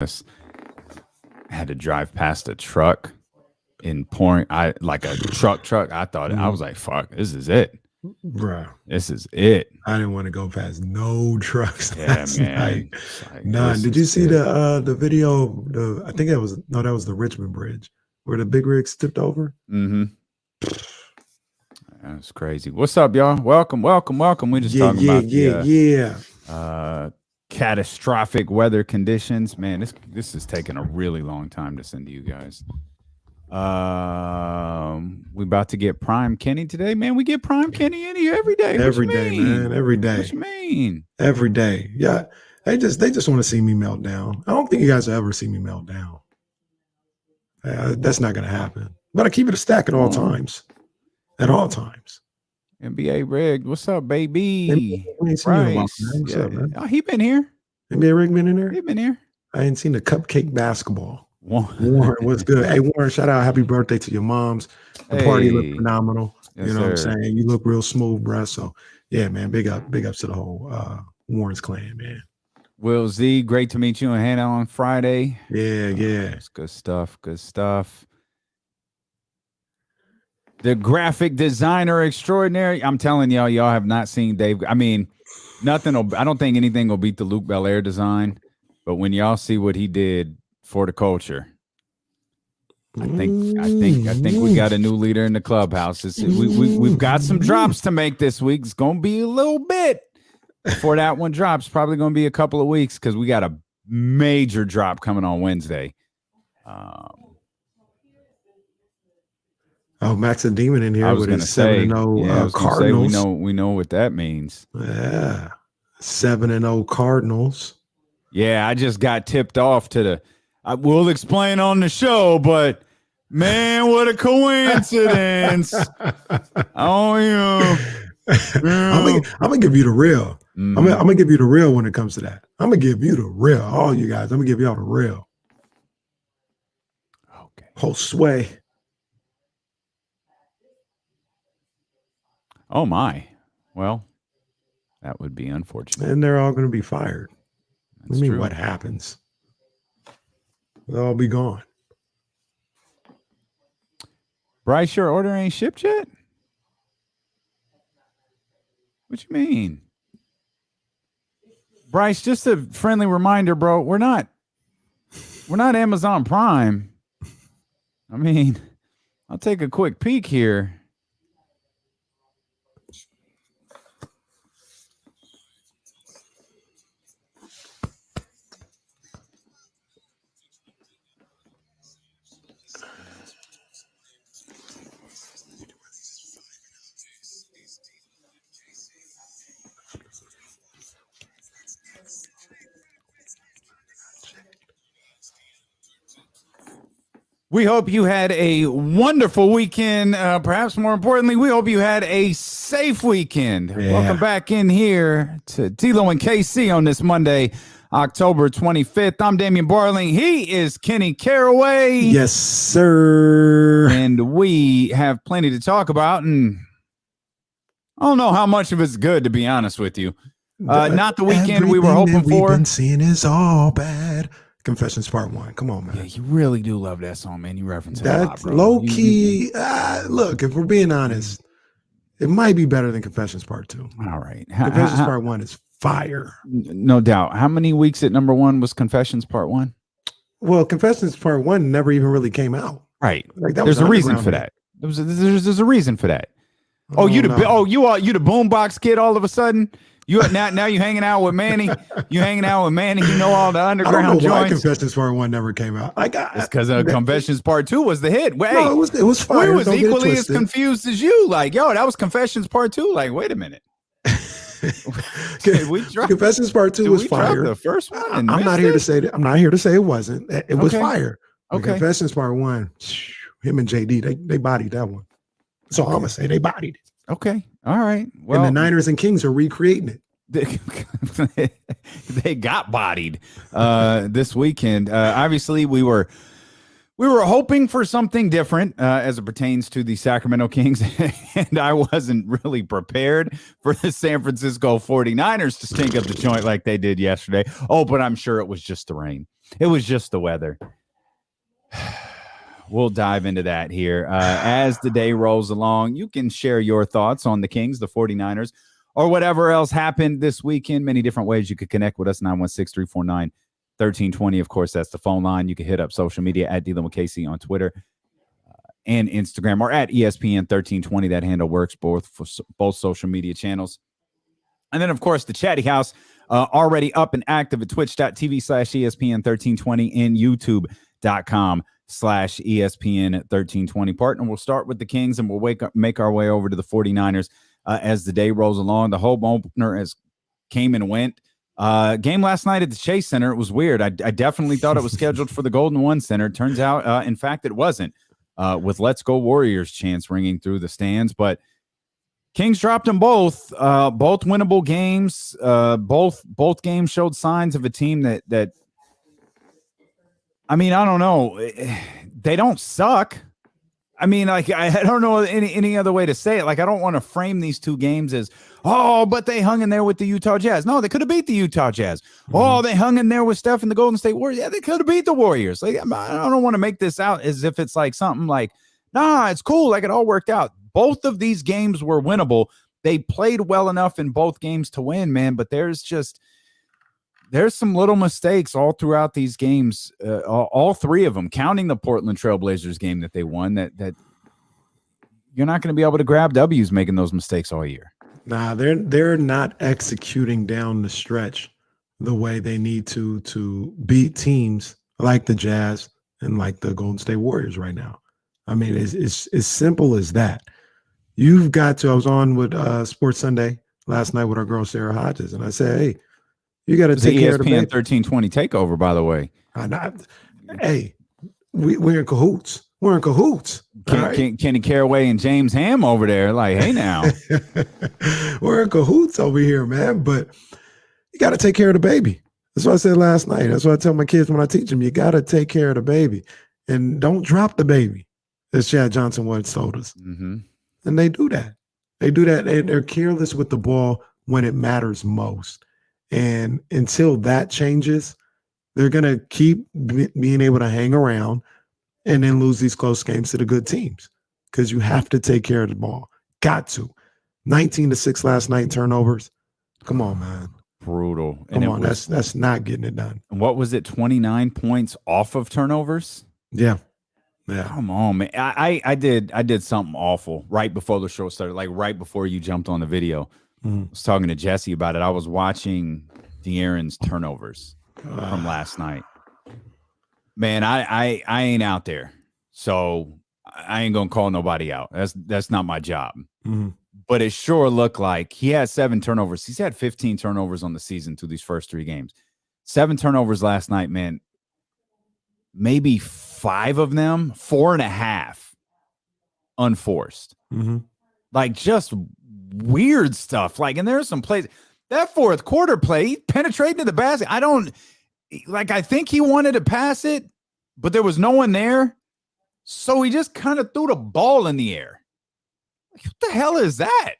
I had to drive past a truck in pouring. Like a truck. I thought I was like, "Fuck, this is it, bro. This is it." I didn't want to go past no trucks last man. night. Like, none. Did you see the video? I think that was the Richmond Bridge where the big rigs tipped over. Mm-hmm. That's crazy. What's up, y'all? Welcome. We just talking about the catastrophic weather conditions. Man, this is taking a really long time to send to you guys. We about to get Prime Kenny today, man. We get Prime Kenny in here every day. Every day, man. Every day. What you mean? Every day. Yeah. They just want to see me melt down. I don't think you guys will ever see me melt down. That's not going to happen. But I keep it a stack at all times. At all times. NBA Rig, what's up, baby? What's up, man? Oh, he been here. NBA Rig been in there? He been here. I ain't seen the cupcake basketball. Warren, what's good? Hey, Warren, shout out. Happy birthday to your moms. The party looked phenomenal. Yes, you know what I'm saying? You look real smooth, bro. So, yeah, man, big ups to the whole Warren's clan, man. Will Z, great to meet you and Hannah on Friday. Yeah. It's good stuff. The graphic designer extraordinary. I'm telling y'all have not seen Dave. I mean, I don't think anything will beat the Luke Belair design. But when y'all see what he did for the culture, I think we got a new leader in the clubhouse. We've got some drops to make this week. It's gonna be a little bit before that one drops. Probably gonna be a couple of weeks because we got a major drop coming on Wednesday. Max and Demon in here with his 7-0 Cardinals. We know what that means. Yeah, 7-0 Cardinals. Yeah, I just got tipped off to we'll explain on the show, but man, what a coincidence. I'm gonna give you the real. I'm gonna give you the real when it comes to that. I'm gonna give you the real. All you guys, I'm gonna give y'all the real. Okay. Josue. Oh my. Well, that would be unfortunate. And they're all gonna be fired. That's true. What happens? They'll all be gone. Bryce, your order ain't shipped yet? What you mean? Bryce, just a friendly reminder, bro. We're not Amazon Prime. I mean, I'll take a quick peek here. We hope you had a wonderful weekend. Perhaps more importantly, we hope you had a safe weekend. Yeah. Welcome back in here to Tilo and KC on this Monday, October 25th. I'm Davion Mitchell. He is Kenny Caraway. Yes, sir. And we have plenty to talk about. And I don't know how much of it's good, to be honest with you. Not the weekend we were hoping for. We've been seeing is all bad. Confessions Part 1. Come on, man. Yeah, you really do love that song, man. You reference it that a lot, bro. Low key. Look, if we're being honest, it might be better than Confessions Part 2. All right. Confessions Part 1 is fire. No doubt. How many weeks at number 1 was Confessions Part 1? Well, Confessions Part 1 never even really came out. Right. Like there's a reason for that. There's a reason for that. You the boombox kid all of a sudden? You now you hanging out with Manny. You hanging out with Manny. You know all the underground I don't know why joints. Confessions Part 1 never came out. It's because Confessions Part 2 was the hit. Wait, no, it was fire. We was equally as confused as you. Like, yo, that was Confessions Part 2. Like, wait a minute. Confessions Part 2 was fire. The first one. I'm not here to say that. I'm not here to say it wasn't. It was fire. Okay. Confessions Part 1. Him and JD, they bodied that one. So I'm gonna say they bodied it. Okay. All right. Well, and the Niners and Kings are recreating it. They got bodied this weekend. Obviously, we were hoping for something different as it pertains to the Sacramento Kings, and I wasn't really prepared for the San Francisco 49ers to stink up the joint like they did yesterday. Oh, but I'm sure it was just the rain. It was just the weather. We'll dive into that here. As the day rolls along, you can share your thoughts on the Kings, the 49ers, or whatever else happened this weekend. Many different ways you could connect with us, 916-349-1320. Of course, that's the phone line. You can hit up social media at Dealing with KC on Twitter and Instagram, or at ESPN 1320. That handle works both for both social media channels. And then, of course, the Chatty House, already up and active at twitch.tv/ESPN 1320 and youtube.com/ESPN 1320. Partner, we'll start with the Kings and we'll make our way over to the 49ers as the day rolls along. The home opener has came and went. Game last night at the Chase Center, it was weird. I definitely thought it was scheduled for the Golden One Center. Turns out, in fact, it wasn't, with Let's Go Warriors chants ringing through the stands. But Kings dropped them both winnable games. Both games showed signs of a team that I mean, I don't know. They don't suck. I mean, like, I don't know any other way to say it. Like, I don't want to frame these two games as, oh, but they hung in there with the Utah Jazz. No, they could have beat the Utah Jazz. Mm-hmm. Oh, they hung in there with Steph and the Golden State Warriors. Yeah, they could have beat the Warriors. Like, I don't want to make this out as if it's like something like, nah, it's cool. Like, it all worked out. Both of these games were winnable. They played well enough in both games to win, man, but there's some little mistakes all throughout these games, all three of them, counting the Portland Trailblazers game that they won, that you're not going to be able to grab W's making those mistakes all year. Nah, they're not executing down the stretch the way they need to beat teams like the Jazz and like the Golden State Warriors right now. I mean, it's as simple as that. You've got to. I was on with Sports Sunday last night with our girl Sarah Hodges, and I said, hey, you got to take care of the baby. ESPN 1320 takeover, by the way. Hey, we're in cahoots. We're in cahoots. Kenny Caraway and James Ham over there, like, hey now. We're in cahoots over here, man. But you got to take care of the baby. That's what I said last night. That's what I tell my kids when I teach them. You got to take care of the baby. And don't drop the baby, as Chad Johnson once told us. Mm-hmm. And they do that. They do that. They're careless with the ball when it matters most. And until that changes, they're going to keep being able to hang around and then lose these close games to the good teams because you have to take care of the ball. Got to. 19-6 last night, turnovers. Come on, man. Brutal. Come on, that's not getting it done. And what was it, 29 points off of turnovers? Yeah. Yeah. Come on, man. I did something awful right before the show started, like right before you jumped on the video. Mm-hmm. I was talking to Jesse about it. I was watching De'Aaron's turnovers from last night. Man, I ain't out there, so I ain't gonna call nobody out. That's not my job. Mm-hmm. But it sure looked like he had 7 turnovers. He's had 15 turnovers on the season through these first 3 games. 7 turnovers last night, man. Maybe 5 of them, 4.5 unforced. Mm-hmm. Like, just weird stuff. Like, and there's some plays. That fourth quarter play, he penetrated to the basket. I think he wanted to pass it, but there was no one there. So he just kind of threw the ball in the air. Like, what the hell is that?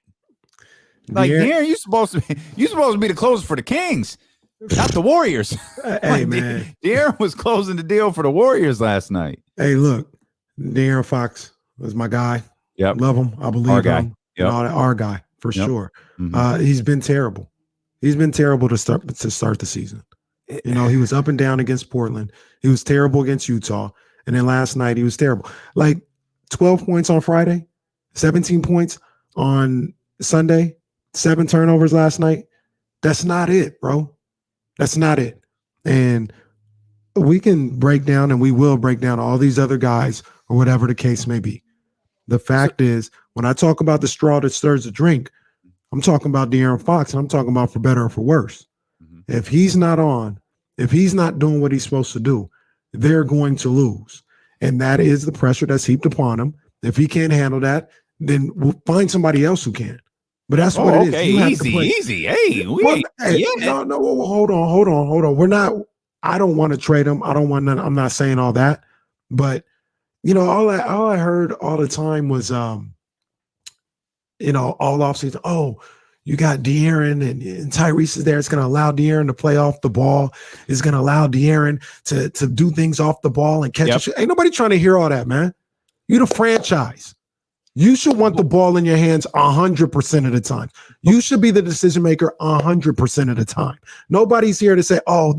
Like, De'Aaron, you supposed to be the closer for the Kings, not the Warriors. Hey, man. De'Aaron was closing the deal for the Warriors last night. Hey, look, De'Aaron Fox was my guy. Yep. Love him. I believe our guy. him. Yep. Our guy, for sure. Mm-hmm. He's been terrible. He's been terrible to start the season. You know, he was up and down against Portland. He was terrible against Utah. And then last night he was terrible. Like 12 points on Friday, 17 points on Sunday, 7 turnovers last night. That's not it, bro. That's not it. And we can break down, and we will break down all these other guys or whatever the case may be. The fact is, when I talk about the straw that stirs the drink, I'm talking about De'Aaron Fox, and I'm talking about for better or for worse. Mm-hmm. If he's not on, if he's not doing what he's supposed to do, they're going to lose. And that is the pressure that's heaped upon him. If he can't handle that, then we'll find somebody else who can. But that's what it is. Okay, easy. Hey, no, hold on. We're not. I don't want to trade him. I don't want none. I'm not saying all that. But you know, all I heard all the time was, you know, all offseason. Oh, you got De'Aaron and Tyrese is there. It's going to allow De'Aaron to play off the ball. It's going to allow De'Aaron to do things off the ball and catch it. Ain't nobody trying to hear all that, man. You the franchise. You should want the ball in your hands 100% of the time. You should be the decision maker 100% of the time. Nobody's here to say, oh,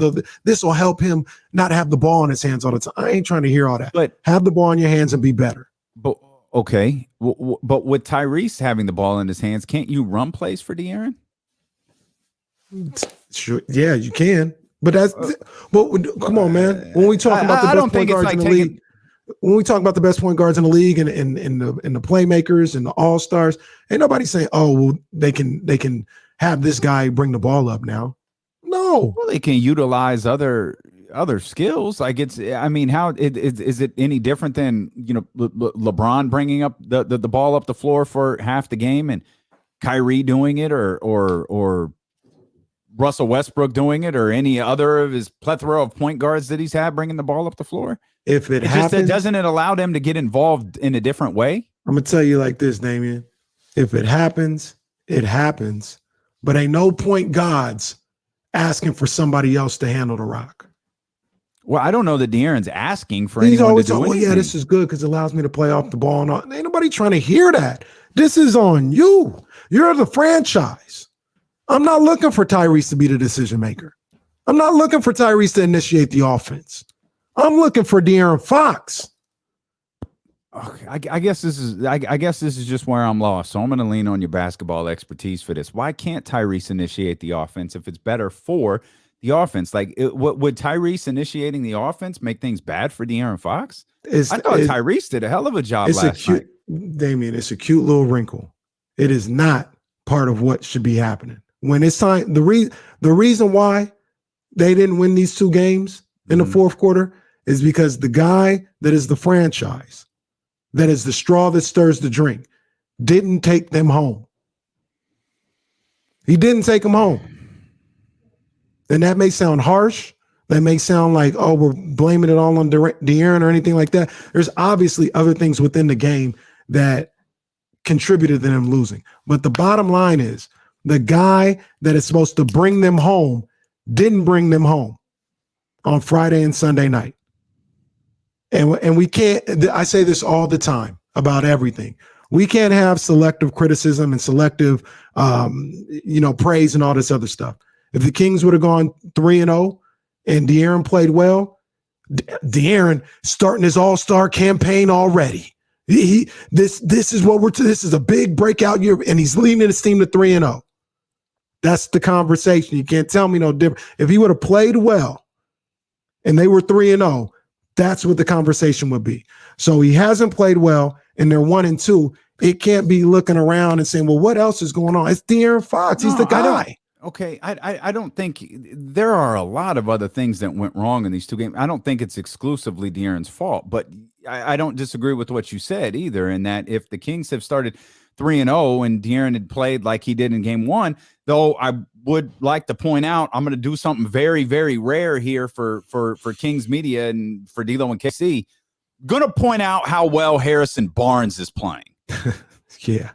this will help him not have the ball in his hands all the time. I ain't trying to hear all that. But have the ball in your hands and be better. But okay, but with Tyrese having the ball in his hands, can't you run plays for De'Aaron? Sure, yeah, you can. But come on, man. When we talk about the best point guards in the league. When we talk about the best point guards in the league and the playmakers and the all-stars, ain't nobody saying, oh, well, they can have this guy bring the ball up now. No. Well, they can utilize other skills. Like how is it any different than, LeBron bringing up the ball up the floor for half the game and Kyrie doing it or Russell Westbrook doing it or any other of his plethora of point guards that he's had bringing the ball up the floor? If it happens, doesn't it allow them to get involved in a different way? I'm going to tell you like this, Davion. If it happens, it happens. But ain't no point guards asking for somebody else to handle the rock. Well, I don't know that De'Aaron's asking for anyone to do anything. Yeah, this is good because it allows me to play off the ball. And all. Ain't nobody trying to hear that. This is on you. You're the franchise. I'm not looking for Tyrese to be the decision maker. I'm not looking for Tyrese to initiate the offense. I'm looking for De'Aaron Fox. Okay, I guess this is just where I'm lost. So I'm going to lean on your basketball expertise for this. Why can't Tyrese initiate the offense if it's better for the offense? Like, would Tyrese initiating the offense make things bad for De'Aaron Fox? I thought Tyrese did a hell of a job last night. Davion, it's a cute little wrinkle. It is not part of what should be happening. When it's time, the reason why they didn't win these two games in the fourth quarter is because the guy that is the franchise, that is the straw that stirs the drink, didn't take them home. He didn't take them home. And that may sound harsh. That may sound like, oh, we're blaming it all on De'Aaron or anything like that. There's obviously other things within the game that contributed to them losing. But the bottom line is the guy that is supposed to bring them home didn't bring them home on Friday and Sunday night. And we can't, I say this all the time about everything. We can't have selective criticism and selective, praise and all this other stuff. If the Kings would have gone 3-0 and De'Aaron played well, De'Aaron starting his all-star campaign already. This is a big breakout year, and he's leading his team to 3-0. That's the conversation. You can't tell me no different. If he would have played well and they were 3-0, that's what the conversation would be. So he hasn't played well, and they're 1-2. It can't be looking around and saying, well, what else is going on? It's De'Aaron Fox. He's the guy. I don't think there are a lot of other things that went wrong in these two games. I don't think it's exclusively De'Aaron's fault, but I don't disagree with what you said either, in that if the Kings have started 3-0 and De'Aaron had played like he did in game one, though I would like to point out, I'm going to do something very, very rare here for Kings media and for D'Lo and KC. Going to point out how well Harrison Barnes is playing. Yeah.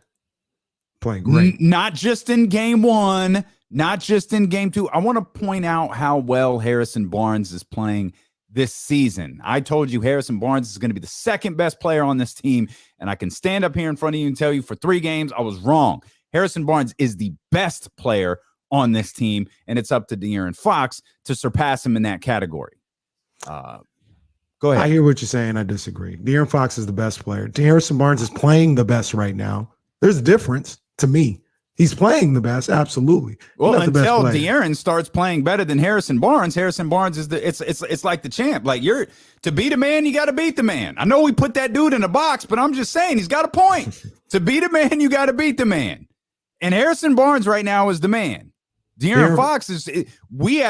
Playing great. Not just in game one, not just in game two. I want to point out how well Harrison Barnes is playing this season. I told you Harrison Barnes is going to be the second best player on this team, and I can stand up here in front of you and tell you for 3 games I was wrong. Harrison Barnes is the best player on this team, and it's up to De'Aaron Fox to surpass him in that category. Go ahead. I hear what you're saying. I disagree. De'Aaron Fox is the best player. Harrison Barnes is playing the best right now. There's a difference to me. He's playing the best, absolutely. Well, until De'Aaron starts playing better than Harrison Barnes is it's like the champ. Like, you're to beat a man, you got to beat the man. I know we put that dude in a box, but I'm just saying he's got a point. To beat a man, you got to beat the man. And Harrison Barnes right now is the man. De'Aaron Fox is we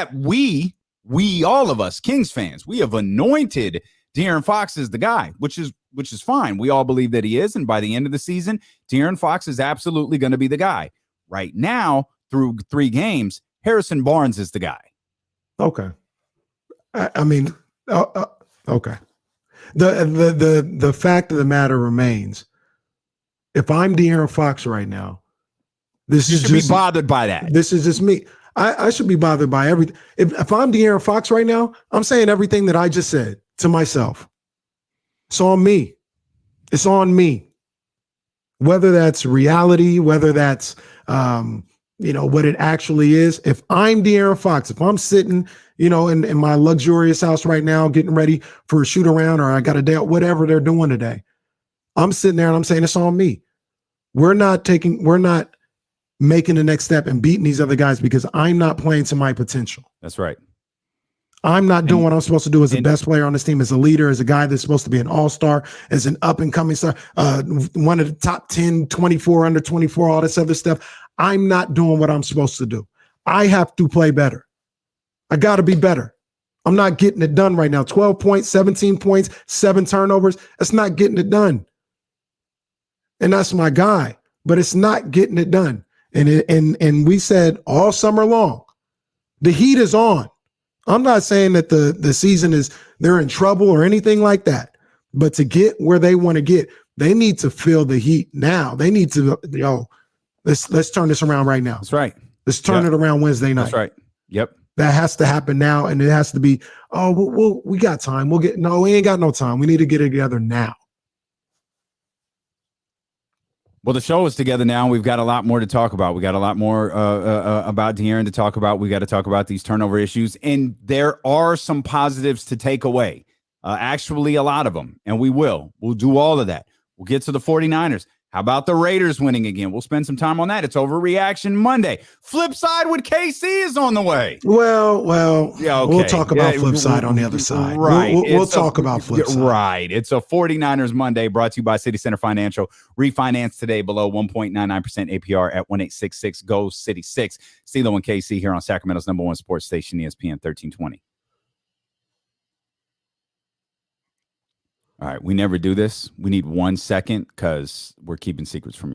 all of us Kings fans, we have anointed De'Aaron Fox as the guy, which is fine. We all believe that he is, and by the end of the season, De'Aaron Fox is absolutely going to be the guy. Right now, through 3 games, Harrison Barnes is the guy. Okay. Okay. The fact of the matter remains, if I'm De'Aaron Fox right now, This You is should just be bothered by that. This is just me. I should be bothered by everything. If I'm De'Aaron Fox right now, I'm saying everything that I just said to myself. It's on me. It's on me. Whether that's reality, whether that's what it actually is. If I'm De'Aaron Fox, if I'm sitting, in my luxurious house right now, getting ready for a shoot around, or I got a day out, whatever they're doing today, I'm sitting there and I'm saying it's on me. We're not making the next step and beating these other guys because I'm not playing to my potential. That's right. I'm not doing what I'm supposed to do as the best player on this team, as a leader, as a guy that's supposed to be an all-star, as an up-and-coming star, one of the top 10, 24, under 24, all this other stuff. I'm not doing what I'm supposed to do. I have to play better. I got to be better. I'm not getting it done right now. 12 points, 17 points, 7 turnovers. That's not getting it done. And that's my guy, but it's not getting it done. And we said all summer long, the heat is on. I'm not saying that the season they're in trouble or anything like that, but to get where they want to get, they need to feel the heat now. They need to, let's turn this around right now. That's right. Let's turn it around Wednesday night. That's right. Yep. That has to happen now, and it has to be, we got time. We ain't got no time. We need to get it together now. Well, the show is together now. We've got a lot more to talk about. We got a lot more about De'Aaron to talk about. We got to talk about these turnover issues. And there are some positives to take away. Actually, a lot of them. And we will. We'll do all of that. We'll get to the 49ers. How about the Raiders winning again? We'll spend some time on that. It's Overreaction Monday. Flip side with KC is on the way. Well, yeah, okay. We'll talk about flip side on the other side. Right. We'll talk about flip side. Right. It's a 49ers Monday brought to you by City Center Financial. Refinance today below 1.99% APR at 1-866-GO-CITY-6. CeeLo and KC here on Sacramento's #1 sports station, ESPN 1320. All right, we never do this. We need 1 second because we're keeping secrets from you.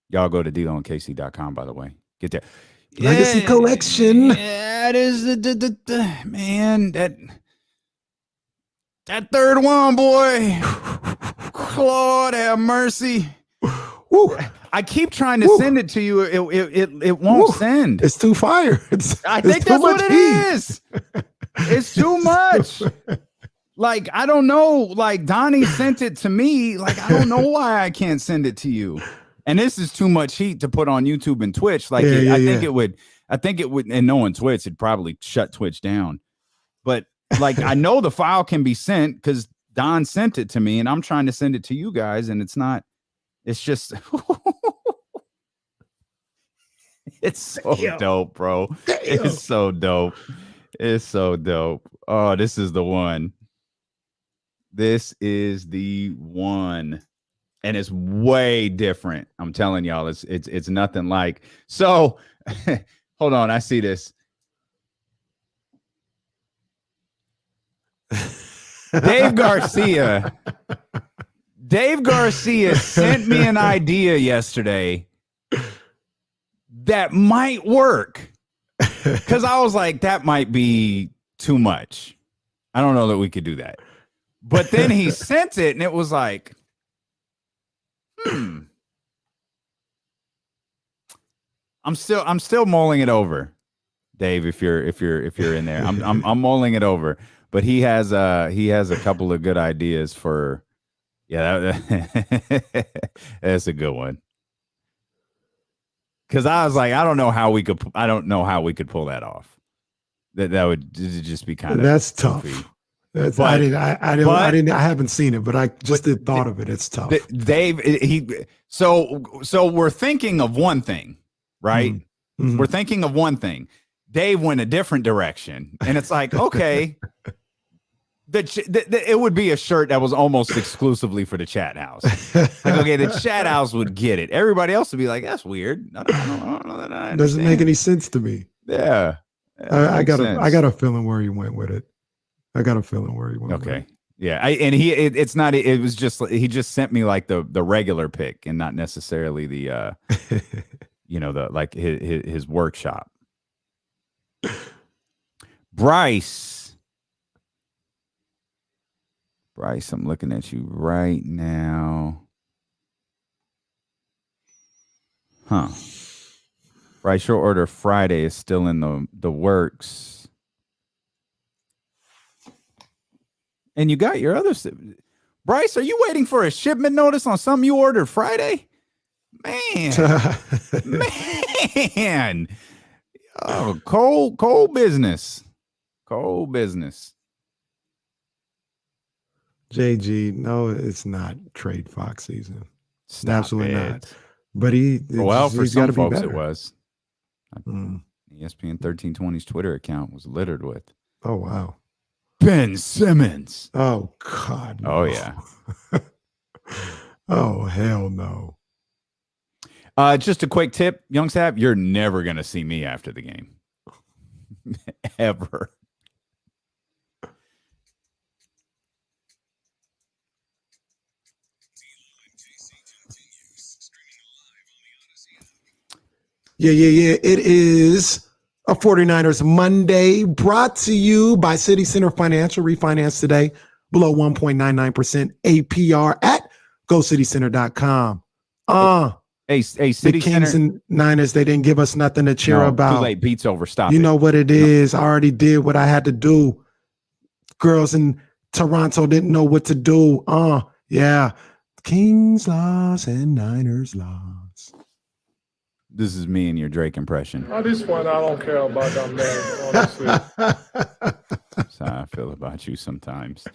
Y'all go to DeLonKC.com, by the way. Get there. Legacy collection. Yeah, it is man, that third one, boy. Lord have mercy. Woo. I keep trying to send it to you. It won't send. It's too fire. I think that's what it is. It's too much. Like, I don't know. Like, Donnie sent it to me. Like, I don't know why I can't send it to you. And this is too much heat to put on YouTube and Twitch. Like, I think it would, and knowing Twitch, it'd probably shut Twitch down. But like, I know the file can be sent because Don sent it to me and I'm trying to send it to you guys. And it's just, it's so dope, bro. It's so dope. It's so dope. Oh, this is the one. This is the one. And it's way different. I'm telling y'all, it's nothing like. So, hold on, I see this. Dave Garcia sent me an idea yesterday that might work. Because I was like, that might be too much. I don't know that we could do that. But then he sent it and it was like, I'm still mulling it over, Dave. If you're in there, I'm mulling it over. But he has a couple of good ideas for, that's a good one. Because I was like, I don't know how we could pull that off. That would just be kind of that's tough. That's, But- I haven't seen it, but I just the thought of it. It's tough. So we're thinking of one thing, right? Mhm. We're thinking of one thing. Dave went a different direction, and it's like, okay, it would be a shirt that was almost exclusively for the chat house. Like, okay, the chat house would get it. Everybody else would be like, that's weird. I don't know that I understand. Doesn't make any sense to me. Yeah. I got a feeling where he went with it. I got a feeling where he went. Okay. With it. Yeah. It was just, he just sent me like the regular pick and not necessarily the, the like his workshop. Bryce, I'm looking at you right now. Huh. Bryce, your order Friday is still in the works. And you got your other. Bryce, are you waiting for a shipment notice on something you ordered Friday? Man. Oh, cold business. Cold business. JG, no, it's not trade Fox season. Stop Absolutely it. not. But For he's some got to be folks, better. it was. ESPN 1320's Twitter account was littered with. Oh, wow. Ben Simmons. Oh, God. No. Oh, yeah. Oh, hell no. Just a quick tip, Young Sap, you're never going to see me after the game. Ever. Yeah. It is a 49ers Monday brought to you by City Center Financial. Refinance today below 1.99% APR at GoCityCenter.com. Hey, The City Kings Center. and Niners, they didn't give us nothing to cheer about. Too late. Beat's over. Stop You it. know what it is. I already did what I had to do. Girls in Toronto didn't know what to do. Yeah. Kings lost and Niners lost. This is me and your Drake impression. At this point, I don't care about them names, honestly. That's how I feel about you sometimes.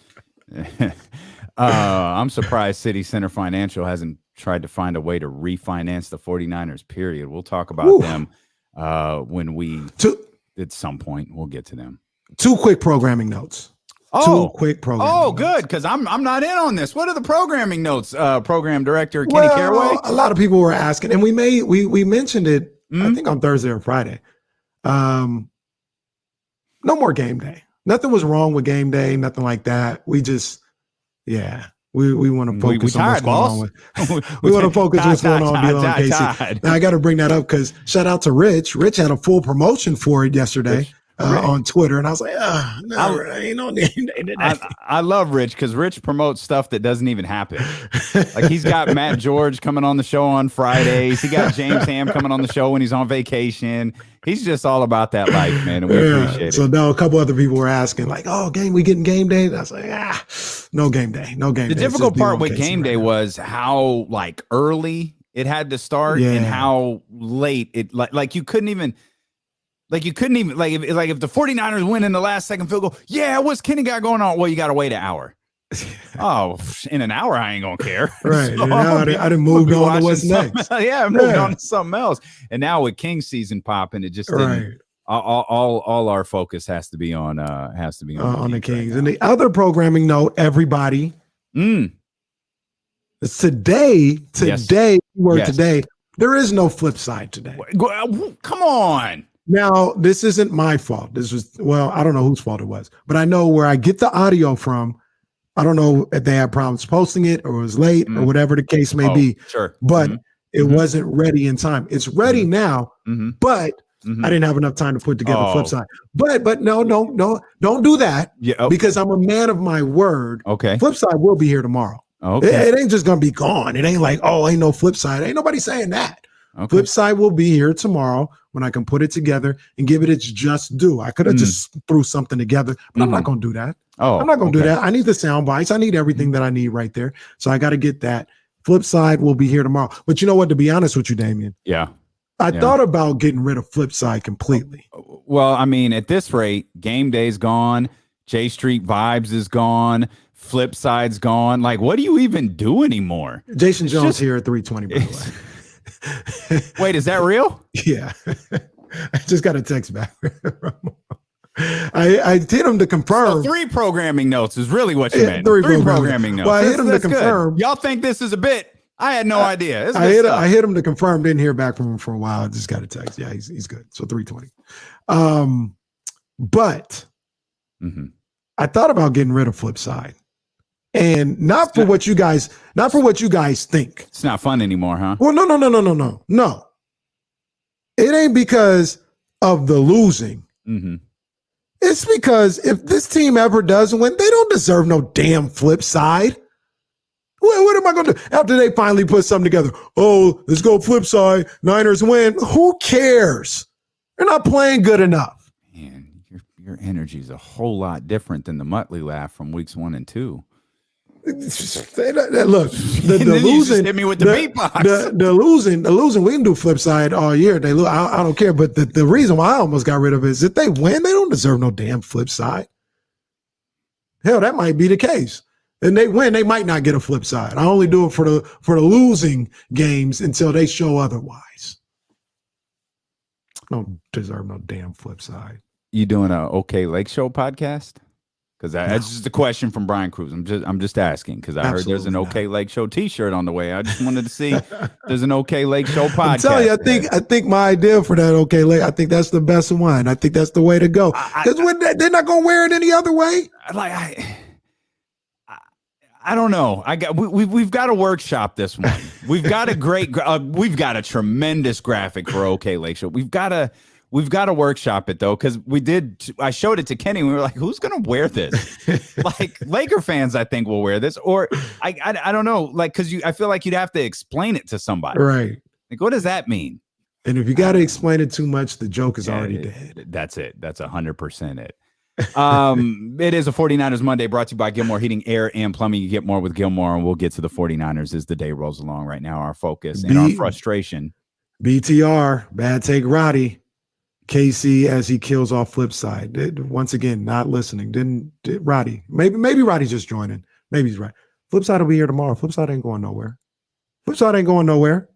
I'm surprised City Center Financial hasn't tried to find a way to refinance the 49ers, period. We'll talk about them when we, at some point, we'll get to them. 2 quick programming notes. Oh, 2 quick programming notes. Good, because I'm not in on this. What are the programming notes? Program director Kenny Caraway. A lot of people were asking, and we mentioned it, I think on Thursday or Friday. No more game day. Nothing was wrong with game day, nothing like that. We just, we want to focus on what's going on with. We want to focus what's going on with KC. Now I got to bring that up because shout out to Rich. Rich had a full promotion for it yesterday. On Twitter, and I was like, no, ain't no game day today. I love Rich because Rich promotes stuff that doesn't even happen. Like he's got Matt George coming on the show on Fridays. He got James Ham coming on the show when he's on vacation. He's just all about that life, man, and we appreciate it. So now a couple other people were asking, like, we getting game day? And I was like, no game day, no game day. The difficult part with game day was how like early it had to start and how late it like you couldn't even. Like you couldn't even if the 49ers win in the last second field goal, what's Kenny got going on? Well, you got to wait an hour. In an hour, I ain't gonna care. Right. So I didn't move on to what's next. I moved on to something else. And now with King season popping, it just didn't. All our focus has to be on the Kings. Right, and the other programming note, everybody. Today, today, there is no flip side today. Come on. Now, this isn't my fault. This was, I don't know whose fault it was, but I know where I get the audio from. I don't know if they had problems posting it or it was late or whatever the case may be. Sure. But it wasn't ready in time. It's ready now, but I didn't have enough time to put together flip side. But no, don't do that. Yeah, because I'm a man of my word. Okay. Flip side will be here tomorrow. Okay. It ain't just gonna be gone. It ain't like, ain't no flip side. Ain't nobody saying that. Okay. Flip side will be here tomorrow when I can put it together and give it its just due. I could have just threw something together, but I'm not going to do that. I'm not going to do that. I need the sound bites. I need everything that I need right there. So I got to get that. Flip side will be here tomorrow. But you know what? To be honest with you, Damien. Yeah. I thought about getting rid of flip side completely. Well, I mean, at this rate, game day's gone. J Street Vibes is gone. Flip Side's gone. Like, what do you even do anymore? Jason Jones here at 320, by the way. Wait, is that real? Yeah. I just got a text back. I hit him to confirm. So 3 programming notes is really what you meant. 3 programming notes. Well, I hit him to confirm. Good. Y'all think this is a bit? I had no idea. I hit him to confirm. Didn't hear back from him for a while. I just got a text. Yeah, he's good. So 320. But I thought about getting rid of Flip Side, and not for what you guys think. It's not fun anymore, huh? Well, no. It ain't because of the losing. It's because if this team ever does win, they don't deserve no damn Flip Side. What am I going to do after they finally put something together? Oh, let's go Flip Side. Niners win. Who cares? They're not playing good enough. Man, your energy is a whole lot different than the Muttley laugh from weeks 1 and 2. Look, the losing. Hit me with the beatbox. The losing. We can do Flip Side all year. They lose. I don't care. But the reason why I almost got rid of it is if they win, they don't deserve no damn Flip Side. Hell, that might be the case. And they win, they might not get a Flip Side. I only do it for the losing games until they show otherwise. Don't deserve no damn Flip Side. You doing a OK Lake Show podcast? Because that's just a question from Brian Cruz. I'm just asking because I heard there's an OK Lake Show T-shirt on the way. I just wanted to see there's an OK Lake Show podcast. I'm telling you, I think my idea for that OK Lake, I think that's the best one. I think that's the way to go. Because they're not going to wear it any other way. I don't know. We've got to workshop this one. We've got we've got a tremendous graphic for OK Lake Show. We've got to workshop it though, because I showed it to Kenny and we were like, who's gonna wear this? Like Laker fans, I think will wear this, or I don't know, like because I feel like you'd have to explain it to somebody, right? Like, what does that mean? And if you got to explain it too much, the joke is already dead. That's it. That's 100% it. It is a 49ers Monday brought to you by Gilmore Heating, Air, and Plumbing. You get more with Gilmore, and we'll get to the 49ers as the day rolls along. Right now, our focus and our frustration. BTR, bad take Roddy. KC as he kills off Flip Side. Once again, not listening. Roddy. Maybe Roddy's just joining. Maybe he's right. Flip Side will be here tomorrow. Flip Side ain't going nowhere. Flip Side ain't going nowhere.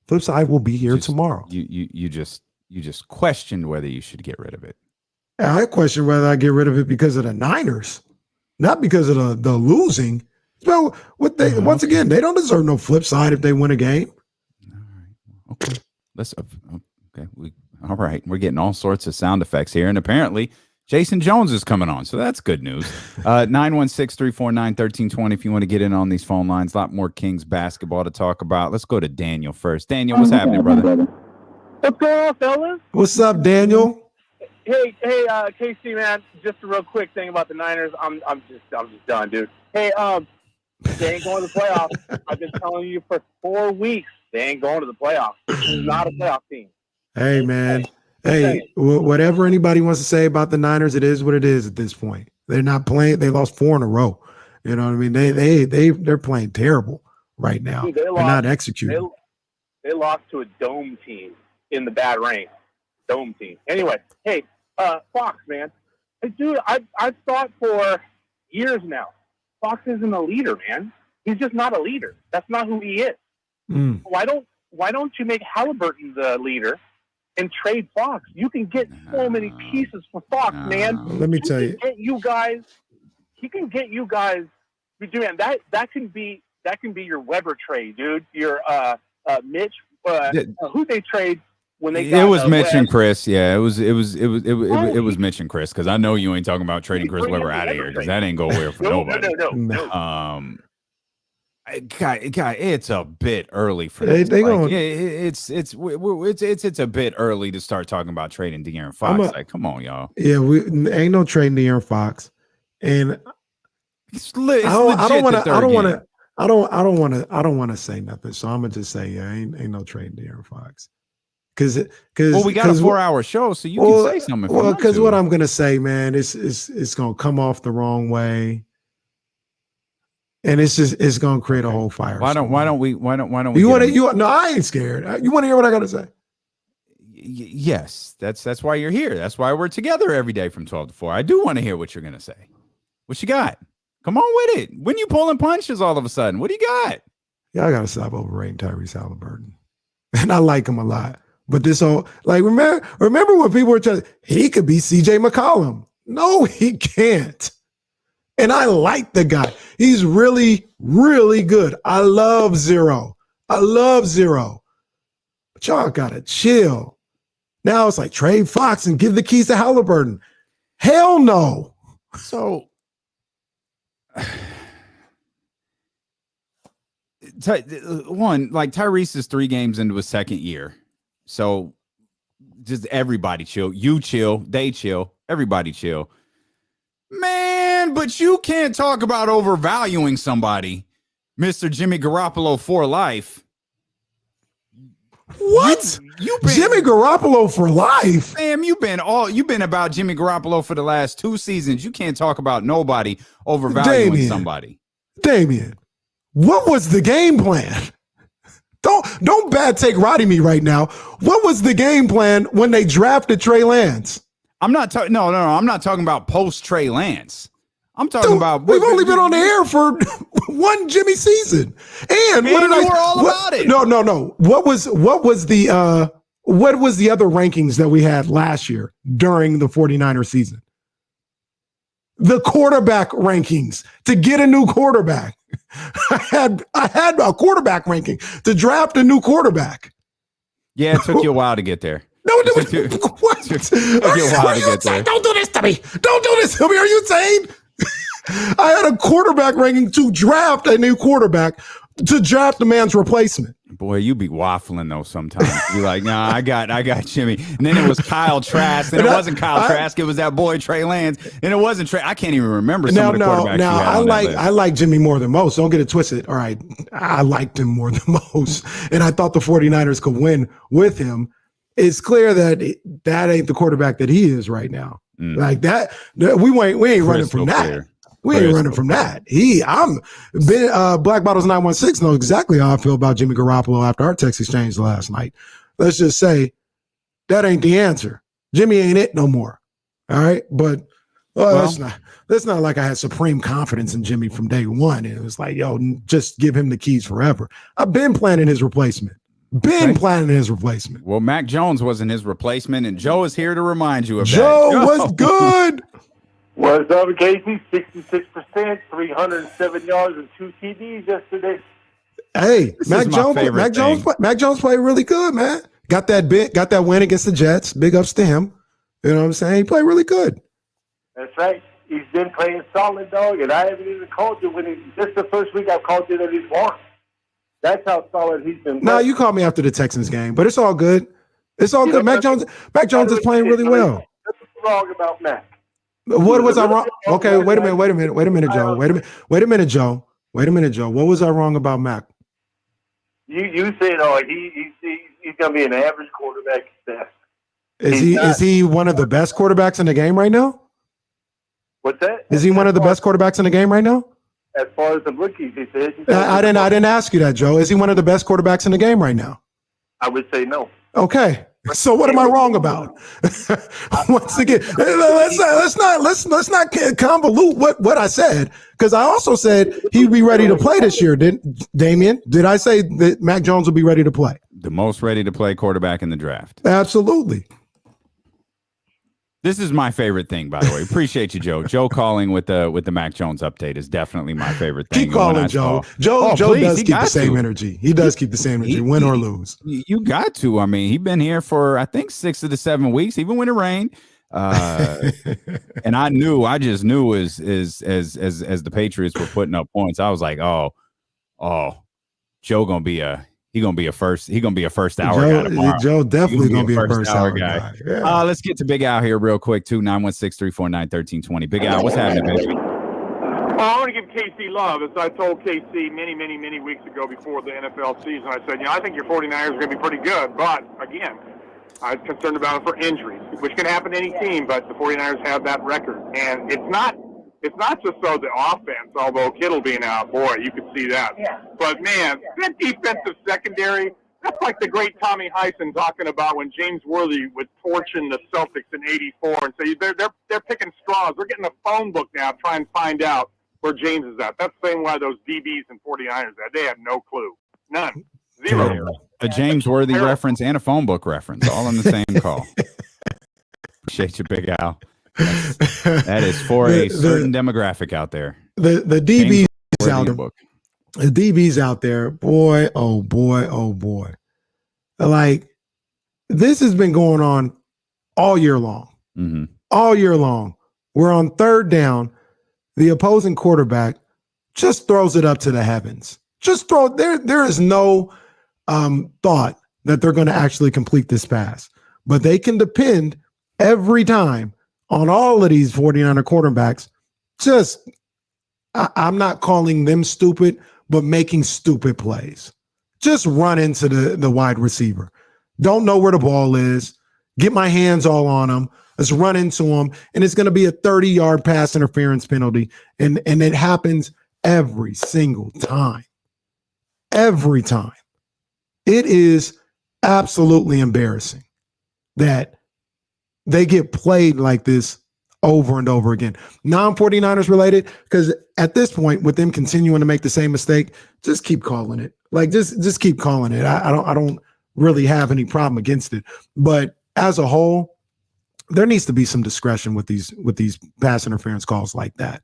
Flip Side will be here tomorrow. You just questioned whether you should get rid of it. I question whether I get rid of it because of the Niners, not because of the losing. So once again, they don't deserve no Flip Side if they win a game. All right. Okay. All right. We're getting all sorts of sound effects here, and apparently Jason Jones is coming on, so that's good news. 916-349-1320 if you want to get in on these phone lines. A lot more Kings basketball to talk about. Let's go to Daniel first. Daniel, what's happening, brother? What's going on, fellas? What's up, Daniel? Hey, KC, man. Just a real quick thing about the Niners. I'm just done, dude. Hey, they ain't going to the playoffs. I've been telling you for 4 weeks they ain't going to the playoffs. This is not a playoff team. Hey, man. Hey, whatever anybody wants to say about the Niners, it is what it is at this point. They're not playing. They lost 4 in a row. You know what I mean? They're playing terrible right now. Dude, they're not executing. They lost to a dome team in the bad rain. Dome team. Anyway, hey, Fox, man. Hey, dude, I've thought for years now, Fox isn't a leader, man. He's just not a leader. That's not who he is. Why don't you make Haliburton the leader and trade Fox? You can get so many pieces for Fox, man. Let me tell you. He can get you guys. Man, that can be your Weber trade, dude. Your Mitch. Who they trade when they got, it was Mitch and Chris. Yeah, it was Mitch and Chris, because I know you ain't talking about trading Chris Weber out of here, because that ain't go where for nobody. No. God, it's a bit early for this. It's a bit early to start talking about trading De'Aaron Fox. Come on, y'all. Yeah, ain't no trading De'Aaron Fox, and I don't want to say nothing. So I'm gonna just say, ain't no trading De'Aaron Fox. Because we got a 4-hour show, so you can say something. Well, because what I'm gonna say, man, it's gonna come off the wrong way. And it's gonna create a whole fire. Why don't we? No, I ain't scared. You want to hear what I gotta say? Yes, that's why you're here. That's why we're together every day from 12 to 4. I do want to hear what you're gonna say. What you got? Come on with it. When you pulling punches all of a sudden, what do you got? Yeah, I gotta stop overrating Tyrese Haliburton. And I like him a lot. But this whole remember when people were trying, he could be CJ McCollum. No, he can't. And I like the guy. He's really, really good. I love Zero. But y'all gotta chill. Now it's like trade Fox and give the keys to Haliburton. Hell no. So one, like Tyrese is 3 games into his second year. So just everybody chill. You chill, they chill, everybody chill. Man, but you can't talk about overvaluing somebody, Mr. Jimmy Garoppolo for life. What? Jimmy Garoppolo for life? Sam, you've been about Jimmy Garoppolo for the last 2 seasons. You can't talk about nobody overvaluing somebody. Davion, what was the game plan? Don't bad take Roddy me right now. What was the game plan when they drafted Trey Lance? I'm not talking. No. I'm not talking about post Trey Lance. I'm talking about. We've only been on the air for one Jimmy season, and man, you were all about it. No. What was the other rankings that we had last year during the 49er season? The quarterback rankings to get a new quarterback. I had a quarterback ranking to draft a new quarterback. Yeah, it took you a while to get there. No, what? Don't do this to me. Don't do this to me. Are you saying I had a quarterback ranking to draft a new quarterback to draft the man's replacement? Boy, you be waffling though sometimes. You're like, nah, I got Jimmy. And then it was Kyle Trask. And it wasn't Kyle Trask. It was that boy Trey Lance. And it wasn't Trey. I can't even remember some of the quarterbacks. Now I like Jimmy more than most. Don't get it twisted. All right. I liked him more than most. And I thought the 49ers could win with him. It's clear that that ain't the quarterback that he is right now. Like that, we ain't running from that. We ain't running from that. Black Bottles 916 knows exactly how I feel about Jimmy Garoppolo after our text exchange last night. Let's just say that ain't the answer. Jimmy ain't it no more. All right, but that's not like I had supreme confidence in Jimmy from day one. It was like, yo, just give him the keys forever. I've been planning his replacement. Well, Mac Jones wasn't his replacement, and Joe is here to remind you of that. Joe was good. What's up, Casey? 66%, 307 yards, and 2 TDs yesterday. Hey, Mac Jones played really good, man. Got that win against the Jets. Big ups to him. You know what I'm saying? He played really good. That's right. He's been playing solid, dog, and I haven't even called you this is the first week I've called you that he's won. That's how solid he's been. No, you called me after the Texans game, but it's all good. It's all good. Mac Jones is playing really well. What's wrong about Mac? What was I wrong? Okay, wait a minute, Joe. Wait a minute, Joe. What was I wrong about Mac? You said, he's gonna be an average quarterback at best. Is he one of the best quarterbacks in the game right now? What's that? Is he one of the best quarterbacks in the game right now? As far as the rookies, he said. I didn't ask you that, Joe. Is he one of the best quarterbacks in the game right now? I would say no. Okay. So what am I wrong about? Once again, let's not convolute what I said, because I also said he'd be ready to play this year. Davion? Did I say that Mac Jones will be ready to play? The most ready to play quarterback in the draft. Absolutely. This is my favorite thing, by the way. Appreciate you, Joe. Joe calling with the Mac Jones update is definitely my favorite thing. Keep calling, Joe. Joe does keep the same energy. He does keep the same energy, win or lose. You got to. I mean, he's been here for, I think, 6 of the 7 weeks, even when it rained. And I just knew as the Patriots were putting up points, I was like, oh, Joe gonna be a first hour guy tomorrow. Joe definitely gonna be a first hour guy. Yeah. Let's get to Big Al here real quick too. 916-349-1320. Big Al, what's happening, baby? Well, I want to give KC love. As I told KC many weeks ago before the NFL season, I said, I think your 49ers are going to be pretty good. But, again, I was concerned about it for injuries, which can happen to any team, but the 49ers have that record. And it's not just so the offense, although Kittle being out, boy, you could see that. Yeah. But, man, that defensive secondary, that's like the great Tommy Heisen talking about when James Worthy was torching the Celtics in '84 and say they're picking straws. They're getting a phone book now to try and find out where James is at. That's the same way those DBs and 49ers had. They had no clue. None. Zero. A James Worthy reference and a phone book reference, all on the same call. Appreciate you, Big Al. That is for a certain demographic out there. The DBs out there. Book. The DBs out there, boy, oh boy, oh boy. Like, this has been going on all year long. Mm-hmm. All year long. We're on third down. The opposing quarterback just throws it up to the heavens. Just throw there is no thought that they're going to actually complete this pass. But they can depend every time on all of these 49er quarterbacks. I'm not calling them stupid, but making stupid plays. Just run into the wide receiver. Don't know where the ball is. Get my hands all on them. Let's run into them. And it's going to be a 30-yard pass interference penalty. And it happens every single time. Every time. It is absolutely embarrassing that they get played like this over and over again. Non-49ers related, because at this point, with them continuing to make the same mistake, just keep calling it. Like, just keep calling it. I don't really have any problem against it. But as a whole, there needs to be some discretion with these pass interference calls like that.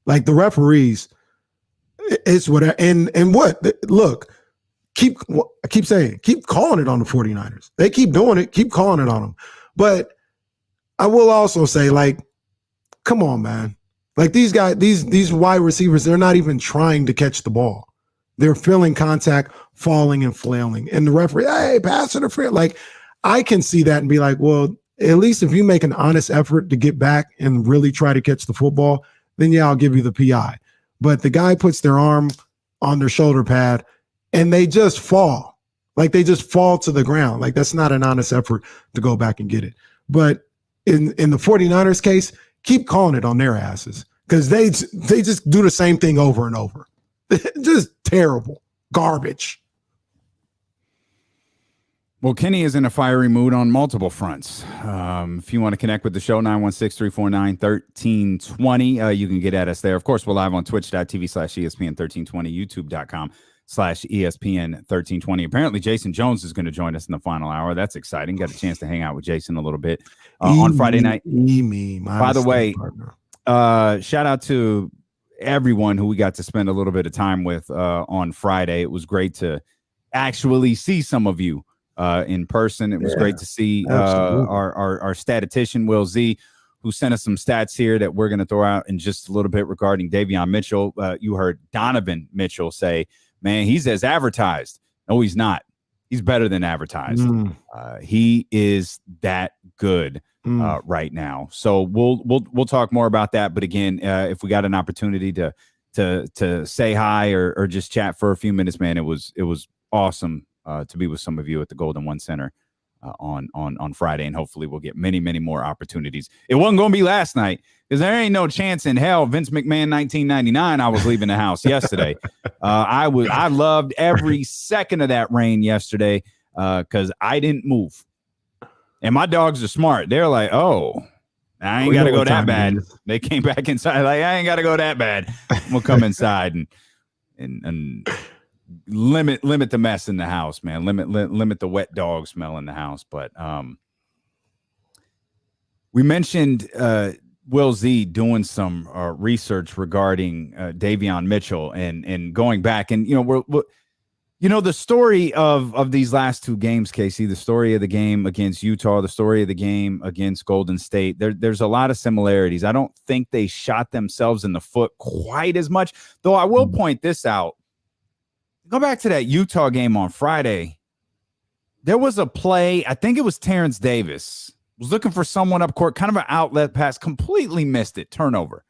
Like, the referees, it's what and what look. I keep saying, keep calling it on the 49ers. They keep doing it, keep calling it on them. But I will also say, like, come on, man. Like, these guys, these wide receivers, they're not even trying to catch the ball. They're feeling contact, falling and flailing. And the referee, hey, pass interference. Like, I can see that and be like, well, at least if you make an honest effort to get back and really try to catch the football, then yeah, I'll give you the PI. But the guy puts their arm on their shoulder pad and they just fall. Like, they just fall to the ground. Like, that's not an honest effort to go back and get it. But in the 49ers case, keep calling it on their asses, because they just do the same thing over and over. Just terrible. Garbage. Well, Kenny is in a fiery mood on multiple fronts. If you want to connect with the show, 916-349-1320. You can get at us there. Of course, we're live on twitch.tv/ESPN1320, youtube.com/ESPN1320. Apparently, Jason Jones is going to join us in the final hour. That's exciting. Got a chance to hang out with Jason a little bit on Friday night. By the way, shout out to everyone who we got to spend a little bit of time with on Friday. It was great to actually see some of you in person. It was great to see our statistician, Will Z, who sent us some stats here that we're going to throw out in just a little bit regarding Davion Mitchell. You heard Donovan Mitchell say, man, he's as advertised. No, he's not. He's better than advertised. He is that good right now. So we'll talk more about that. But again, if we got an opportunity to say hi or just chat for a few minutes, man, it was awesome to be with some of you at the Golden One Center on Friday, and hopefully we'll get many more opportunities. It wasn't going to be last night, because there ain't no chance in hell Vince McMahon 1999 I was leaving the house yesterday. I loved every second of that rain yesterday because I didn't move, and my dogs are smart. They're like, oh, I ain't got to go that bad. They came back inside like, I ain't got to go that bad. We'll come inside and limit the mess in the house, man. Limit the wet dog smell in the house. But we mentioned Will Z doing some research regarding Davion Mitchell and going back, and we're the story of these last two games, Casey, the story of the game against Utah, the story of the game against Golden State. There's a lot of similarities. I don't think they shot themselves in the foot quite as much, though. I will point this out. Go back to that Utah game on Friday. There was a play, I think it was Terrence Davis, was looking for someone up court, kind of an outlet pass, completely missed it, turnover.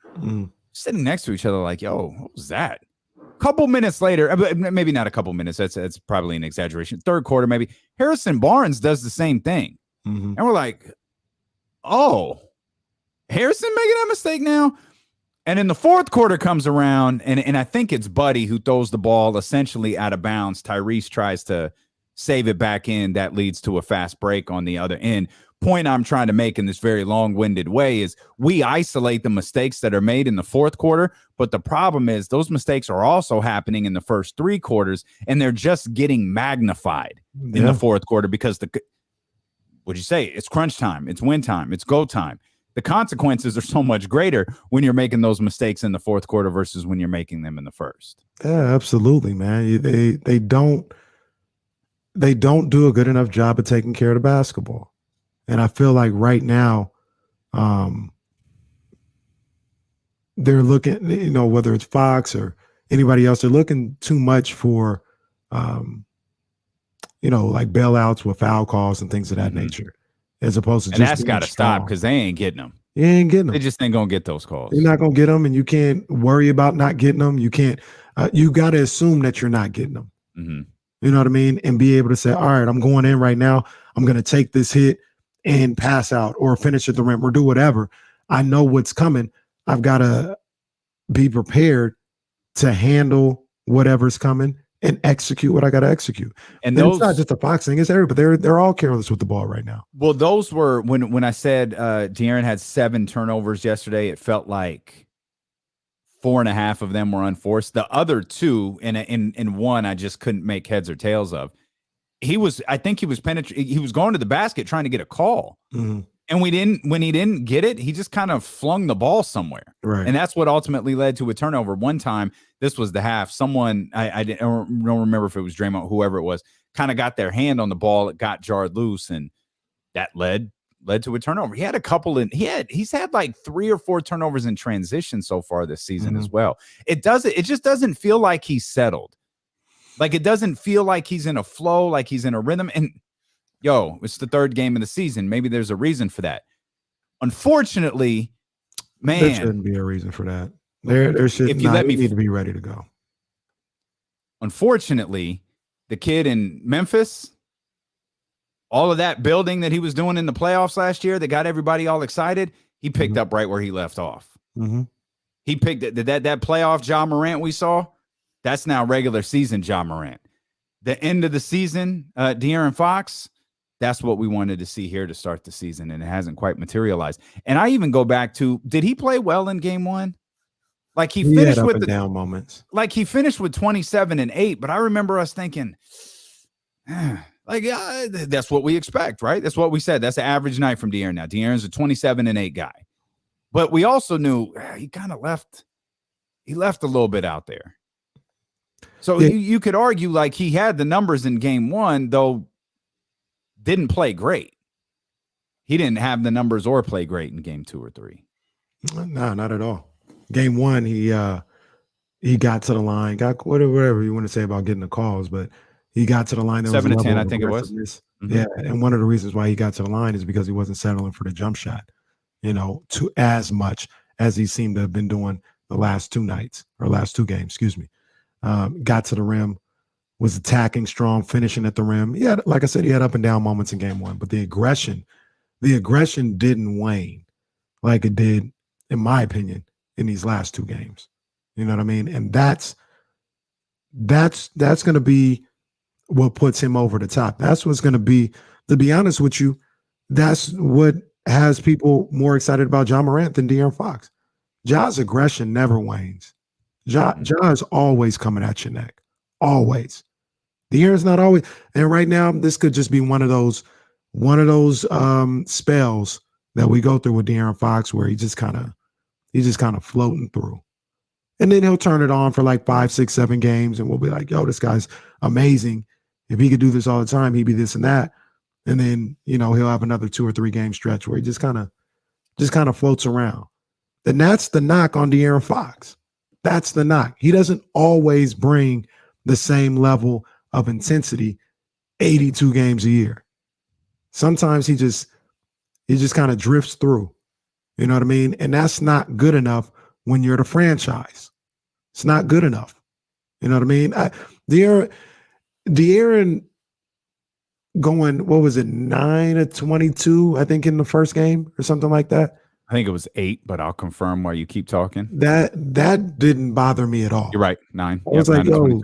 Sitting next to each other like, yo, what was that? A couple minutes later, maybe not a couple minutes, that's probably an exaggeration. Third quarter, maybe, Harrison Barnes does the same thing. And we're like, oh, Harrison making that mistake now? And then the fourth quarter comes around, and I think it's Buddy who throws the ball essentially out of bounds. Tyrese tries to save it back in. That leads to a fast break on the other end. point I'm trying to make in this very long-winded way is we isolate the mistakes that are made in the fourth quarter, but the problem is those mistakes are also happening in the first three quarters, and they're just getting magnified in the fourth quarter because what'd you say? It's crunch time, it's win time, it's go time. The consequences are so much greater when you're making those mistakes in the fourth quarter versus when you're making them in the first. Yeah, absolutely, man. They don't do a good enough job of taking care of the basketball. And I feel like right now, they're looking, you know, whether it's Fox or anybody else, they're looking too much for, you know, like bailouts with foul calls and things of that nature, as opposed to and just that's got to stop because they ain't getting them. You ain't getting them. They just ain't gonna get those calls. You're not gonna get them, and you can't worry about not getting them. You can't. You got to assume that you're not getting them. Mm-hmm. You know what I mean, and be able to say, all right, I'm going in right now. I'm going to take this hit and pass out or finish at the rim or do whatever. I know what's coming. I've got to be prepared to handle whatever's coming and execute what I got to execute. And it's not just a Fox thing; it's everybody. They're all careless with the ball right now. Well, those were when I said De'Aaron had 7 turnovers yesterday. It felt like 4.5 of them were unforced. The other 2, in one, I just couldn't make heads or tails of. I think he was penetrating. He was going to the basket trying to get a call, and when he didn't get it, he just kind of flung the ball somewhere, right? And that's what ultimately led to a turnover. One time, this was the half. Someone I don't remember if it was Draymond, whoever it was, kind of got their hand on the ball. It got jarred loose, and that led to a turnover. He had a couple he's had like 3 or 4 turnovers in transition so far this season as well. It just doesn't feel like he's settled. Like it doesn't feel like he's in a flow, like he's in a rhythm. And it's the 3rd game of the season. Maybe there's a reason for that. Unfortunately, man, there shouldn't be a reason for that. There should need to be ready to go. Unfortunately, the kid in Memphis, all of that building that he was doing in the playoffs last year that got everybody all excited, he picked up right where he left off. He picked that playoff Ja Morant we saw. That's now regular season Ja Morant. The end of the season, De'Aaron Fox, that's what we wanted to see here to start the season, and it hasn't quite materialized. And I even go back to, did he play well in game 1? Like he finished with the down moments. Like he finished with 27 and 8, but I remember us thinking, that's what we expect, right? That's what we said. That's an average night from De'Aaron. Now De'Aaron's a 27 and 8 guy, but we also knew he kind of left. He left a little bit out there. So you could argue like he had the numbers in game 1, though didn't play great. He didn't have the numbers or play great in game 2 or 3. No, not at all. Game 1, he got to the line, got whatever you want to say about getting the calls, but he got to the line. 7 to 10, I think it was. Yeah, and one of the reasons why he got to the line is because he wasn't settling for the jump shot, to as much as he seemed to have been doing the last 2 games, excuse me. Got to the rim, was attacking strong, finishing at the rim. He had, like I said, he had up and down moments in game 1, but the aggression didn't wane like it did, in my opinion, in these last 2 games. You know what I mean? And that's going to be what puts him over the top. That's what's going to be, to be honest with you, that's what has people more excited about Ja Morant than De'Aaron Fox. Ja's aggression never wanes. Ja is always coming at your neck. Always. De'Aaron's not always. And right now, this could just be one of those spells that we go through with De'Aaron Fox where he's just kind of floating through. And then he'll turn it on for like 5, 6, 7 games, and we'll be like, yo, this guy's amazing. If he could do this all the time, he'd be this and that. And then, he'll have another 2 or 3 game stretch where he just kind of floats around. And that's the knock on De'Aaron Fox. That's the knock. He doesn't always bring the same level of intensity 82 games a year. Sometimes he just kind of drifts through. You know what I mean? And that's not good enough when you're the franchise. It's not good enough. You know what I mean? De'Aaron going, what was it, 9 of 22, I think, in the first game or something like that. I think it was 8, but I'll confirm while you keep talking. That didn't bother me at all. You're right, 9. I was like, yo,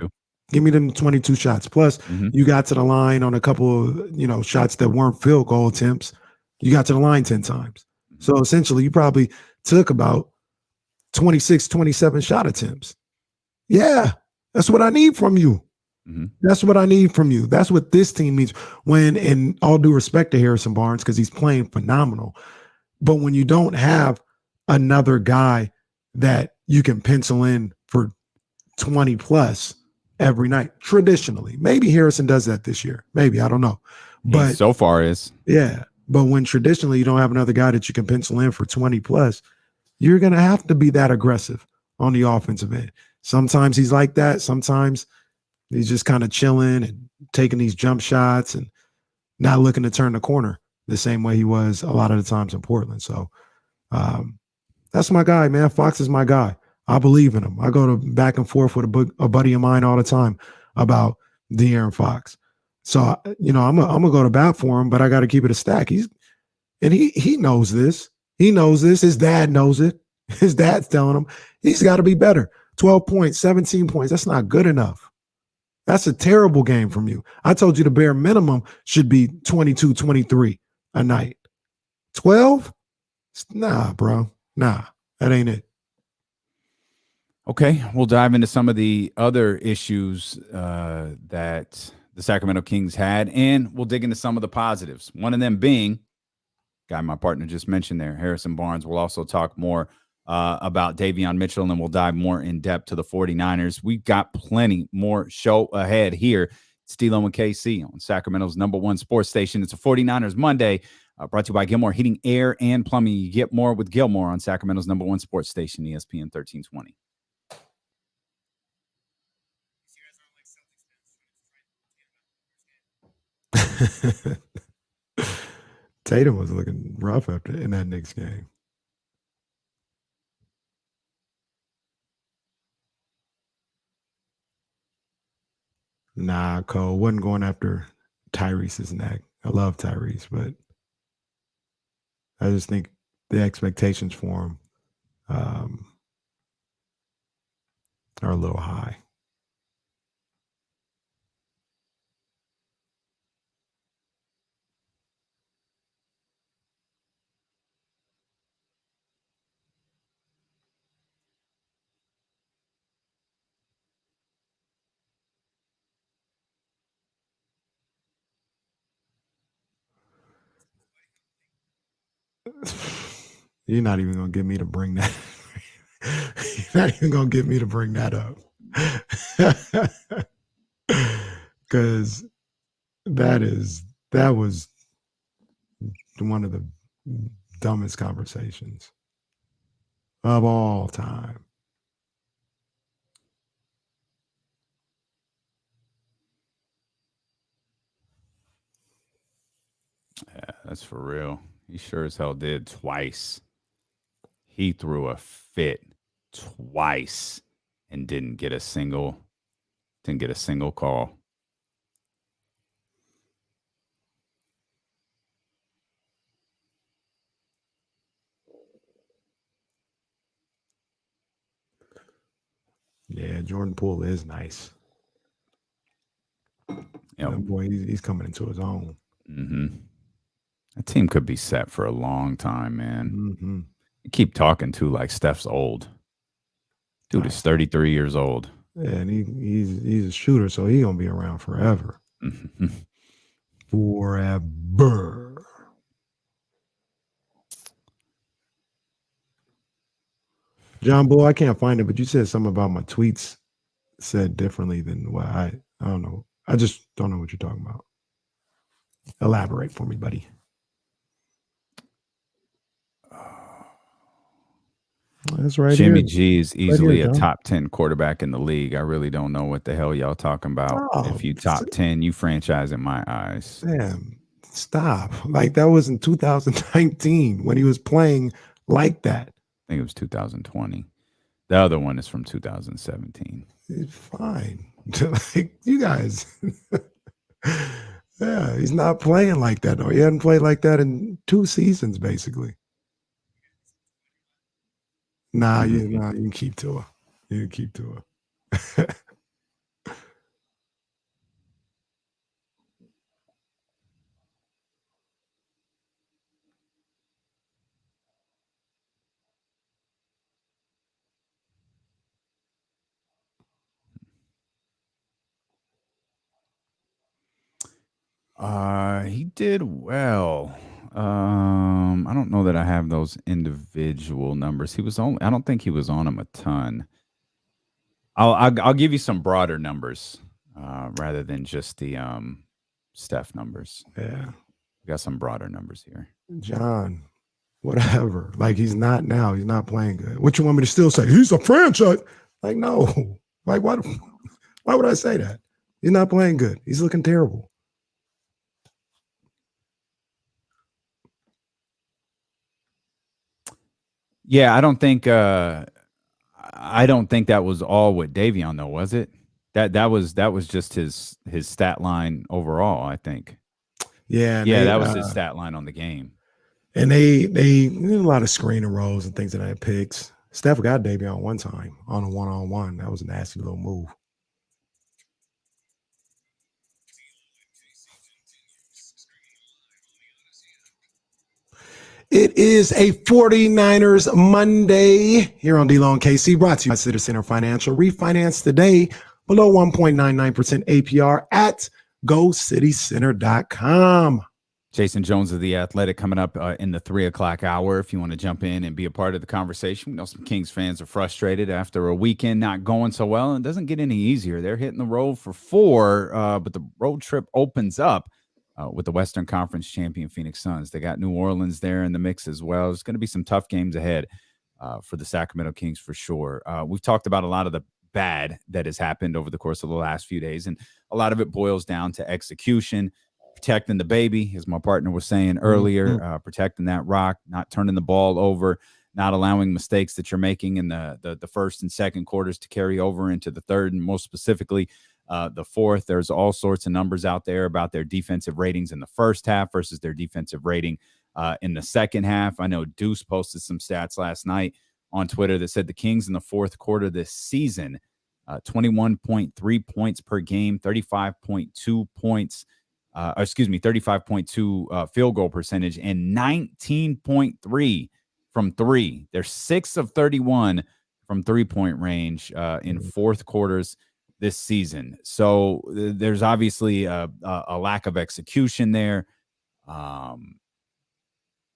give me them 22 shots. Plus, you got to the line on a couple of, shots that weren't field goal attempts. You got to the line 10 times. So essentially, you probably took about 26, 27 shot attempts. Yeah, that's what I need from you. Mm-hmm. That's what I need from you. That's what this team needs. When, in all due respect to Harrison Barnes, because he's playing phenomenal, but when you don't have another guy that you can pencil in for 20 plus every night, traditionally, maybe Harrison does that this year. Maybe, I don't know. But he so far is. Yeah. But when traditionally you don't have another guy that you can pencil in for 20 plus, you're going to have to be that aggressive on the offensive end. Sometimes he's like that. Sometimes he's just kind of chilling and taking these jump shots and not looking to turn the corner the same way he was a lot of the times in Portland. So that's my guy, man. Fox is my guy. I believe in him. I go to back and forth with a buddy of mine all the time about De'Aaron Fox. So, you know, I'm gonna go to bat for him, but I got to keep it a stack. He knows this. He knows this. His dad knows it. His dad's telling him he's got to be better. 12 points, 17 points. That's not good enough. That's a terrible game from you. I told you the bare minimum should be 22, 23 a night. 12? Nah, bro. Nah, that ain't it. Okay, we'll dive into some of the other issues that the Sacramento Kings had, and we'll dig into some of the positives. One of them being, guy my partner just mentioned there, Harrison Barnes. We'll also talk more about Davion Mitchell, and then we'll dive more in depth to the 49ers. We've got plenty more show ahead here. It's D-Lo and KC on Sacramento's #1 sports station. It's a 49ers Monday, brought to you by Gilmore Heating, Air, and Plumbing. You get more with Gilmore on Sacramento's #1 sports station, ESPN 1320. Tatum was looking rough in that Knicks game. Nah, Cole wasn't going after Tyrese's neck. I love Tyrese, but I just think the expectations for him are a little high. You're not even gonna get me to bring that. You're not even gonna get me to bring that up, because that was one of the dumbest conversations of all time. Yeah, that's for real. He sure as hell did twice. He threw a fit twice and didn't get a single call. Yeah, Jordan Poole is nice. Yeah, boy, he's coming into his own. Mm-hmm. That team could be set for a long time, man. Mm-hmm. You keep talking too like Steph's old. Dude is 33 years old. Yeah, and he's a shooter, so he's gonna be around forever. Mm-hmm. Forever. John Bull, I can't find it, but you said something about my tweets said differently than what I don't know. I just don't know what you're talking about. Elaborate for me, buddy. That's right. Jimmy here. G is easily here, a John. top 10 quarterback in the league. I really don't know what the hell y'all talking about. Oh, if you top 10, you franchise in my eyes. Damn, stop. Like that was in 2019 when he was playing like that. I think it was 2020. The other one is from 2017. It's fine. Like you guys. Yeah, he's not playing like that though. He hadn't played like that in 2 seasons, basically. Nah, you can keep Tua. You can keep Tua. He did well. I don't know that I have those individual numbers. I don't think he was on him a ton. I'll give you some broader numbers rather than just the Steph numbers. Yeah. We got some broader numbers here. John, whatever. Like, he's not now. He's not playing good. What you want me to still say? He's a franchise. Like, no. Like, why would I say that? He's not playing good. He's looking terrible. Yeah, I don't think that was all with Davion though, was it? That was just his stat line overall, I think. Yeah. That was his stat line on the game. And they did a lot of screen and rolls and things that I had picks. Steph got Davion one time on a one-on-one. That was a nasty little move. It is a 49ers Monday here on D-Lo and KC, brought to you by Citizen Financial. Refinance today below 1.99% APR at GoCityCenter.com. Jason Jones of The Athletic coming up in the 3 o'clock hour. If you want to jump in and be a part of the conversation, we know some Kings fans are frustrated after a weekend not going so well, and it doesn't get any easier. They're hitting the road for 4, but the road trip opens up with the Western Conference champion Phoenix Suns. They got New Orleans there in the mix as well. There's going to be some tough games ahead for the Sacramento Kings for sure. We've talked about a lot of the bad that has happened over the course of the last few days, and a lot of it boils down to execution, protecting the baby, as my partner was saying earlier, protecting that rock, not turning the ball over, not allowing mistakes that you're making in the first and second quarters to carry over into the third, and most specifically the fourth. There's all sorts of numbers out there about their defensive ratings in the first half versus their defensive rating in the second half. I know Deuce posted some stats last night on Twitter that said the Kings in the fourth quarter this season, 21.3 points per game, 35.2 points, 35.2 field goal percentage, and 19.3 from three. They're 6 of 31 from three-point range in fourth quarters this season. So there's obviously a lack of execution there.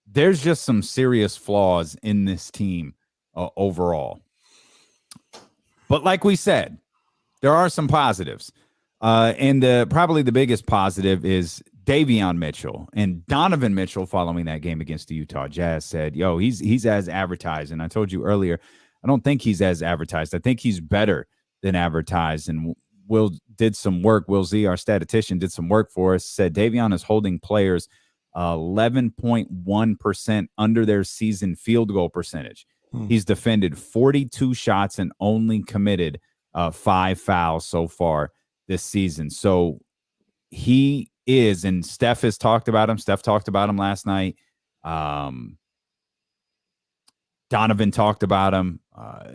There's just some serious flaws in this team overall. But like we said, there are some positives. And probably the biggest positive is Davion Mitchell. And Donovan Mitchell, following that game against the Utah Jazz, said, yo, he's as advertised. And I told you earlier, I don't think he's as advertised. I think he's better than advertised. And Will did some work. Will Z, our statistician, did some work for us, said Davion is holding players 11.1% under their season field goal percentage. He's defended 42 shots and only committed 5 fouls so far this season. So he is, and Steph has talked about him. Steph talked about him last night. Donovan talked about him.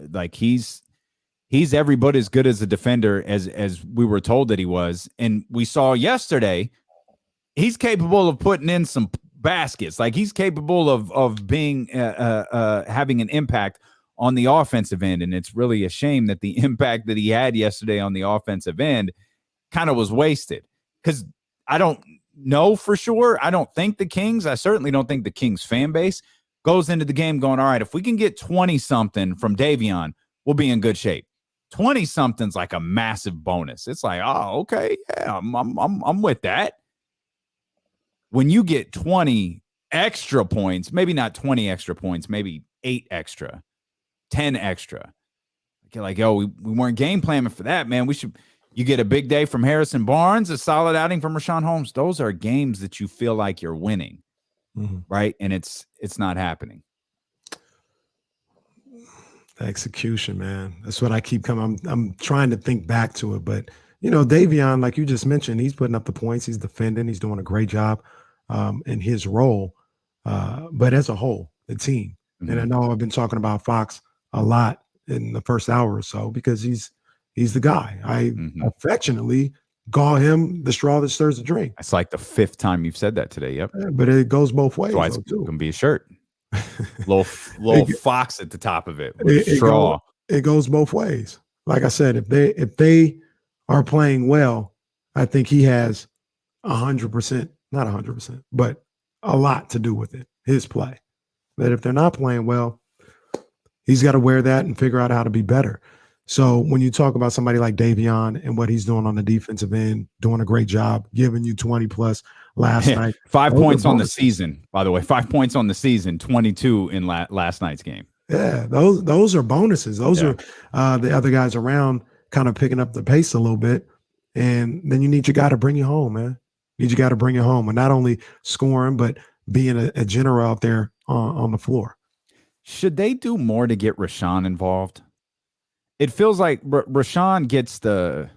Like he's every bit as good as a defender as we were told that he was. And we saw yesterday, he's capable of putting in some baskets. Like he's capable of being having an impact on the offensive end. And it's really a shame that the impact that he had yesterday on the offensive end kind of was wasted, because I don't know for sure. I don't think the Kings, I certainly don't think the Kings fan base goes into the game going, all right, if we can get 20 something from Davion, we'll be in good shape. 20 something's like a massive bonus. It's like, oh, okay, yeah, I'm with that. When you get 20 extra points, maybe not 20 extra points, maybe 8 extra, 10 extra. You're like, yo, we weren't game planning for that, man. You get a big day from Harrison Barnes, a solid outing from Rashawn Holmes. Those are games that you feel like you're winning, right? And it's not happening. The execution, man. That's what I keep coming. I'm trying to think back to it, but Davion, like you just mentioned, he's putting up the points. He's defending. He's doing a great job in his role. But as a whole, the team, and I know I've been talking about Fox a lot in the first hour or so because he's the guy. I affectionately call him the straw that stirs the drink. It's like the 5th time you've said that today. Yep. Yeah, but it goes both ways. That's why it's going to be a shirt. little fox at the top of it. Straw. It goes both ways. Like I said, if they are playing well, I think he has 100%, not 100%, but a lot to do with it, his play. That if they're not playing well, he's got to wear that and figure out how to be better. So when you talk about somebody like Davion and what he's doing on the defensive end, doing a great job, giving you 20 plus last night. 5 points on the season, by the way. 5 points on the season, 22 in last night's game. Yeah, those are bonuses. Those are the other guys around kind of picking up the pace a little bit. And then you need your guy to bring you home, man. You need your guy to bring you home and not only scoring, but being a general out there on the floor. Should they do more to get Rashawn involved? It feels like Rashawn gets the,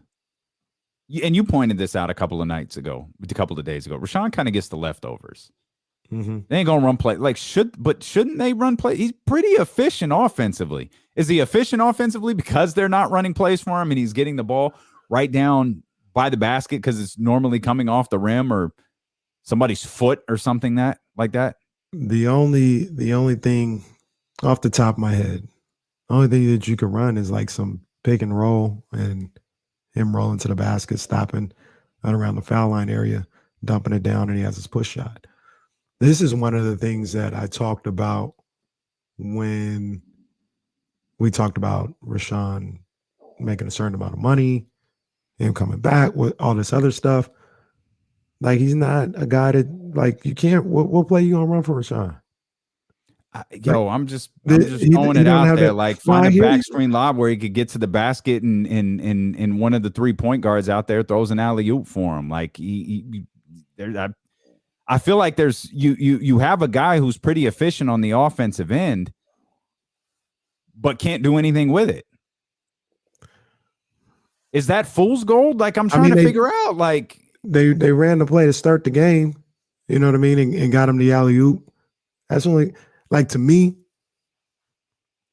and you pointed this out a couple of days ago. Rashawn kind of gets the leftovers. Mm-hmm. They ain't gonna run play shouldn't they run play? He's pretty efficient offensively. Is he efficient offensively because they're not running plays for him and he's getting the ball right down by the basket because it's normally coming off the rim or somebody's foot or something like that? The only thing off the top of my head, the only thing that you can run is like some pick and roll and him rolling to the basket, stopping around the foul line area, dumping it down, and he has his push shot. This is one of the things that I talked about when we talked about Rashawn making a certain amount of money, him coming back with all this other stuff. Like, he's not a guy that, like, you can't, what play you gonna run for Rashawn? I'm just throwing it out there. Like, find a back screen lob where he could get to the basket and one of the 3-point guards out there throws an alley-oop for him. Like, I feel like there's you have a guy who's pretty efficient on the offensive end, but can't do anything with it. Is that fool's gold? Like, I'm trying to figure out. Like, they ran the play to start the game, you know what I mean, and got him the alley-oop. That's only, like, to me,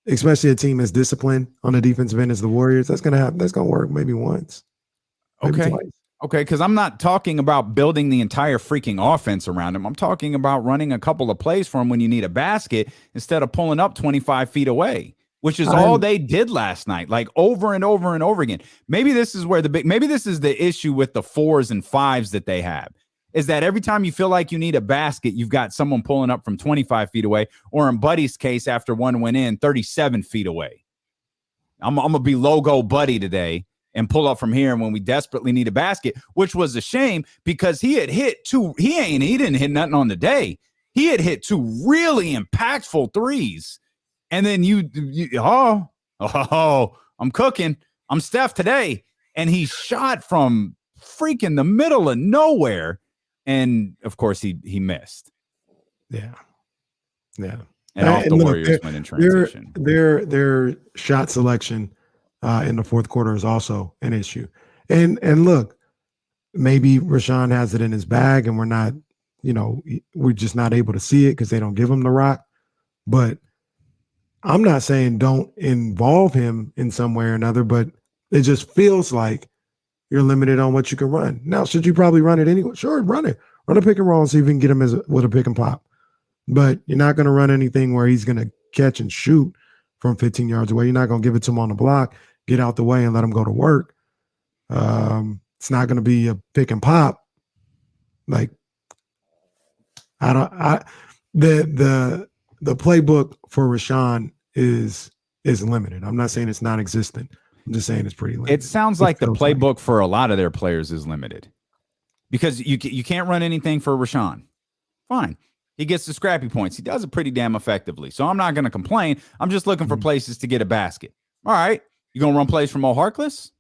especially a team as disciplined on the defensive end as the Warriors, that's gonna work maybe once. Maybe okay. Twice. Okay, because I'm not talking about building the entire freaking offense around him. I'm talking about running a couple of plays for him when you need a basket instead of pulling up 25 feet away, which is all they did last night, like over and over and over again. Maybe this is where maybe this is the issue with the 4s and 5s that they have, is that every time you feel like you need a basket, you've got someone pulling up from 25 feet away, or in Buddy's case, after one went in, 37 feet away. I'm going to be logo Buddy today and pull up from here when we desperately need a basket, which was a shame because he had hit two. He didn't hit nothing on the day. He had hit 2 really impactful threes. And then I'm cooking. I'm Steph today. And he shot from freaking the middle of nowhere. And of course he missed. Yeah. Yeah. And off the Warriors went in transition. Their shot selection in the fourth quarter is also an issue. And look, maybe Rashawn has it in his bag and we're just not able to see it because they don't give him the rock. But I'm not saying don't involve him in some way or another, but it just feels like you're limited on what you can run. Now, should you probably run it anyway? Sure, run it. Run a pick and roll and see if you can get him with a pick and pop. But you're not going to run anything where he's going to catch and shoot from 15 yards away. You're not going to give it to him on the block, get out the way and let him go to work. It's not going to be a pick and pop. Like, the playbook for Rashawn is limited. I'm not saying it's non-existent. I'm just saying it's pretty limited. It sounds like the playbook for a lot of their players is limited because you can't run anything for Rashawn. Fine. He gets the scrappy points. He does it pretty damn effectively. So I'm not going to complain. I'm just looking for places to get a basket. All right. You going to run plays for Mo Harkless?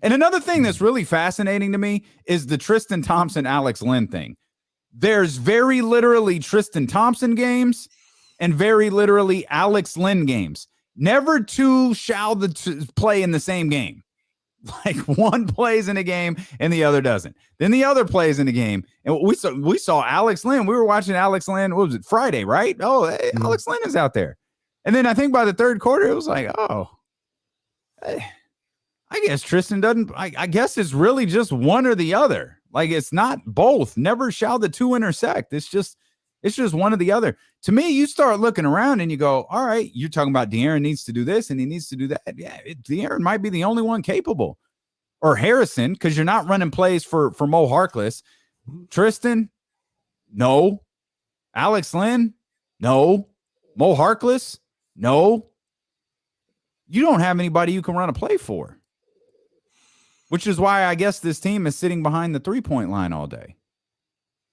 And another thing that's really fascinating to me is the Tristan Thompson, Alex Len thing. There's very literally Tristan Thompson games and very literally Alex Len games. Never two shall play in the same game. Like, one plays in a game and the other doesn't. Then the other plays in a game. And we saw Alex Len. We were watching Alex Len. What was it? Friday, right? Oh, hey, Alex Len is out there. And then I think by the third quarter, it was like, oh, I guess Tristan doesn't. I guess it's really just one or the other. Like, it's not both. Never shall the two intersect. It's just one or the other. To me, you start looking around and you go, all right, you're talking about De'Aaron needs to do this and he needs to do that. Yeah, De'Aaron might be the only one capable. or Harrison, because you're not running plays for Mo Harkless. Tristan, no. Alex Lynn, no. Mo Harkless, no. You don't have anybody you can run a play for, which is why I guess this team is sitting behind the 3-point line all day.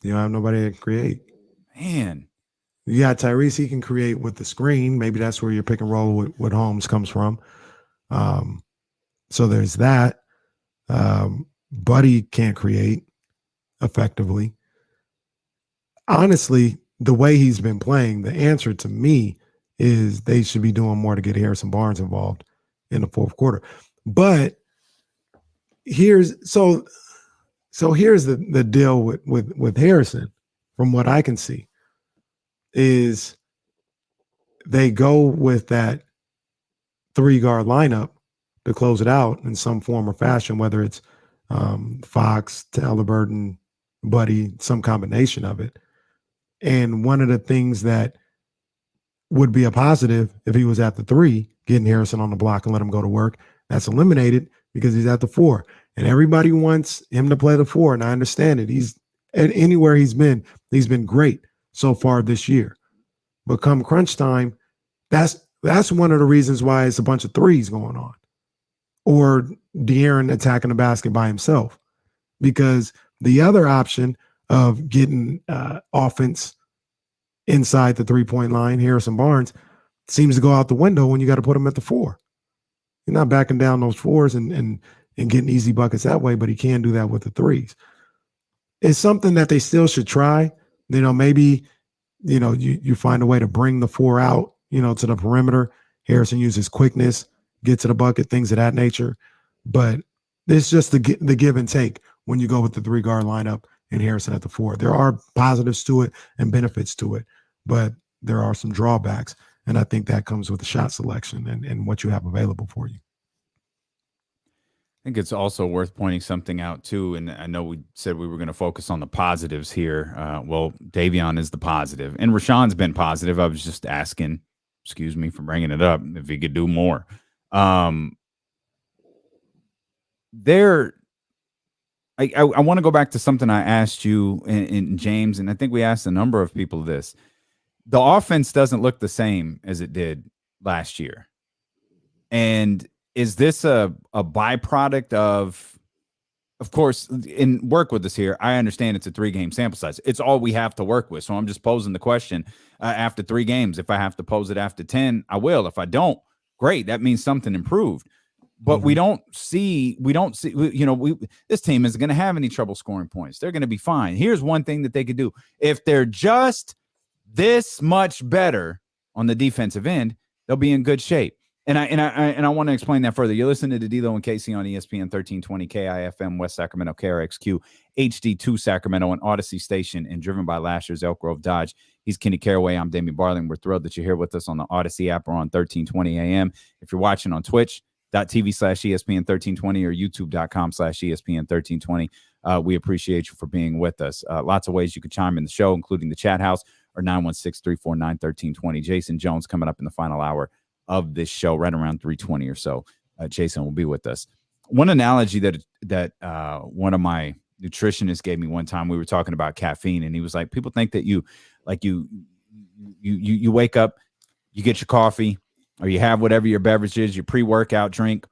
You don't have nobody to create. Man. You got Tyrese, he can create with the screen. Maybe that's where your pick and roll with Holmes comes from. So there's that. Buddy can't create effectively. Honestly, the way he's been playing, the answer to me is they should be doing more to get Harrison Barnes involved in the fourth quarter. But here's the deal with Harrison, from what I can see, is they go with that 3-guard lineup to close it out in some form or fashion, whether it's Fox, Haliburton, Buddy, some combination of it. And one of the things that would be a positive if he was at the 3, getting Harrison on the block and let him go to work, that's eliminated because he's at the 4. And everybody wants him to play the 4, and I understand it. He's anywhere he's been great so far this year. But come crunch time, that's one of the reasons why it's a bunch of 3s going on. Or De'Aaron attacking the basket by himself. Because the other option of getting offense inside the 3-point line, Harrison Barnes, seems to go out the window when you got to put him at the 4. You're not backing down those 4s and getting easy buckets that way, but he can do that with the 3s. It's something that they still should try. Maybe, you find a way to bring the 4 out, to the perimeter. Harrison uses quickness, get to the bucket, things of that nature. But it's just the give and take when you go with the 3-guard lineup and Harrison at the 4. There are positives to it and benefits to it, but there are some drawbacks. And I think that comes with the shot selection and what you have available for you. I think it's also worth pointing something out too. And I know we said we were going to focus on the positives here. Well, Davion is the positive, and Rashawn's been positive. I was just asking, excuse me for bringing it up, if he could do more. I want to go back to something I asked you in James, and I think we asked a number of people this. The offense doesn't look the same as it did last year. And is this a byproduct of course, in work with us here, I understand it's a 3-game sample size. It's all we have to work with. So I'm just posing the question after 3 games. If I have to pose it after 10, I will. If I don't, great. That means something improved. But we don't see, this team isn't going to have any trouble scoring points. They're going to be fine. Here's one thing that they could do. If they're just this much better on the defensive end, they'll be in good shape. And I want to explain that further. You're listening to D'Lo and Casey on ESPN 1320 KIFM West Sacramento, KRXQ, HD2 Sacramento, and Odyssey Station, and driven by Lashers, Elk Grove Dodge. He's Kenny Caraway. I'm Damian Barling. We're thrilled that you're here with us on the Odyssey app or on 1320 AM. If you're watching on twitch.tv/ESPN1320 or youtube.com/ESPN1320, we appreciate you for being with us. Lots of ways you could chime in the show, including the chat house or 916-349-1320. Jason Jones coming up in the final hour of this show, right around 3:20 or so. Jason will be with us. One analogy that one of my nutritionists gave me one time, we were talking about caffeine, and he was like, people think that you wake up, you get your coffee, or you have whatever your beverage is, your pre-workout drink,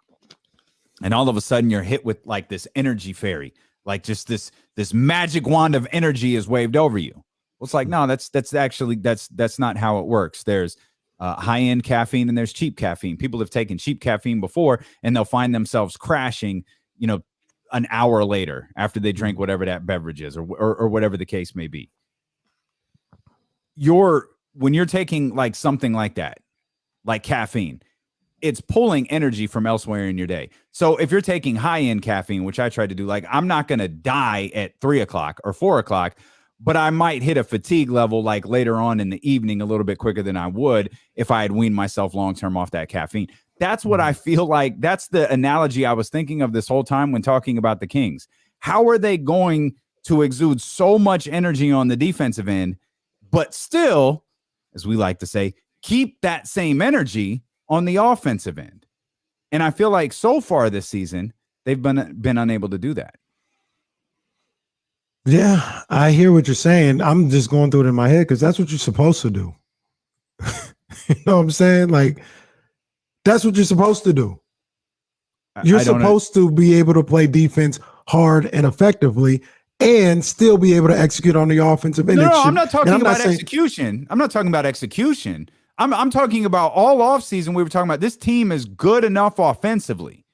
and all of a sudden you're hit with like this energy fairy, like just this magic wand of energy is waved over you. Well, it's like, no, that's not how it works. There's high-end caffeine and there's cheap caffeine. People have taken cheap caffeine before, and they'll find themselves crashing, an hour later after they drink whatever that beverage is, or whatever the case may be. When you're taking like something like that, like caffeine, it's pulling energy from elsewhere in your day. So if you're taking high-end caffeine, which I tried to do, like, I'm not going to die at 3:00 or 4:00, but I might hit a fatigue level like later on in the evening a little bit quicker than I would if I had weaned myself long-term off that caffeine. That's what I feel like. That's the analogy I was thinking of this whole time when talking about the Kings. How are they going to exude so much energy on the defensive end, but still, as we like to say, keep that same energy on the offensive end? And I feel like so far this season, they've been unable to do that. Yeah, I hear what you're saying. I'm just going through it in my head because that's what you're supposed to do. You know what I'm saying? Like, that's what you're supposed to do. You're supposed to be able to play defense hard and effectively and still be able to execute on the offensive end. No, I'm not talking about execution. I'm not talking about execution. I'm talking about all offseason. We were talking about this team is good enough offensively.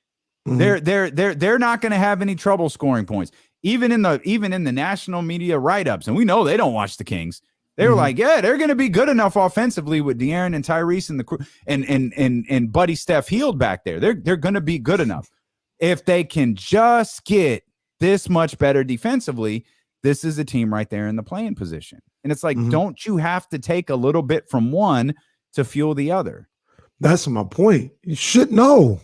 Mm-hmm. They're not going to have any trouble scoring points. Even in the national media write-ups, and we know they don't watch the Kings. They were like, yeah, they're going to be good enough offensively with De'Aaron and Tyrese and the crew and Buddy Steph Hield back there. They're going to be good enough. If they can just get this much better defensively, this is a team right there in the playing position. And it's like, don't you have to take a little bit from one to fuel the other? That's my point. You should know.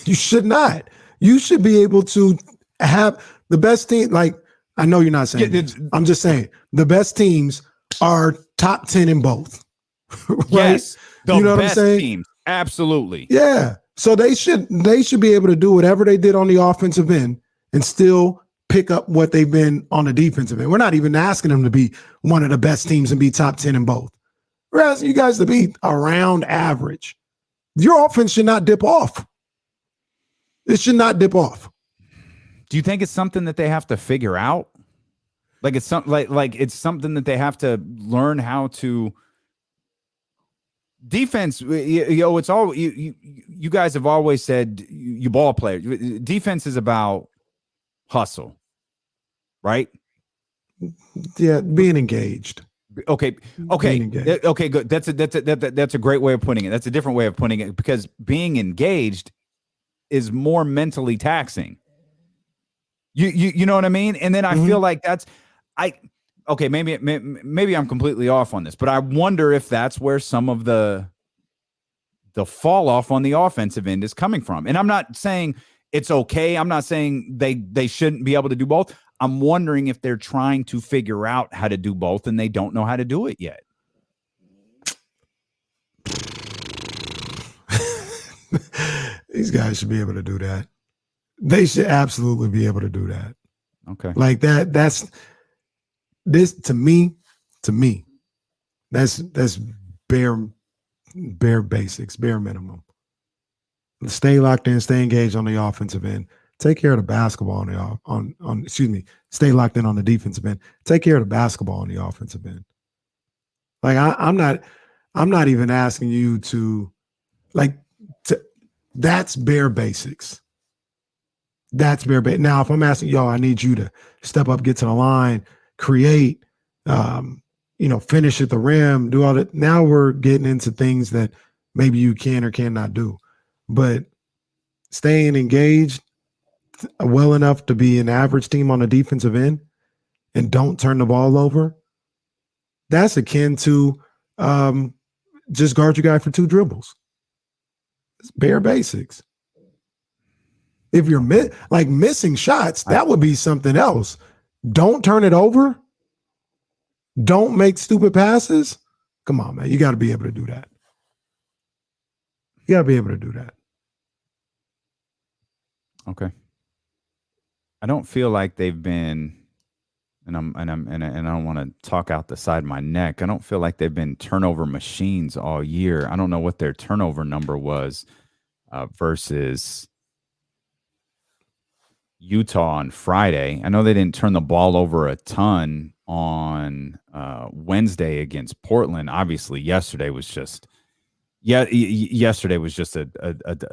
You should not. You should be able to have the best team. Like, I know you're not saying this. I'm just saying the best teams are top 10 in both. Right? Yes. You know what I'm saying? Teams. Absolutely. Yeah. So they should be able to do whatever they did on the offensive end and still pick up what they've been on the defensive end. We're not even asking them to be one of the best teams and be top 10 in both. We're asking you guys to be around average. Your offense should not dip off. It should not dip off. Do you think it's something that they have to figure out? Like it's something like it's something that they have to learn how to defense. It's all you guys have always said. You ball players. Defense is about hustle, right? Yeah, being engaged. Okay, good. That's a great way of putting it. That's a different way of putting it because being engaged is more mentally taxing. You know what I mean? And then I feel like maybe I'm completely off on this, but I wonder if that's where some of the fall off on the offensive end is coming from. And I'm not saying it's okay. I'm not saying they shouldn't be able to do both. I'm wondering if they're trying to figure out how to do both and they don't know how to do it yet. These guys should be able to do that. They should absolutely be able to do that. Okay. Like that's this to me, that's bare basics, bare minimum. Stay locked in, stay engaged on the offensive end. Take care of the basketball stay locked in on the defensive end. Take care of the basketball on the offensive end. Like I'm not even asking you to that's bare basics. That's bare basics. Now, if I'm asking y'all, I need you to step up, get to the line, create, finish at the rim, do all that. Now we're getting into things that maybe you can or cannot do. But staying engaged well enough to be an average team on the defensive end and don't turn the ball over, that's akin to just guard your guy for 2 dribbles. It's bare basics. If you're missing shots, that would be something else. Don't turn it over. Don't make stupid passes. Come on, man. You got to be able to do that. You got to be able to do that. Okay. I don't feel like they've been, and I don't want to talk out the side of my neck. I don't feel like they've been turnover machines all year. I don't know what their turnover number was versus Utah on Friday. I know they didn't turn the ball over a ton on Wednesday against Portland. Obviously, yesterday was just a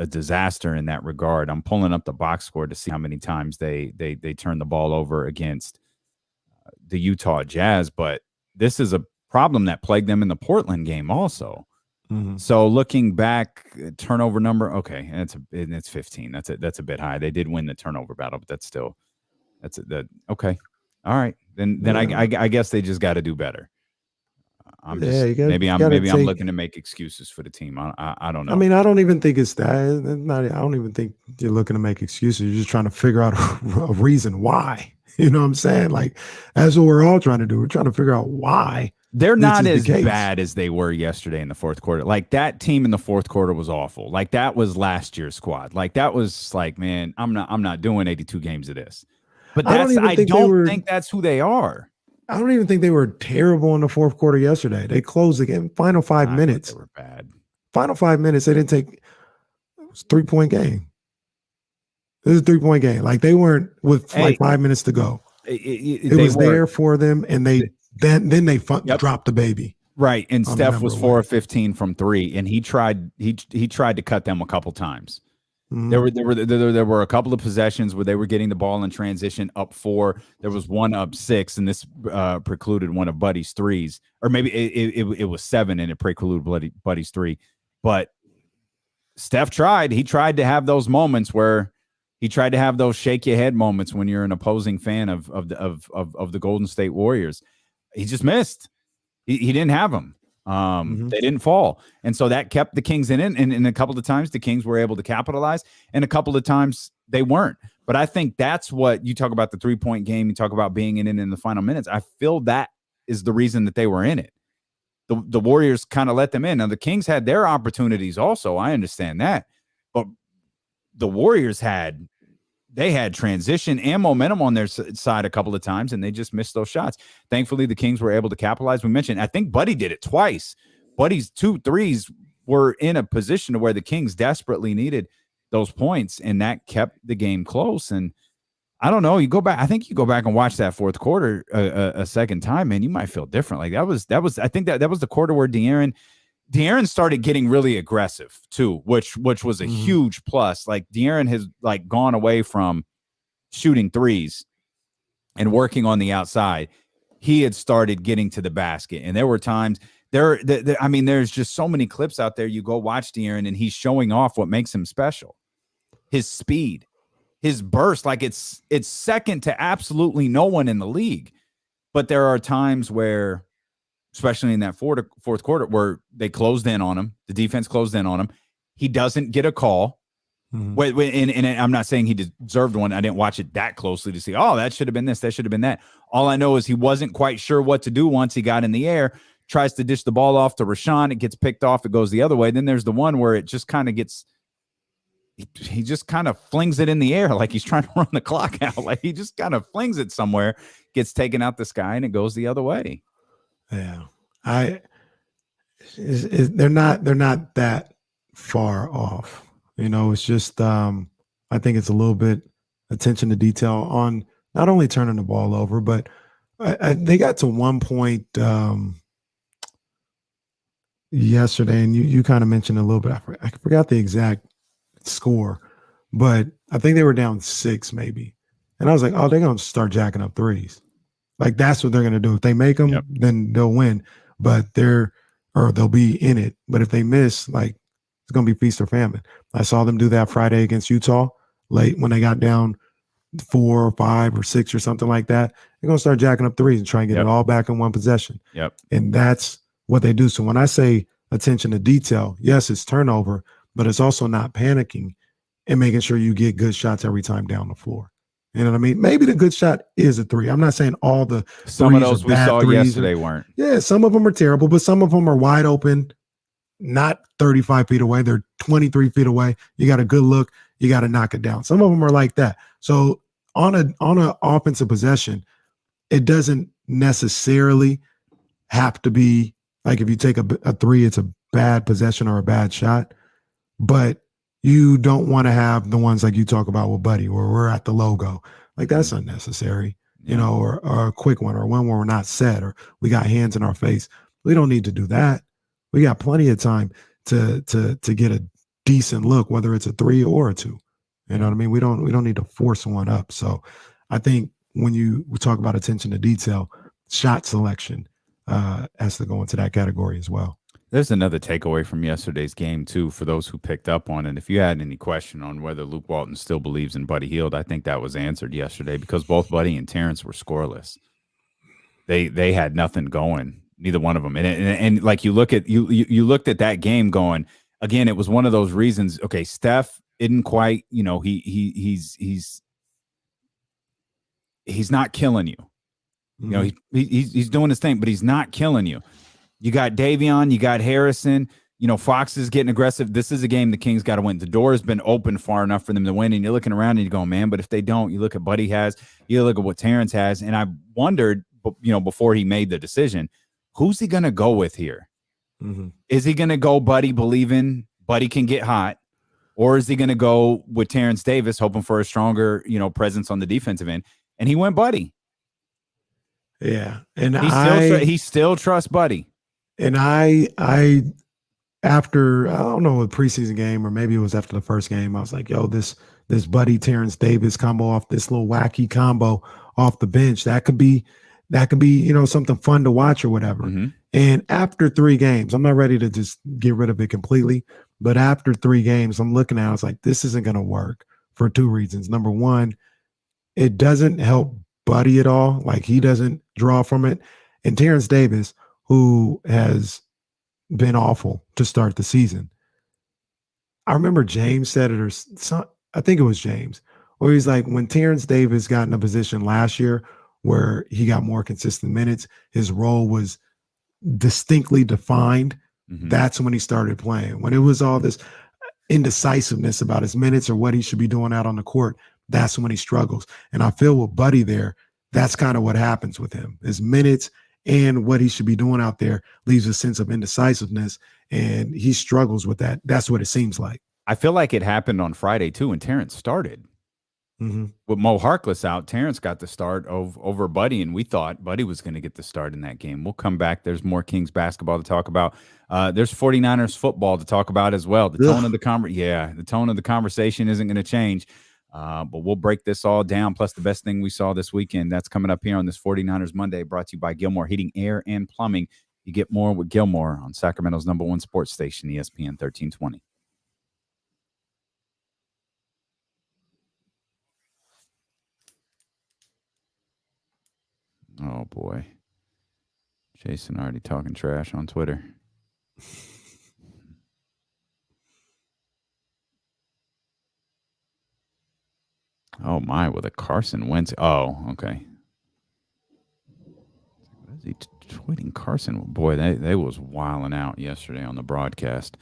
disaster in that regard. I'm pulling up the box score to see how many times they turned the ball over against the Utah Jazz, but this is a problem that plagued them in the Portland game also. Mm-hmm. So looking back, turnover number, okay, it's 15. That's a bit high. They did win the turnover battle, but okay. All right. Then I guess they just got to do better. Maybe I'm looking to make excuses for the team. I don't know. I mean, I don't even think it's that. I don't even think you're looking to make excuses. You're just trying to figure out a reason why. You know what I'm saying? Like, that's what we're all trying to do. We're trying to figure out why They're this not is as the case. bad as they were yesterday in the fourth quarter. Like that team in the fourth quarter was awful. Like that was last year's squad. Like that was like, man, I'm not doing 82 games of this. But I don't even I think don't think that's who they are. I don't even think they were terrible in the fourth quarter yesterday. They closed the game. Final 5 minutes. They were bad. Final 5 minutes. They didn't take. It was a 3-point game. It was a 3-point game. Like they weren't with like 5 minutes to go. It was there for them, and they dropped the baby. Right, and Steph was 4 of 15 from 3, and he tried to cut them a couple times. Mm-hmm. There were a couple of possessions where they were getting the ball in transition up 4. There was one up 6, and this precluded one of Buddy's threes, or maybe it was 7, and it precluded Buddy's 3. But Steph tried. He tried to have those moments where he tried to have those shake your head moments when you're an opposing fan of the Golden State Warriors. He just missed. He didn't have them. They didn't fall. And so that kept the Kings in it. And a couple of times the Kings were able to capitalize, and a couple of times they weren't. But I think that's what you talk about, the 3-point game. You talk about being in it in the final minutes. I feel that is the reason that they were in it. The Warriors kind of let them in. Now, the Kings had their opportunities also. I understand that. But the Warriors had transition and momentum on their side a couple of times, and they just missed those shots. Thankfully, the Kings were able to capitalize. We mentioned, I think Buddy did it twice. Buddy's 2 threes were in a position to where the Kings desperately needed those points, and that kept the game close. And I don't know, I think you go back and watch that fourth quarter a second time, man, you might feel different. Like that was I think that was the quarter where De'Aaron started getting really aggressive too, which was a huge plus. Like De'Aaron has like gone away from shooting threes and working on the outside. He had started getting to the basket, and there were times there's just so many clips out there. You go watch De'Aaron, and he's showing off what makes him special. His speed, his burst, like it's second to absolutely no one in the league. But there are times where, especially in that fourth quarter, where they closed in on him. The defense closed in on him. He doesn't get a call. And I'm not saying he deserved one. I didn't watch it that closely to see, oh, that should have been this, that should have been that. All I know is he wasn't quite sure what to do once he got in the air, tries to dish the ball off to Rashawn. It gets picked off. It goes the other way. Then there's the one where it just kind of gets – he just kind of flings it in the air like he's trying to run the clock out. Like he just kind of flings it somewhere, gets taken out the sky, and it goes the other way. Yeah, they're not that far off. You know, it's just I think it's a little bit attention to detail on not only turning the ball over, but they got to one point yesterday, and you kind of mentioned a little bit. I forgot the exact score, but I think they were down 6 maybe, and I was like, oh, they're gonna start jacking up threes. Like that's what they're gonna do. If they make them, then they'll win. But they'll be in it. But if they miss, like it's gonna be feast or famine. I saw them do that Friday against Utah late when they got down 4 or 5 or 6 or something like that. They're gonna start jacking up threes and try and get it all back in one possession. And that's what they do. So when I say attention to detail, yes, it's turnover, but it's also not panicking and making sure you get good shots every time down the floor. You know what I mean? Maybe the good shot is a 3. I'm not saying all the some of those we saw yesterday weren't. Yeah, some of them are terrible, but some of them are wide open, not 35 feet away. They're 23 feet away. You got a good look. You got to knock it down. Some of them are like that. So on an offensive possession, it doesn't necessarily have to be like if you take a 3, it's a bad possession or a bad shot. But you don't want to have the ones like you talk about with Buddy, where we're at the logo. Like that's unnecessary, you know, or a quick one, or one where we're not set, or we got hands in our face. We don't need to do that. We got plenty of time to get a decent look, whether it's a 3 or a 2. You know what I mean? We don't need to force one up. So I think when we talk about attention to detail, shot selection has to go into that category as well. There's another takeaway from yesterday's game, too, for those who picked up on it. If you had any question on whether Luke Walton still believes in Buddy Hield, I think that was answered yesterday because both Buddy and Terrence were scoreless. They had nothing going, neither one of them. And like you looked at that game going, again, it was one of those reasons, okay, Steph isn't quite, you know, he's not killing you. You know, he's doing his thing, but he's not killing you. You got Davion, you got Harrison. You know, Fox is getting aggressive. This is a game the Kings got to win. The door has been open far enough for them to win, and you're looking around and you're going, man, but if they don't, you look at Buddy has, you look at what Terrence has, and I wondered, you know, before he made the decision, who's he going to go with here? Mm-hmm. Is he going to go Buddy, believing Buddy can get hot, or is he going to go with Terrence Davis, hoping for a stronger, you know, presence on the defensive end? And he went Buddy. Yeah, and he still trusts Buddy. And I after, I don't know, a preseason game, or maybe it was after the first game, I was like, yo, this Buddy Terrence Davis combo off this little wacky combo off the bench, that could be, you know, something fun to watch or whatever. Mm-hmm. And after 3 games, I'm not ready to just get rid of it completely, but after 3 games, I'm looking at it, I was like, this isn't going to work for 2 reasons. Number one, it doesn't help Buddy at all. Like, he doesn't draw from it. And Terrence Davis, who has been awful to start the season. I remember James said it, or I think it was James, where he's like, when Terrence Davis got in a position last year where he got more consistent minutes, his role was distinctly defined. Mm-hmm. That's when he started playing. When it was all this indecisiveness about his minutes or what he should be doing out on the court, that's when he struggles. And I feel with Buddy there, that's kind of what happens with him. His minutes and what he should be doing out there leaves a sense of indecisiveness, and he struggles with that. That's what it seems like. I feel like it happened on Friday too, when Terrence started. Mm-hmm. With Mo Harkless out, Terrence got the start over Buddy, and we thought Buddy was going to get the start in that game. We'll come back. There's more Kings basketball to talk about. There's 49ers football to talk about as well. The tone of the tone of the conversation isn't going to change. But we'll break this all down, plus the best thing we saw this weekend. That's coming up here on this 49ers Monday, brought to you by Gilmore Heating, Air, and Plumbing. You get more with Gilmore on Sacramento's #1 sports station, ESPN 1320. Oh, boy. Jason already talking trash on Twitter. Oh, my, with a Carson Wentz. Oh, okay. What is he tweeting Carson? Boy, they was wilding out yesterday on the broadcast.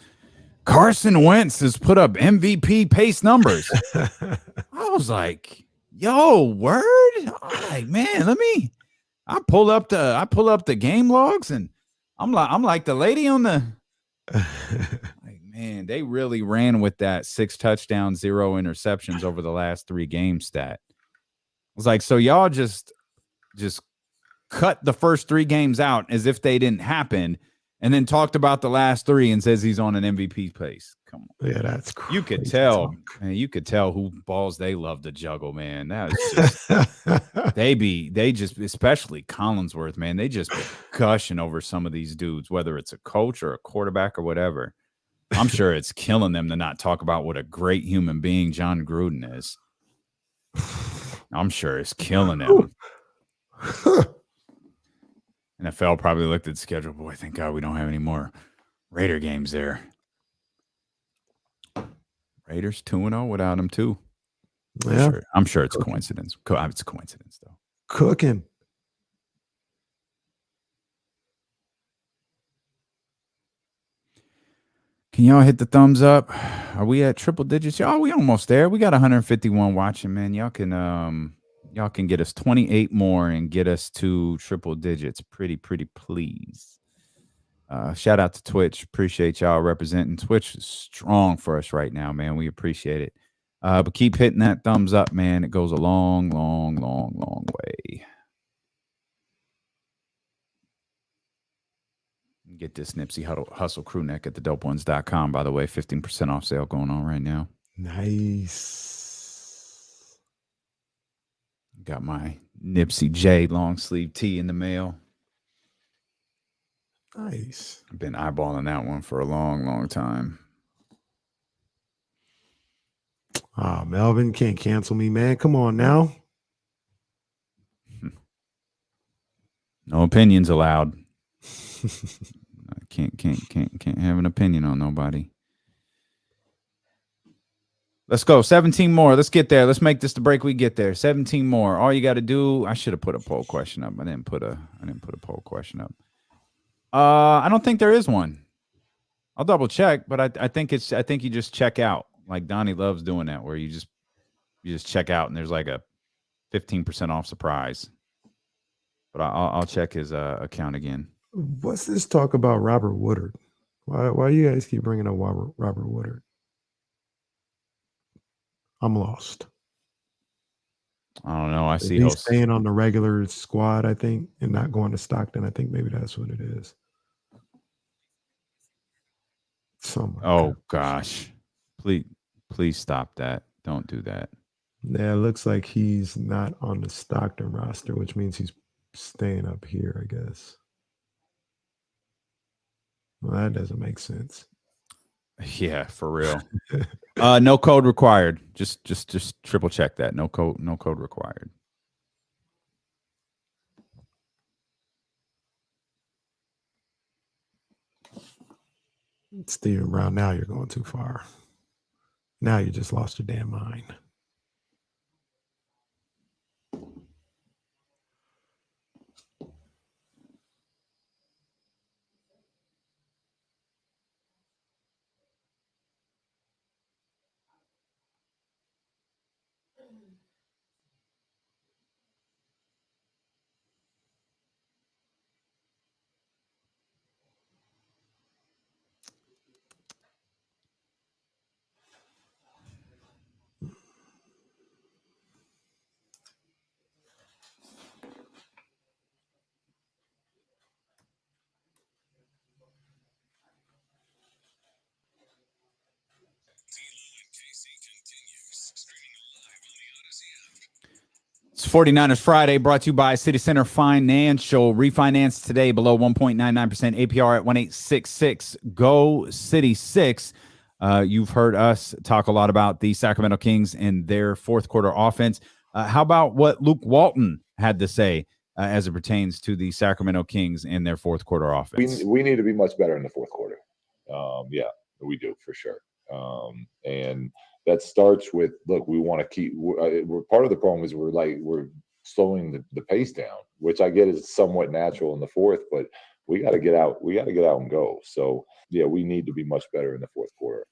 Carson Wentz has put up MVP pace numbers. I was like, yo, word? I'm like, man, I pull up the game logs, and I'm like the lady on the man, they really ran with that 6 touchdowns, 0 interceptions over the last 3 games stat. I was like, so y'all just cut the first 3 games out as if they didn't happen, and then talked about the last 3 and says he's on an MVP pace. Come on. Yeah, that's crazy. You could tell, man, you could tell who balls they love to juggle, man. That was just they just, especially Collinsworth, man, they just be gushing over some of these dudes, whether it's a coach or a quarterback or whatever. I'm sure it's killing them to not talk about what a great human being John Gruden is. I'm sure it's killing them. NFL probably looked at the schedule. Boy, thank God we don't have any more Raider games there. Raiders 2-0 without him too. Yeah, I'm sure it's a coincidence. It's a coincidence though. Cooking. Can y'all hit the thumbs up? Are we at triple digits? Y'all, we almost there. We got 151 watching, man. Y'all can get us 28 more and get us to triple digits. Pretty please. Shout out to Twitch. Appreciate y'all representing. Twitch is strong for us right now, man. We appreciate it. But keep hitting that thumbs up, man. It goes a long way. Get this Nipsey Hustle crew neck at thedopoones.com, by the way. 15% off sale going on right now. Nice. Got my Nipsey J long sleeve tee in the mail. Nice. I've been eyeballing that one for a long time. Melvin, can't cancel me, man. Come on now. No opinions allowed. I can't have an opinion on nobody. Let's go. 17 more. Let's get there. Let's make this the break. We get there. 17 more. All you got to do. I should have put a poll question up. I didn't put a poll question up. I don't think there is one. I'll double check, but I think you just check out. Like Donnie loves doing that, where you just check out and there's like a 15% off surprise. But I'll check his account again. What's this talk about Robert Woodard? Why you guys keep bringing up Robert Woodard? I'm lost. I don't know. I see he's staying on the regular squad, I think, and not going to Stockton. I think maybe that's what it is. Oh gosh, please stop that. Don't do that. Yeah, it looks like he's not on the Stockton roster, which means he's staying up here, I guess. Well, that doesn't make sense. Yeah, for real. No code required. Just triple check that. No code required. Steven Brown, now you're going too far. Now you just lost your damn mind. It's 49ers Friday, brought to you by City Center Financial. Refinance today below 1.99% APR at 1866. Go City 6. You've heard us talk a lot about the Sacramento Kings and their fourth quarter offense. How about what Luke Walton had to say as it pertains to the Sacramento Kings and their fourth quarter offense? We need to be much better in the fourth quarter. Yeah, we do for sure. And that starts with, look, we want to keep. We're part of the problem is we're slowing the pace down, which I get is somewhat natural in the fourth, but we got to get out. We got to get out and go. So yeah, we need to be much better in the fourth quarter.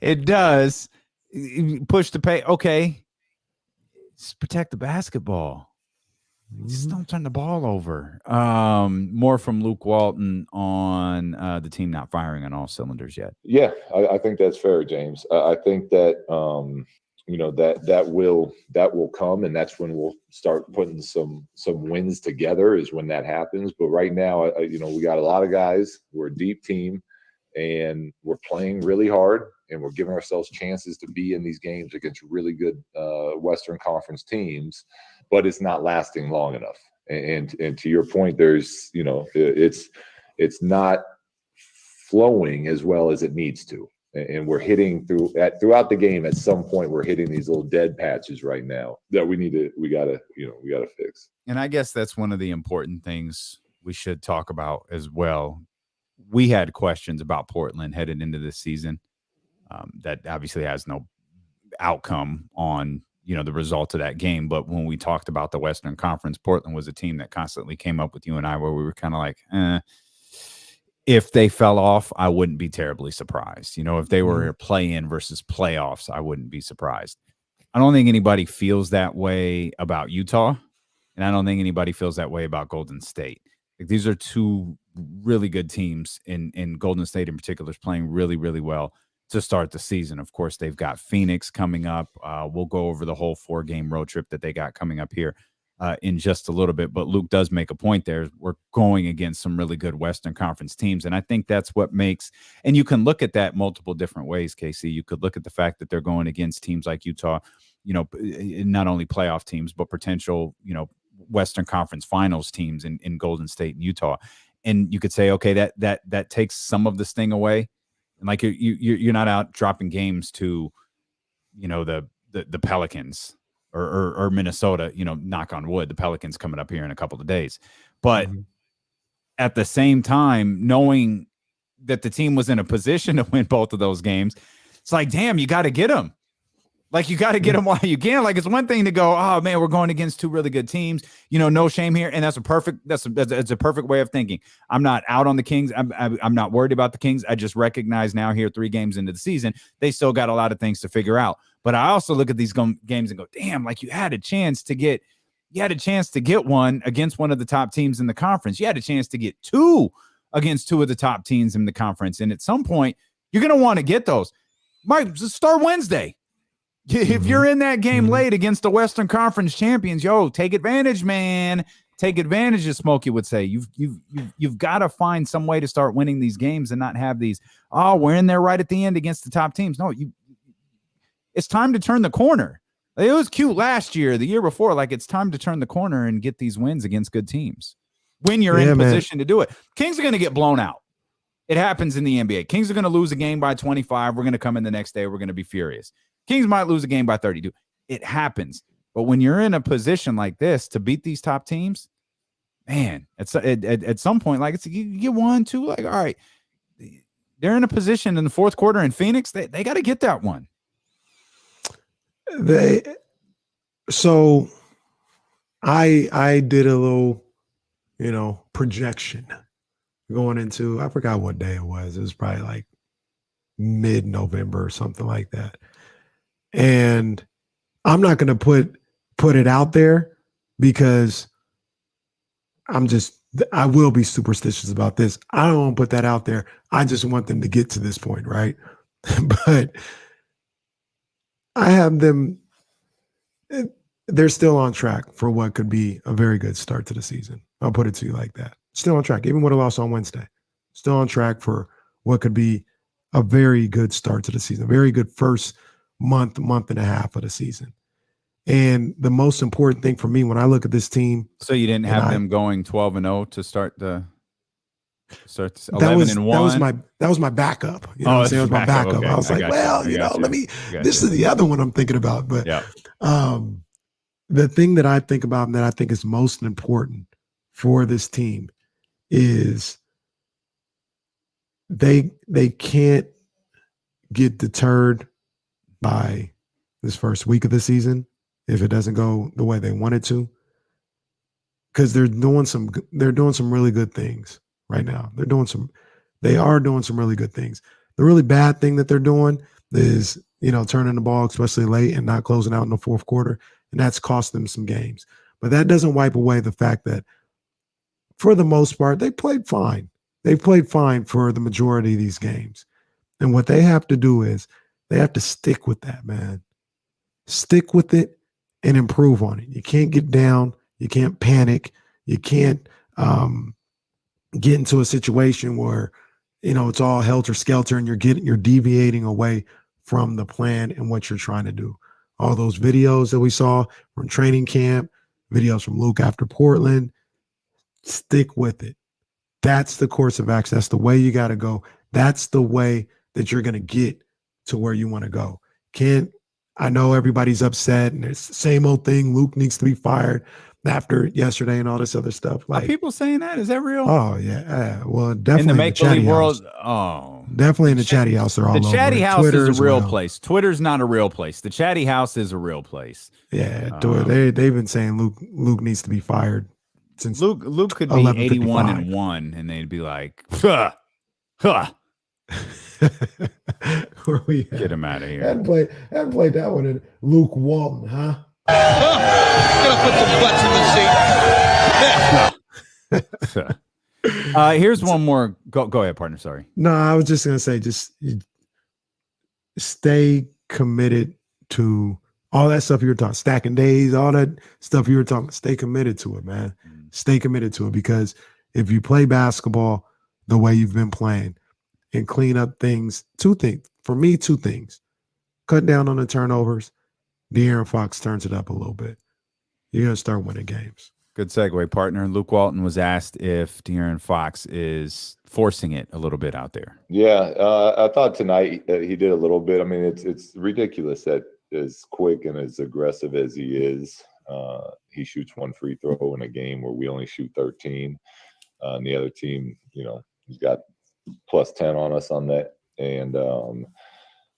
It does push the pace. Okay, just protect the basketball. Just don't turn the ball over. More from Luke Walton on the team not firing on all cylinders yet. Yeah, I think that's fair, James. I think that that will come, and that's when we'll start putting some wins together. Is when that happens. But right now, we got a lot of guys. We're a deep team, and we're playing really hard, and we're giving ourselves chances to be in these games against really good Western Conference teams. But it's not lasting long enough. And to your point, there's, it's not flowing as well as it needs to. And we're hitting throughout the game. At some point, we're hitting these little dead patches right now that we gotta fix. And I guess that's one of the important things we should talk about as well. We had questions about Portland headed into this season. That obviously has no outcome on the result of that game. But when we talked about the Western Conference, Portland was a team that constantly came up with you and I where we were kind of like, if they fell off, I wouldn't be terribly surprised. If they were play-in versus playoffs, I wouldn't be surprised. I don't think anybody feels that way about Utah, and I don't think anybody feels that way about Golden State. Like, these are two really good teams, in Golden State in particular is playing really, really well to start the season. Of course, they've got Phoenix coming up. We'll go over the whole 4-game road trip that they got coming up here in just a little bit. But Luke does make a point there. We're going against some really good Western Conference teams. And I think that's what makes, and you can look at that multiple different ways, KC. You could look at the fact that they're going against teams like Utah, not only playoff teams, but potential, Western Conference finals teams in Golden State and Utah. And you could say, okay, that takes some of the sting away. And like you're not out dropping games to, the Pelicans or Minnesota, knock on wood, the Pelicans coming up here in a couple of days. But at the same time, knowing that the team was in a position to win both of those games, it's like, damn, you got to get them. Like, you got to get them while you can. Like, it's one thing to go, oh man, we're going against two really good teams. No shame here, and that's a perfect way of thinking. I'm not out on the Kings. I'm not worried about the Kings. I just recognize now, here 3 games into the season, they still got a lot of things to figure out. But I also look at these games and go, damn, like you had a chance to get one against one of the top teams in the conference. You had a chance to get 2 against 2 of the top teams in the conference. And at some point, you're going to want to get those. Mike, just start Wednesday. If you're in that game late against the Western Conference champions, take advantage, man. Take advantage, as Smokey would say. You've got to find some way to start winning these games and not have these, we're in there right at the end against the top teams. No, it's time to turn the corner. It was cute last year, the year before. Like, it's time to turn the corner and get these wins against good teams when you're in position to do it. Kings are going to get blown out. It happens in the NBA. Kings are going to lose a game by 25. We're going to come in the next day. We're going to be furious. Kings might lose a game by 32. It happens. But when you're in a position like this to beat these top teams, man, at some point, like, you get 1, 2, like, all right, they're in a position in the fourth quarter in Phoenix. They got to get that one. So I did a little, projection going into, I forgot what day it was. It was probably like mid-November or something like that. And I'm not going to put it out there because I will be superstitious about this. I don't want to put that out there. I just want them to get to this point, right? But I have them, they're still on track for what could be a very good start to the season. I'll put it to you like that. Still on track, even with a loss on Wednesday. Still on track for what could be a very good start to the season, a very good first month and a half of the season. And the most important thing for me when I look at this team. So you didn't have them going 12-0 to start 11-1. That was my backup. You know what I'm saying? It was my backup. Okay. I was like, this is the other one I'm thinking about. But the thing that I think about and that I think is most important for this team is they can't get deterred by this first week of the season if it doesn't go the way they want it to, because they're doing some really good things right now. They are doing some really good things. The really bad thing that they're doing is, turning the ball, especially late, and not closing out in the fourth quarter, and that's cost them some games. But that doesn't wipe away the fact that, for the most part, they played fine. They played fine for the majority of these games. And what they have to do is they have to stick with that, man. Stick with it and improve on it. You can't get down. You can't panic. You can't get into a situation where, it's all helter-skelter and you're deviating away from the plan and what you're trying to do. All those videos that we saw from training camp, videos from Luke after Portland, stick with it. That's the course of action. That's the way you got to go. That's the way that you're going to get to where you want to go. I know everybody's upset and it's the same old thing. Luke needs to be fired after yesterday and all this other stuff. Like, are people saying that? Is that real? Oh yeah. Well, definitely in the make-believe world. Definitely in the chatty house. They're all over. The chatty house Twitter is a real place. Twitter's not a real place. The chatty house is a real place. Yeah, they've been saying Luke needs to be fired since Luke could be 81-1, and they'd be like, huh. Where we at? Get him out of here. Haven't played that one in Luke Walton, huh? Gonna put some butts in the seat. Here's one more. Go ahead, partner. Sorry. No, I was just gonna say, just stay committed to all that stuff you were talking, stacking days, all that stuff you were talking. Stay committed to it, man. Stay committed to it, because if you play basketball the way you've been playing and clean up things, two things. Cut down on the turnovers. De'Aaron Fox turns it up a little bit. You're going to start winning games. Good segue, partner. Luke Walton was asked if De'Aaron Fox is forcing it a little bit out there. Yeah, I thought tonight he did a little bit. I mean, it's ridiculous that as quick and as aggressive as he is, he shoots one free throw in a game where we only shoot 13. And the other team, he's got plus 10 on us on that. And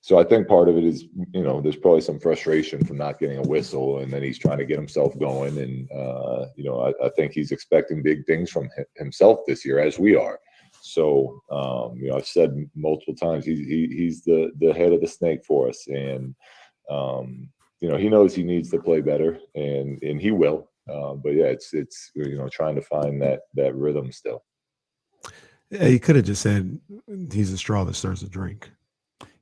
so I think part of it is, there's probably some frustration from not getting a whistle, and then he's trying to get himself going. And, I think he's expecting big things from himself this year, as we are. So, I've said multiple times, he's the head of the snake for us. And, he knows he needs to play better, and he will. But yeah, it's trying to find that rhythm still. Yeah, he could have just said he's a straw that stirs the drink.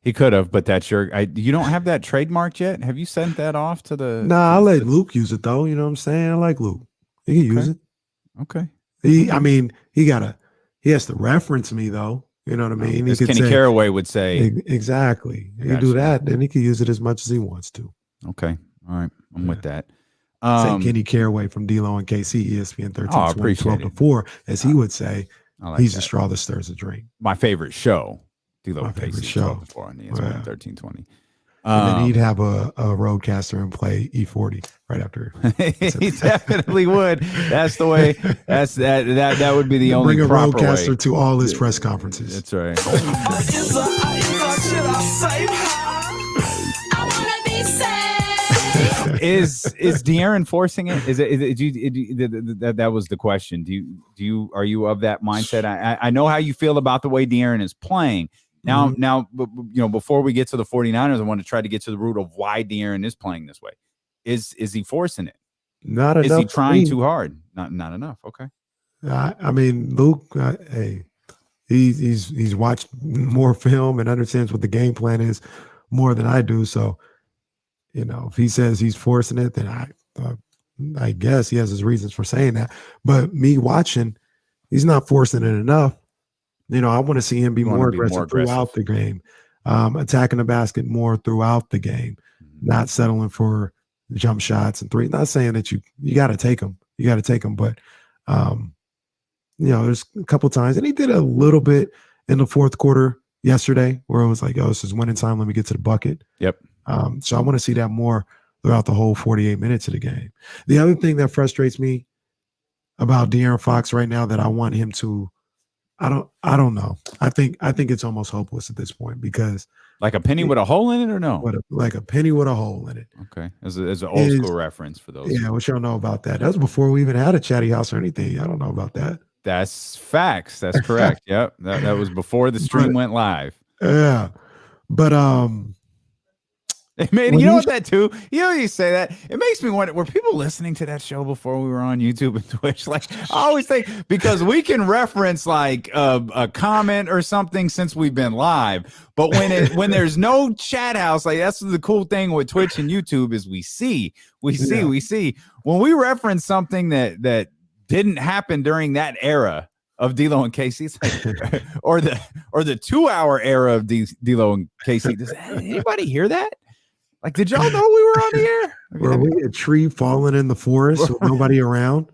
He could have, but that's you don't have that trademarked yet? Have you sent that off to the? Nah, I'll let Luke use it though. You know what I'm saying? I like Luke. He can use it. Okay. He has to reference me though. You know what I mean? As Kenny Caraway would say. Exactly. You do that, then he can use it as much as he wants to. Okay. All right. I'm with that. Say Kenny Caraway from D-Lo and KC, ESPN 13, 12 to 4, as he would say, he's the straw that stirs the drink. My favorite show. D-Lo My and favorite KC, show. 12 to 4 on ESPN 1320. And then he'd have a roadcaster and play E40 right after. He definitely would. That's the way. That would be the only bring a proper roadcaster way. to all his press conferences. That's right. Is De'Aaron forcing it? That was the question. Are you of that mindset? I know how you feel about the way De'Aaron is playing. Now, before we get to the 49ers, I want to try to get to the root of why De'Aaron is playing this way. Is he forcing it? Not enough. Is he trying too hard? Not enough. Okay. I mean, Luke, hey, he's watched more film and understands what the game plan is more than I do. So, if he says he's forcing it, then I guess he has his reasons for saying that. But me watching, he's not forcing it enough. I want to see him be more aggressive throughout the game, attacking the basket more throughout the game, not settling for jump shots and three. Not saying that you got to take them. You got to take them. But, there's a couple times, and he did a little bit in the fourth quarter yesterday where it was like, oh, this is winning time. Let me get to the bucket. Yep. So I want to see that more throughout the whole 48 minutes of the game. The other thing that frustrates me about De'Aaron Fox right now that I want him to, I don't know. I think it's almost hopeless at this point because like a penny with a hole in it or no? Like a penny with a hole in it. Okay. As an old school reference for those. Yeah, what y'all know about that? That was before we even had a chatty house or anything. I don't know about that. That's facts. That's correct. Yep. That was before the stream went live. Yeah. But man, you know what that too? You say that. It makes me wonder, were people listening to that show before we were on YouTube and Twitch? Like, I always think, because we can reference like a comment or something since we've been live, but when there's no chat house, like that's the cool thing with Twitch and YouTube is we see. When we reference something that didn't happen during that era of D-Lo and KC, it's like, or the 2-hour era of D-Lo and KC. Does anybody hear that? Like, did y'all know we were on the air? Were we a tree falling in the forest with nobody around?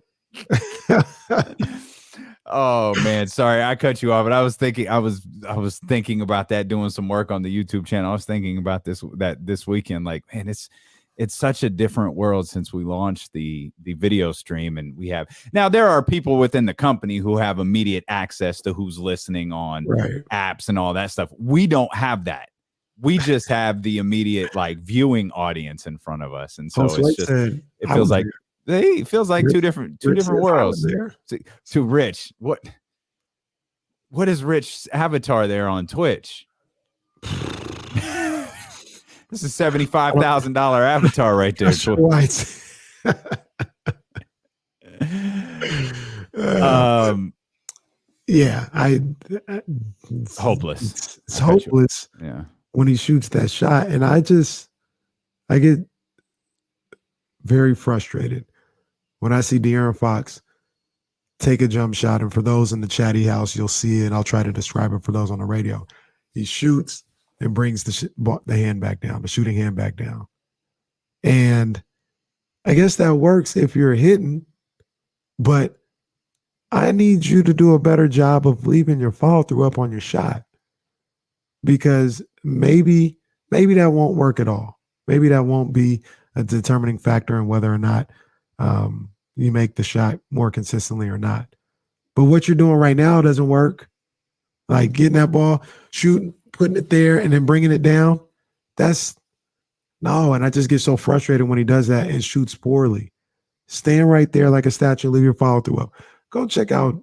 Oh man, sorry, I cut you off. But I was thinking about that, doing some work on the YouTube channel. I was thinking about this weekend. Like, man, it's such a different world since we launched the video stream, and we have now there are people within the company who have immediate access to who's listening on apps and all that stuff. We don't have that. We just have the immediate like viewing audience in front of us, and so it's just it feels like two different worlds. To Rich, what is Rich avatar there on Twitch? This is $75,000 avatar right there. It's hopeless. It's hopeless. Yeah. When he shoots that shot, and I get very frustrated when I see De'Aaron Fox take a jump shot. And for those in the chatty house, you'll see it. I'll try to describe it for those on the radio. He shoots and brings the hand back down, the shooting hand back down. And I guess that works if you're hitting, but I need you to do a better job of leaving your follow through up on your shot, because maybe that won't work at all. Maybe that won't be a determining factor in whether or not you make the shot more consistently or not. But what you're doing right now doesn't work. Like getting that ball, shooting, putting it there, and then bringing it down. That's no. And I just get so frustrated when he does that and shoots poorly. Stand right there like a statue, leave your follow through up. Go check out.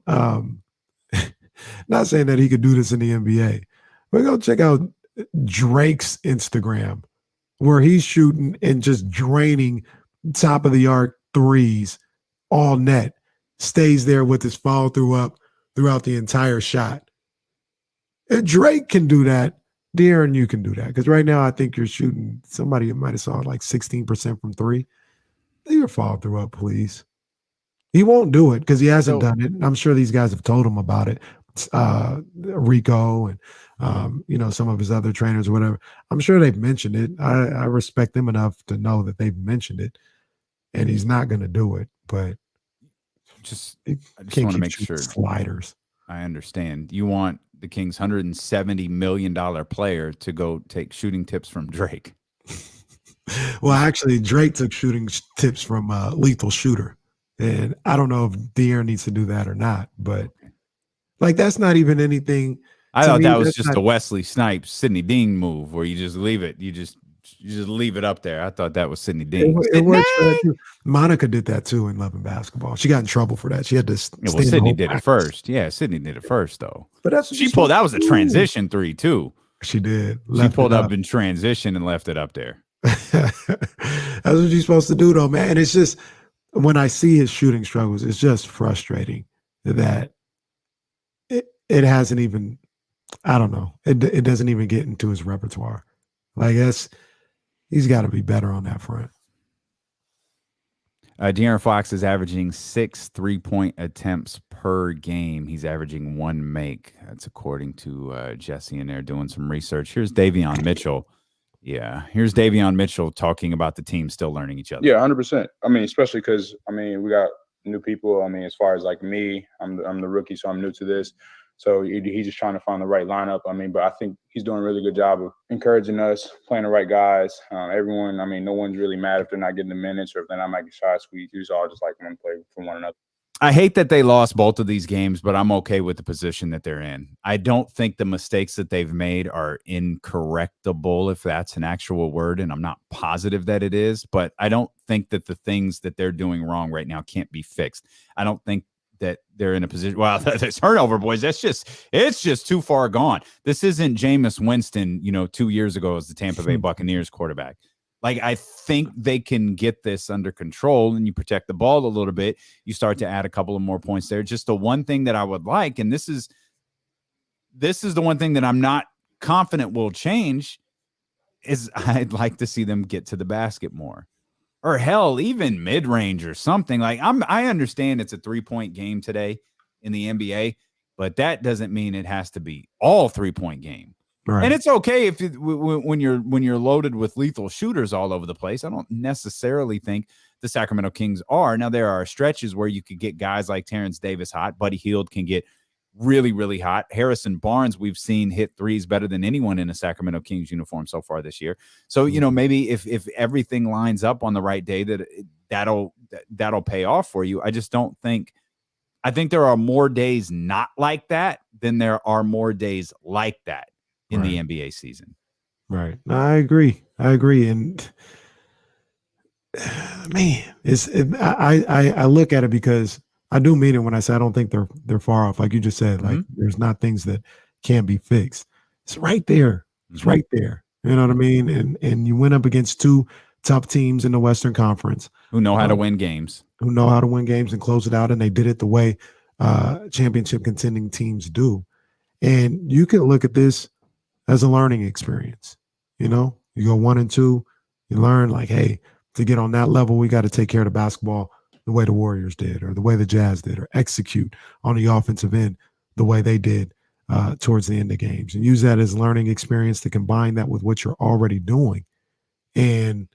Not saying that he could do this in the NBA, but go check out Drake's Instagram where he's shooting and just draining top of the arc threes all net. Stays there with his follow through up throughout the entire shot. If Drake can do that, De'Aaron, you can do that. Because right now, I think you're shooting, somebody might have saw like 16% from three. Leave your follow through up, please. He won't do it because he hasn't done it. I'm sure these guys have told him about it. Rico and, some of his other trainers or whatever. I'm sure they've mentioned it. I respect them enough to know that they've mentioned it. And he's not going to do it. But I just want to make sure. Sliders. I understand. You want the Kings' $170 million player to go take shooting tips from Drake. Well, actually, Drake took shooting tips from Lethal Shooter. And I don't know if De'Aaron needs to do that or not. But, like, that's not even anything. I thought that was just a Wesley Snipes, Sidney Dean move where you just leave it. You just leave it up there. I thought that was Sidney Dean. It works for that too. Monica did that too in Love and Basketball. She got in trouble for that. She had to. Well, Sidney did it first. Yeah, Sidney did it first though. But that's she pulled. That was a transition three too. She did. She pulled up in transition and left it up there. That's what you're supposed to do though, man. And it's just when I see his shooting struggles, it's just frustrating that it hasn't even. I don't know. It doesn't even get into his repertoire. Like he's got to be better on that front. De'Aaron Fox is averaging 6 3-point attempts per game. He's averaging 1 make. That's according to Jesse in there doing some research. Here's Davion Mitchell. Yeah, here's Davion Mitchell talking about the team still learning each other. Yeah, 100%. I mean, especially because, we got new people. As far as like me, I'm the rookie, so I'm new to this. So he's just trying to find the right lineup. But I think he's doing a really good job of encouraging us, playing the right guys. Everyone, no one's really mad if they're not getting the minutes or if they're not making shots. We just all just like want to play for one another. I hate that they lost both of these games, but I'm okay with the position that they're in. I don't think the mistakes that they've made are incorrectable, if that's an actual word, and I'm not positive that it is. But I don't think that the things that they're doing wrong right now can't be fixed. I don't think that they're in a position. Well, the turnover, boys, it's just too far gone. This isn't Jameis Winston, 2 years ago as the Tampa Bay Buccaneers quarterback. Like, I think they can get this under control and you protect the ball a little bit. You start to add a couple of more points there. Just the one thing that I would like, and this is the one thing that I'm not confident will change, is I'd like to see them get to the basket more. Or hell, even mid-range or something. Like I understand it's a 3-point game today in the NBA, but that doesn't mean it has to be all 3-point game. Right. And it's okay if when you're loaded with lethal shooters all over the place. I don't necessarily think the Sacramento Kings are. Now there are stretches where you could get guys like Terrence Davis hot. Buddy Hield can get really, really hot. Harrison Barnes, we've seen hit threes better than anyone in a Sacramento Kings uniform so far this year. So, maybe if everything lines up on the right day, that'll pay off for you. I just don't think – I think there are more days not like that than there are more days like that in the NBA season. Right. I agree. And, man, I look at it because – I do mean it when I say I don't think they're far off. Like you just said, like there's not things that can't be fixed. It's right there. It's right there. You know what I mean? And you went up against two tough teams in the Western Conference who know how to win games. Who know how to win games and close it out, and they did it the way championship contending teams do. And you can look at this as a learning experience. You go 1-2, you learn like, hey, to get on that level, we got to take care of the basketball the way the Warriors did or the way the Jazz did, or execute on the offensive end the way they did towards the end of games, and use that as learning experience to combine that with what you're already doing and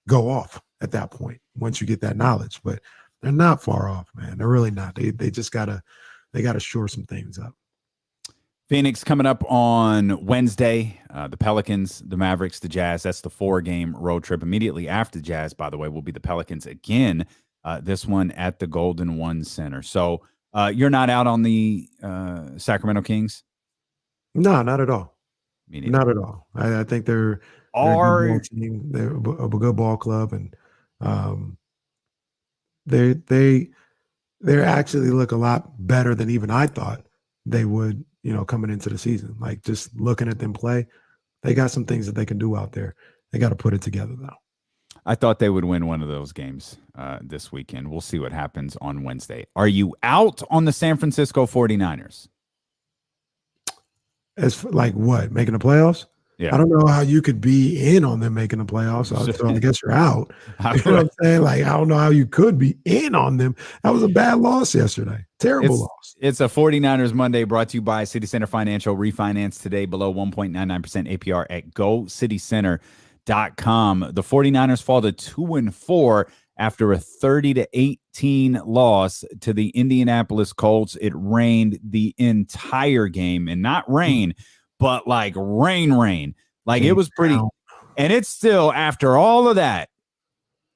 go off at that point once you get that knowledge. But they're not far off, man. They're really not. They just gotta shore some things up. Phoenix coming up on Wednesday. The Pelicans, the Mavericks, the Jazz. That's the 4-game road trip. Immediately after the Jazz, by the way, will be the Pelicans again. This one at the Golden One Center. So You're not out on the Sacramento Kings? No, not at all. Me neither. Not at all. I think they're a good ball team. They're a good ball club, and they actually look a lot better than even I thought they would. Coming into the season, like just looking at them play, they got some things that they can do out there. They got to put it together though. I thought they would win one of those games this weekend. We'll see what happens on Wednesday. Are you out on the San Francisco 49ers? As for, like what, making the playoffs? Yeah. I don't know how you could be in on them making the playoffs. So I guess you're out. You know what I'm saying? Like, I don't know how you could be in on them. That was a bad loss yesterday. Terrible loss. It's a 49ers Monday brought to you by City Center Financial. Refinance today below 1.99% APR at GoCityCenter.com. The 49ers fall to 2-4 after a 30-18 loss to the Indianapolis Colts. It rained the entire game, and not rain, but like rain. Like it was pretty, and it's still, after all of that,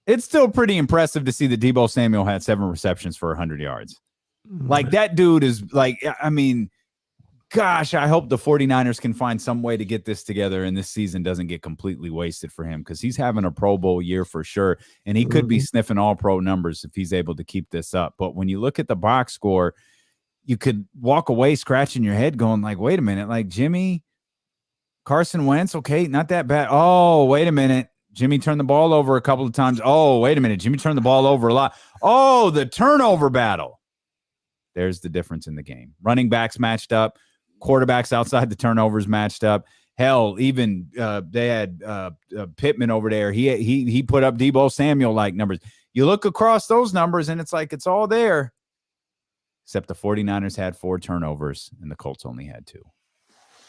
it's still pretty impressive to see that Deebo Samuel had 7 receptions for 100 yards. Like that dude is like, I mean, gosh, I hope the 49ers can find some way to get this together and this season doesn't get completely wasted for him, because he's having a Pro Bowl year for sure, and he could be sniffing all pro numbers if he's able to keep this up. But when you look at the box score, you could walk away scratching your head going like, wait a minute, like Jimmy, Carson Wentz, okay, not that bad. Oh, wait a minute. Jimmy turned the ball over a couple of times. Oh, wait a minute. Jimmy turned the ball over a lot. Oh, the turnover battle. There's the difference in the game. Running backs matched up. Quarterbacks outside the turnovers matched up. Hell, even they had Pittman over there. He put up Deebo Samuel-like numbers. You look across those numbers, and it's like it's all there. Except the 49ers had 4 turnovers, and the Colts only had 2.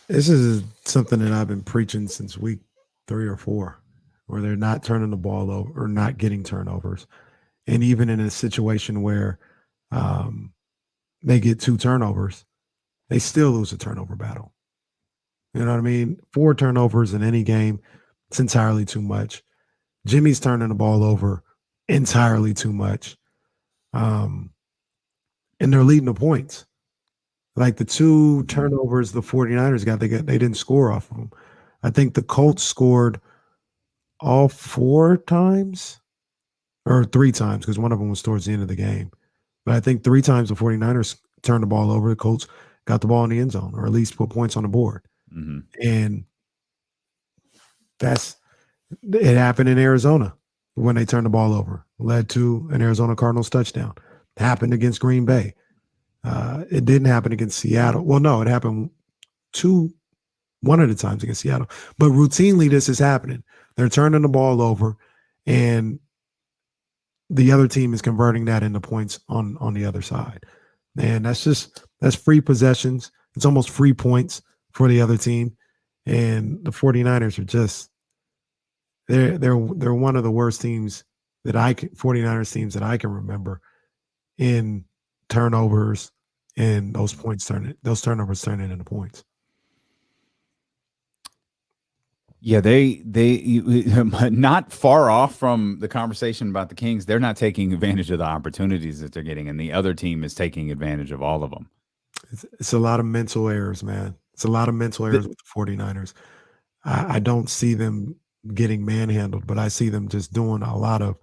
This is something that I've been preaching since week 3 or 4, where they're not turning the ball over or not getting turnovers. And even in a situation where they get 2 turnovers, they still lose a turnover battle. You know what I mean? 4 turnovers in any game, it's entirely too much. Jimmy's turning the ball over entirely too much. And they're leading the points. Like the 2 turnovers the 49ers got, they didn't score off of them. I think the Colts scored all 4 times or 3 times, because one of them was towards the end of the game. But I think 3 times the 49ers turned the ball over. The Colts got the ball in the end zone, or at least put points on the board. And it happened in Arizona when they turned the ball over. Led to an Arizona Cardinals touchdown. Happened against Green Bay. It didn't happen against Seattle. Well, no, it happened one of the times against Seattle. But routinely, this is happening. They're turning the ball over, and the other team is converting that into points on the other side. And that's free possessions. It's almost free points for the other team. And the 49ers are just they're one of the worst teams 49ers teams that I can remember in turnovers, and those turnovers turning into points. Yeah, they not far off from the conversation about the Kings. They're not taking advantage of the opportunities that they're getting, and the other team is taking advantage of all of them. It's a lot of mental errors, man. It's a lot of mental errors with the 49ers. I don't see them getting manhandled, but I see them just doing a lot of,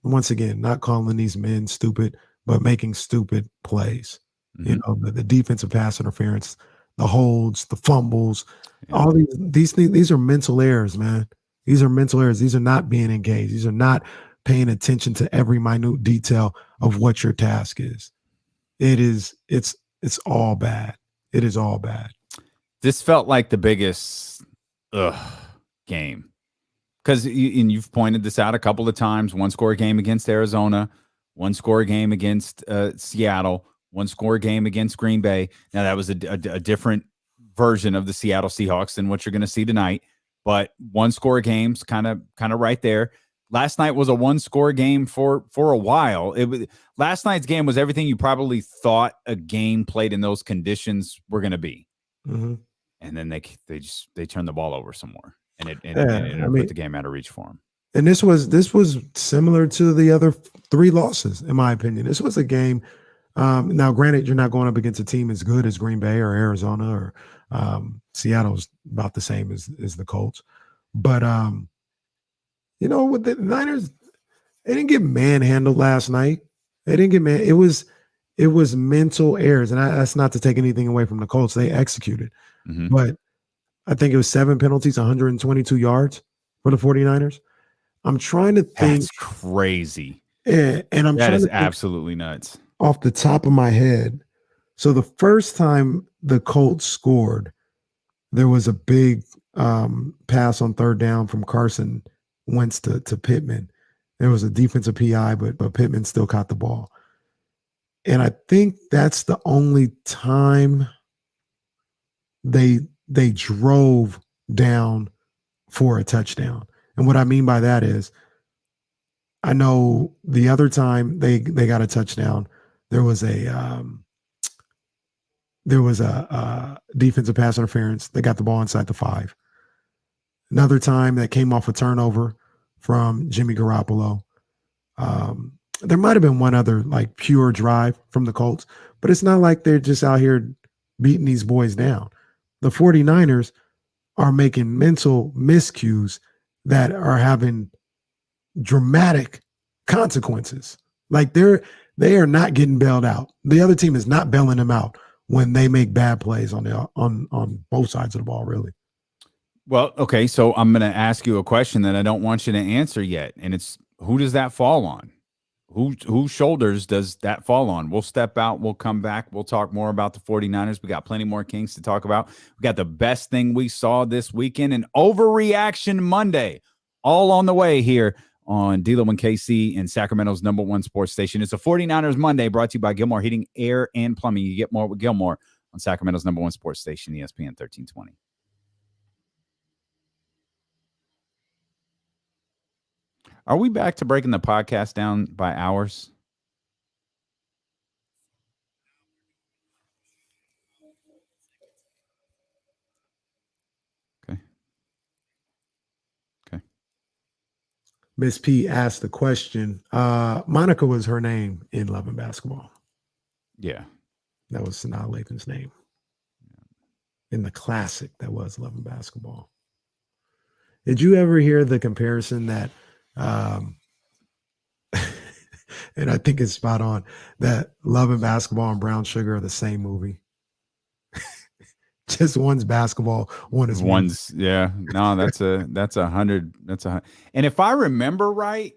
once again, not calling these men stupid, but making stupid plays. You know, the defensive pass interference, the holds, the fumbles, all these things. These are mental errors, man. These are mental errors. These are not being engaged. These are not paying attention to every minute detail of what your task is. It's all bad. It is all bad. This felt like the biggest game, because you've pointed this out a couple of times. 1-score game against Arizona, 1-score game against Seattle, 1-score game against Green Bay. Now that was a different version of the Seattle Seahawks than what you're going to see tonight, but 1-score games kind of right there. Last night was a 1-score game for a while. Last night's game was everything you probably thought a game played in those conditions were going to be. And then they turned the ball over some more, and it put the game out of reach for them. And this was similar to the other 3 losses, in my opinion. This was a game Now, granted, you're not going up against a team as good as Green Bay or Arizona or Seattle's about the same as the Colts. But, with the Niners, they didn't get manhandled last night. They didn't get it was mental errors. And that's not to take anything away from the Colts. They executed. Mm-hmm. But I think it was 7 penalties, 122 yards for the 49ers. I'm trying to think. That's crazy. And I'm that trying is to think absolutely nuts. off the top of my head. So the first time the Colts scored, there was a big pass on third down from Carson Wentz to Pittman. There was a defensive PI, but Pittman still caught the ball. And I think that's the only time they drove down for a touchdown. And what I mean by that is, I know the other time they got a touchdown, there was a defensive pass interference. They got the ball inside the 5. Another time that came off a turnover from Jimmy Garoppolo. There might have been one other like pure drive from the Colts, but it's not like they're just out here beating these boys down. The 49ers are making mental miscues that are having dramatic consequences. Like they are not getting bailed out. The other team is not bailing them out when they make bad plays on both sides of the ball, really. Well, okay, so I'm going to ask you a question that I don't want you to answer yet, and it's who does that fall on? Whose shoulders does that fall on? We'll step out. We'll come back. We'll talk more about the 49ers. We got plenty more Kings to talk about. We got the best thing we saw this weekend, an Overreaction Monday, all on the way here on D'Lo and KC and Sacramento's #1 sports station. It's a 49ers Monday brought to you by Gilmore Heating, Air, and Plumbing. You get more with Gilmore on Sacramento's #1 sports station, ESPN 1320. Are we back to breaking the podcast down by hours? Okay. Miss P asked the question. Monica was her name in Love and Basketball. Yeah. That was Sanaa Lathan's name. In the classic that was Love and Basketball. Did you ever hear the comparison that and I think it's spot on, that Love and Basketball and Brown Sugar are the same movie? Just one's basketball, one's yeah. No, that's 100. And if I remember right,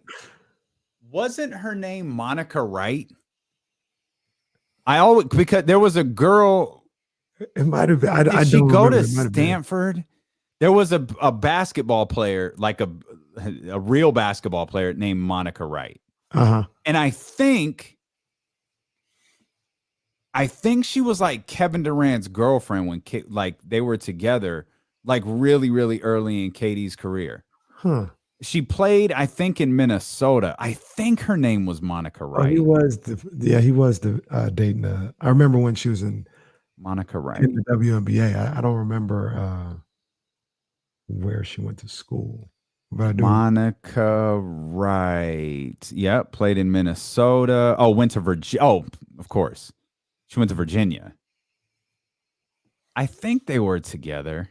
wasn't her name Monica Wright? Because there was a girl. It might have been. Did she go to Stanford? There was a basketball player, like a real basketball player named Monica Wright. Uh-huh. And I think she was like Kevin Durant's girlfriend when they were together, like really, really early in KD's career. Huh. She played, I think, in Minnesota. I think her name was Monica Wright. Oh, he was dating. I remember when she was in Monica Wright in the WNBA. I don't remember where she went to school, but I do. Monica Wright. Yep, played in Minnesota. Oh, went to Virginia. Oh, of course. She went to Virginia. I think they were together.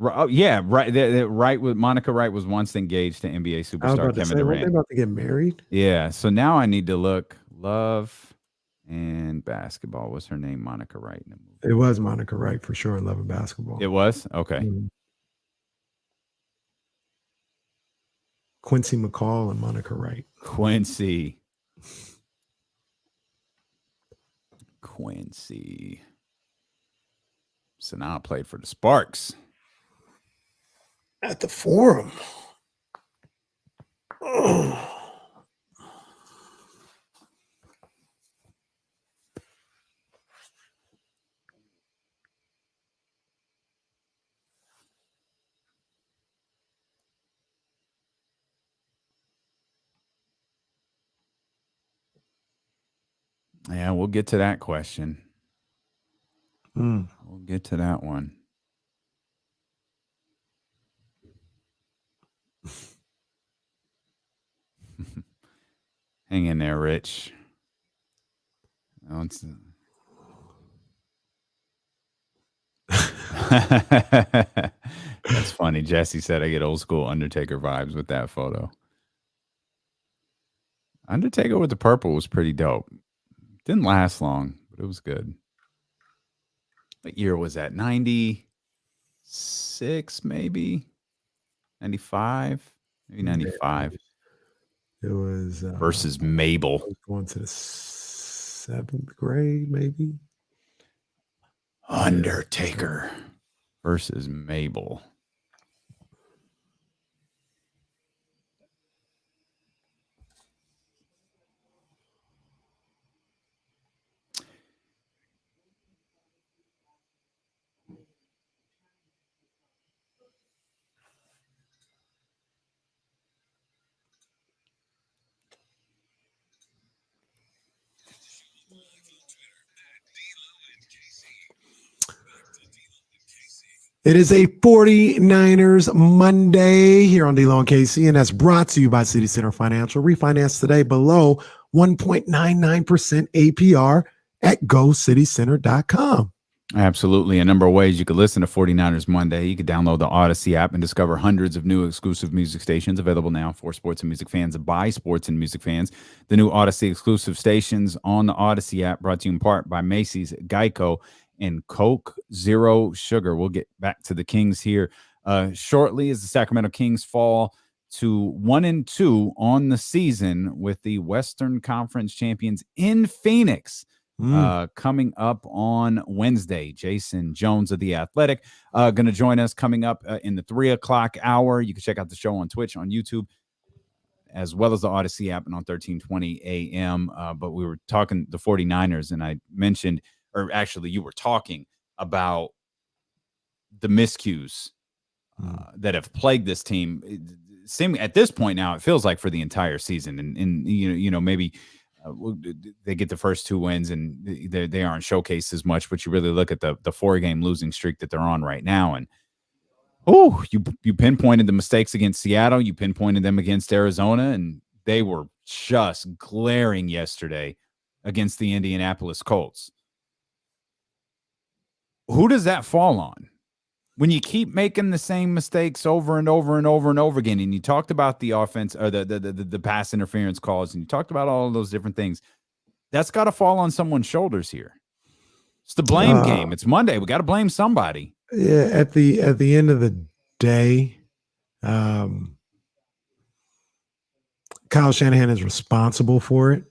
Oh, yeah, right. Right with Monica Wright was once engaged to NBA superstar Kevin Durant. Weren't they about to get married? Yeah. So now I need to look. Love and Basketball. Was her name Monica Wright in the movie? It was Monica Wright for sure in Love and Basketball. It was? Okay. Mm-hmm. Quincy McCall and Monica Wright. Quincy. So now I played for the Sparks. At the Forum. Oh. Yeah, we'll get to that question. Mm. We'll get to that one. Hang in there, Rich. That's funny. Jesse said I get old school Undertaker vibes with that photo. Undertaker with the purple was pretty dope. Didn't last long, but it was good. What year was that? 96, maybe? 95? Maybe 95. It was versus Mabel. I was going to the 7th grade, maybe. Undertaker versus Mabel. It is a 49ers Monday here on D-Lo and KC, and that's brought to you by City Center Financial. Refinance today below 1.99% APR at GoCityCenter.com. Absolutely. A number of ways you could listen to 49ers Monday. You could download the Odyssey app and discover hundreds of new exclusive music stations available now for sports and music fans and by sports and music fans. The new Odyssey exclusive stations on the Odyssey app, brought to you in part by Macy's, Geico, and Coke Zero Sugar. We'll get back to the Kings here shortly as the Sacramento Kings fall to 1-2 on the season with the Western Conference champions in Phoenix coming up on Wednesday. Jason Jones of The Athletic going to join us coming up in the 3 o'clock hour. You can check out the show on Twitch, on YouTube, as well as the Odyssey app and on 1320 a.m. But we were talking the 49ers, and I mentioned, or actually you were talking about the miscues that have plagued this team. Seeming at this point now, it feels like for the entire season. And you know, maybe they get the first 2 wins and they aren't showcased as much, but you really look at the 4-game losing streak that they're on right now. And you pinpointed the mistakes against Seattle. You pinpointed them against Arizona, and they were just glaring yesterday against the Indianapolis Colts. Who does that fall on? When you keep making the same mistakes over and over and over and over again, and you talked about the offense or the pass interference calls, and you talked about all of those different things, that's got to fall on someone's shoulders here. It's the blame game. It's Monday. We got to blame somebody. Yeah, at the end of the day, Kyle Shanahan is responsible for it,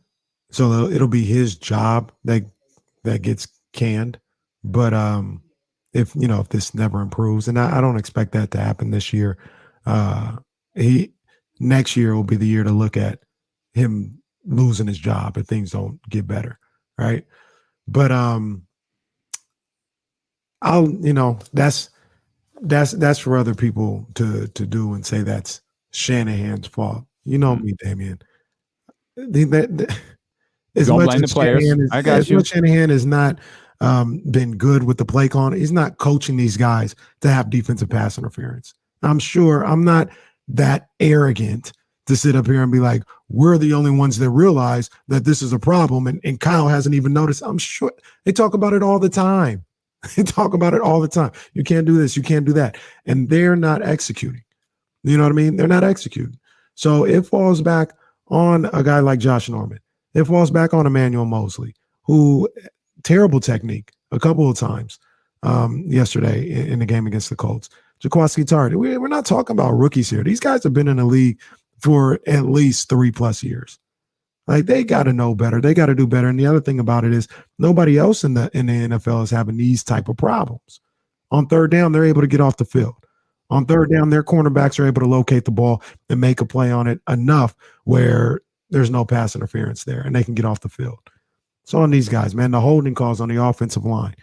so it'll be his job that gets canned. But if this never improves, and I don't expect that to happen this year, next year will be the year to look at him losing his job if things don't get better, right? But that's for other people to do and say that's Shanahan's fault. You know me, Davion. As much as Shanahan is not been good with the play calling, he's not coaching these guys to have defensive pass interference. I'm sure I'm not that arrogant to sit up here and be like, we're the only ones that realize that this is a problem, and Kyle hasn't even noticed. I'm sure they talk about it all the time. They talk about it all the time. You can't do this, you can't do that. And they're not executing. You know what I mean? They're not executing. So it falls back on a guy like Josh Norman. It falls back on Emmanuel Mosley, who terrible technique a couple of times yesterday in the game against the Colts. Jaquaski Tartt. We're not talking about rookies here. These guys have been in the league for at least 3+ years. Like, they got to know better. They got to do better. And the other thing about it is nobody else in the NFL is having these type of problems. On third down, they're able to get off the field. On third down, their cornerbacks are able to locate the ball and make a play on it enough where there's no pass interference there and they can get off the field. It's on these guys, man. The holding calls on the offensive line.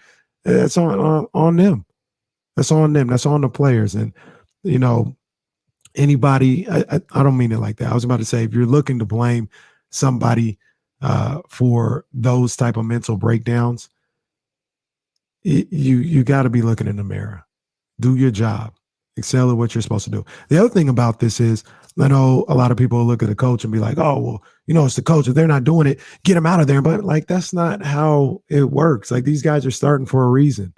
It's on them. That's on them. That's on the players. And, anybody, I don't mean it like that. I was about to say, if you're looking to blame somebody for those type of mental breakdowns, you got to be looking in the mirror. Do your job. Excel at what you're supposed to do. The other thing about this is, I know a lot of people look at a coach and be like, oh, well, it's the coach. If they're not doing it, get them out of there. But like, that's not how it works. Like, these guys are starting for a reason.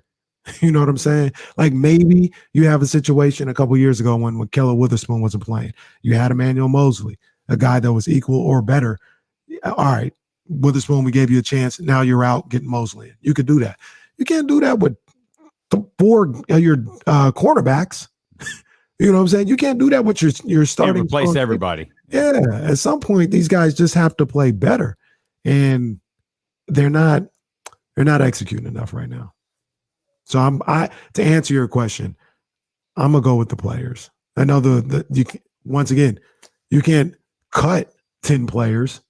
You know what I'm saying? Like, maybe you have a situation a couple years ago when Keller Witherspoon wasn't playing. You had Emmanuel Mosley, a guy that was equal or better. All right, Witherspoon, we gave you a chance. Now you're out getting Mosley in. You could do that. You can't do that with four your cornerbacks. You know what I'm saying? You can't do that with your starting. Can't replace everybody. Yeah, at some point these guys just have to play better, and they're not executing enough right now. So to answer your question, I'm gonna go with the players. I know once again, you can't cut 10 players.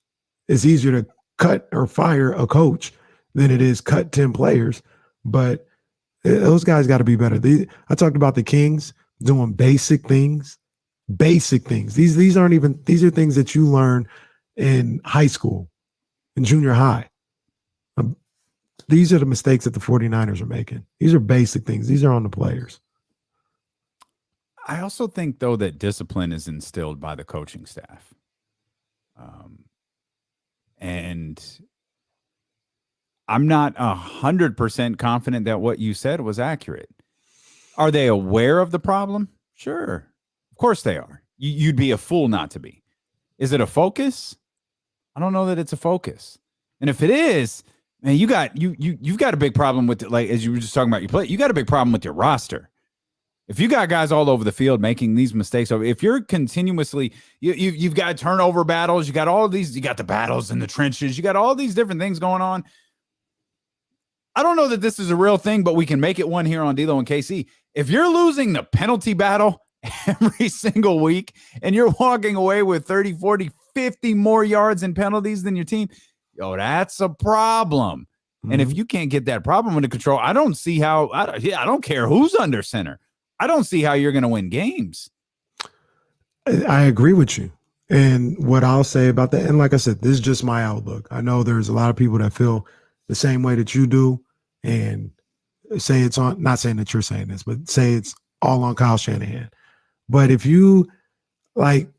It's easier to cut or fire a coach than it is cut 10 players, but those guys got to be better. I talked about the Kings doing basic things. These aren't even, these are things that you learn in high school, in junior high. These are the mistakes that the 49ers are making. These are basic things. These are on the players. I also think, though, that discipline is instilled by the coaching staff. And I'm not 100% confident that what you said was accurate. Are they aware of the problem? Sure. Of course they are. You'd be a fool not to be. Is it a focus? I don't know that it's a focus. And if it is, man, you've got a big problem with it. Like, as you were just talking about your play, you got a big problem with your roster. If you got guys all over the field making these mistakes, if you're continuously, you've got turnover battles, you got all of these, you got the battles in the trenches, you got all these different things going on. I don't know that this is a real thing, but we can make it one here on D'Lo and KC. If you're losing the penalty battle every single week and you're walking away with 30, 40, 50 more yards in penalties than your team, that's a problem. Mm-hmm. And if you can't get that problem under control, I don't see how, I don't care who's under center. I don't see how you're going to win games. I agree with you. And what I'll say about that, and like I said, this is just my outlook. I know there's a lot of people that feel the same way that you do and say it's on, not saying that you're saying this, but say it's all on Kyle Shanahan. But if you, like,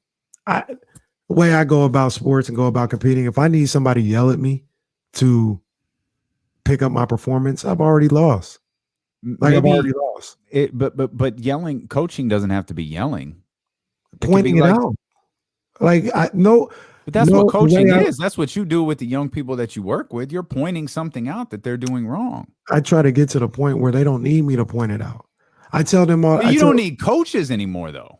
the way I go about sports and go about competing, if I need somebody to yell at me to pick up my performance, I've already lost. Like, I've already lost. But yelling, coaching doesn't have to be yelling. Pointing it out. Like, but that's what coaching is. That's what you do with the young people that you work with. You're pointing something out that they're doing wrong. I try to get to the point where they don't need me to point it out. I tell them all. You don't need coaches anymore, though.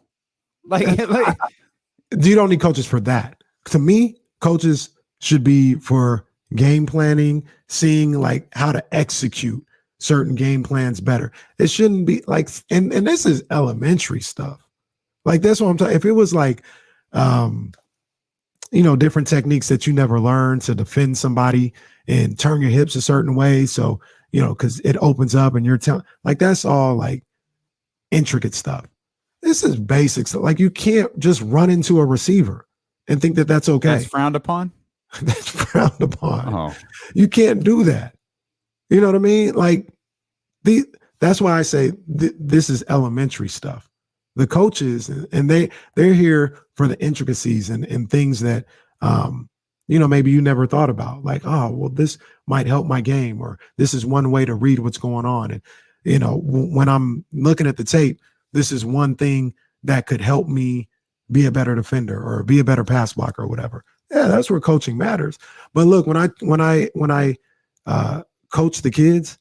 You don't need coaches for that. To me, coaches should be for game planning, seeing like how to execute certain game plans better. It shouldn't be like, and this is elementary stuff. Like, that's what I'm talking. If it was like, different techniques that you never learned to defend somebody and turn your hips a certain way. So, because it opens up and you're telling, like, that's all like intricate stuff. This is basic stuff. Like, you can't just run into a receiver and think that that's okay. That's frowned upon? That's frowned upon. Oh. You can't do that. You know what I mean? Like, that's why I say this is elementary stuff. The coaches, and they're here for the intricacies and things that, maybe you never thought about. Like, oh, well, this might help my game, or this is one way to read what's going on. And, when I'm looking at the tape, this is one thing that could help me be a better defender or be a better pass blocker or whatever. Yeah, that's where coaching matters. But look, when I coach the kids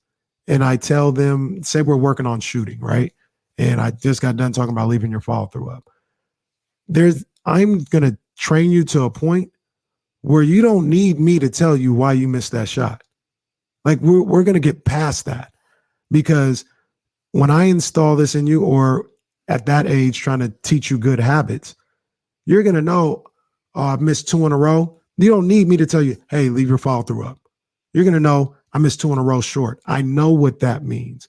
and I tell them, say we're working on shooting, right? And I just got done talking about leaving your follow through up. I'm going to train you to a point where you don't need me to tell you why you missed that shot. Like, we're going to get past that, because when I install this in you, or at that age trying to teach you good habits, you're going to know, oh, I've missed 2 in a row. You don't need me to tell you, hey, leave your follow through up. You're going to know I missed 2 in a row short. I know what that means.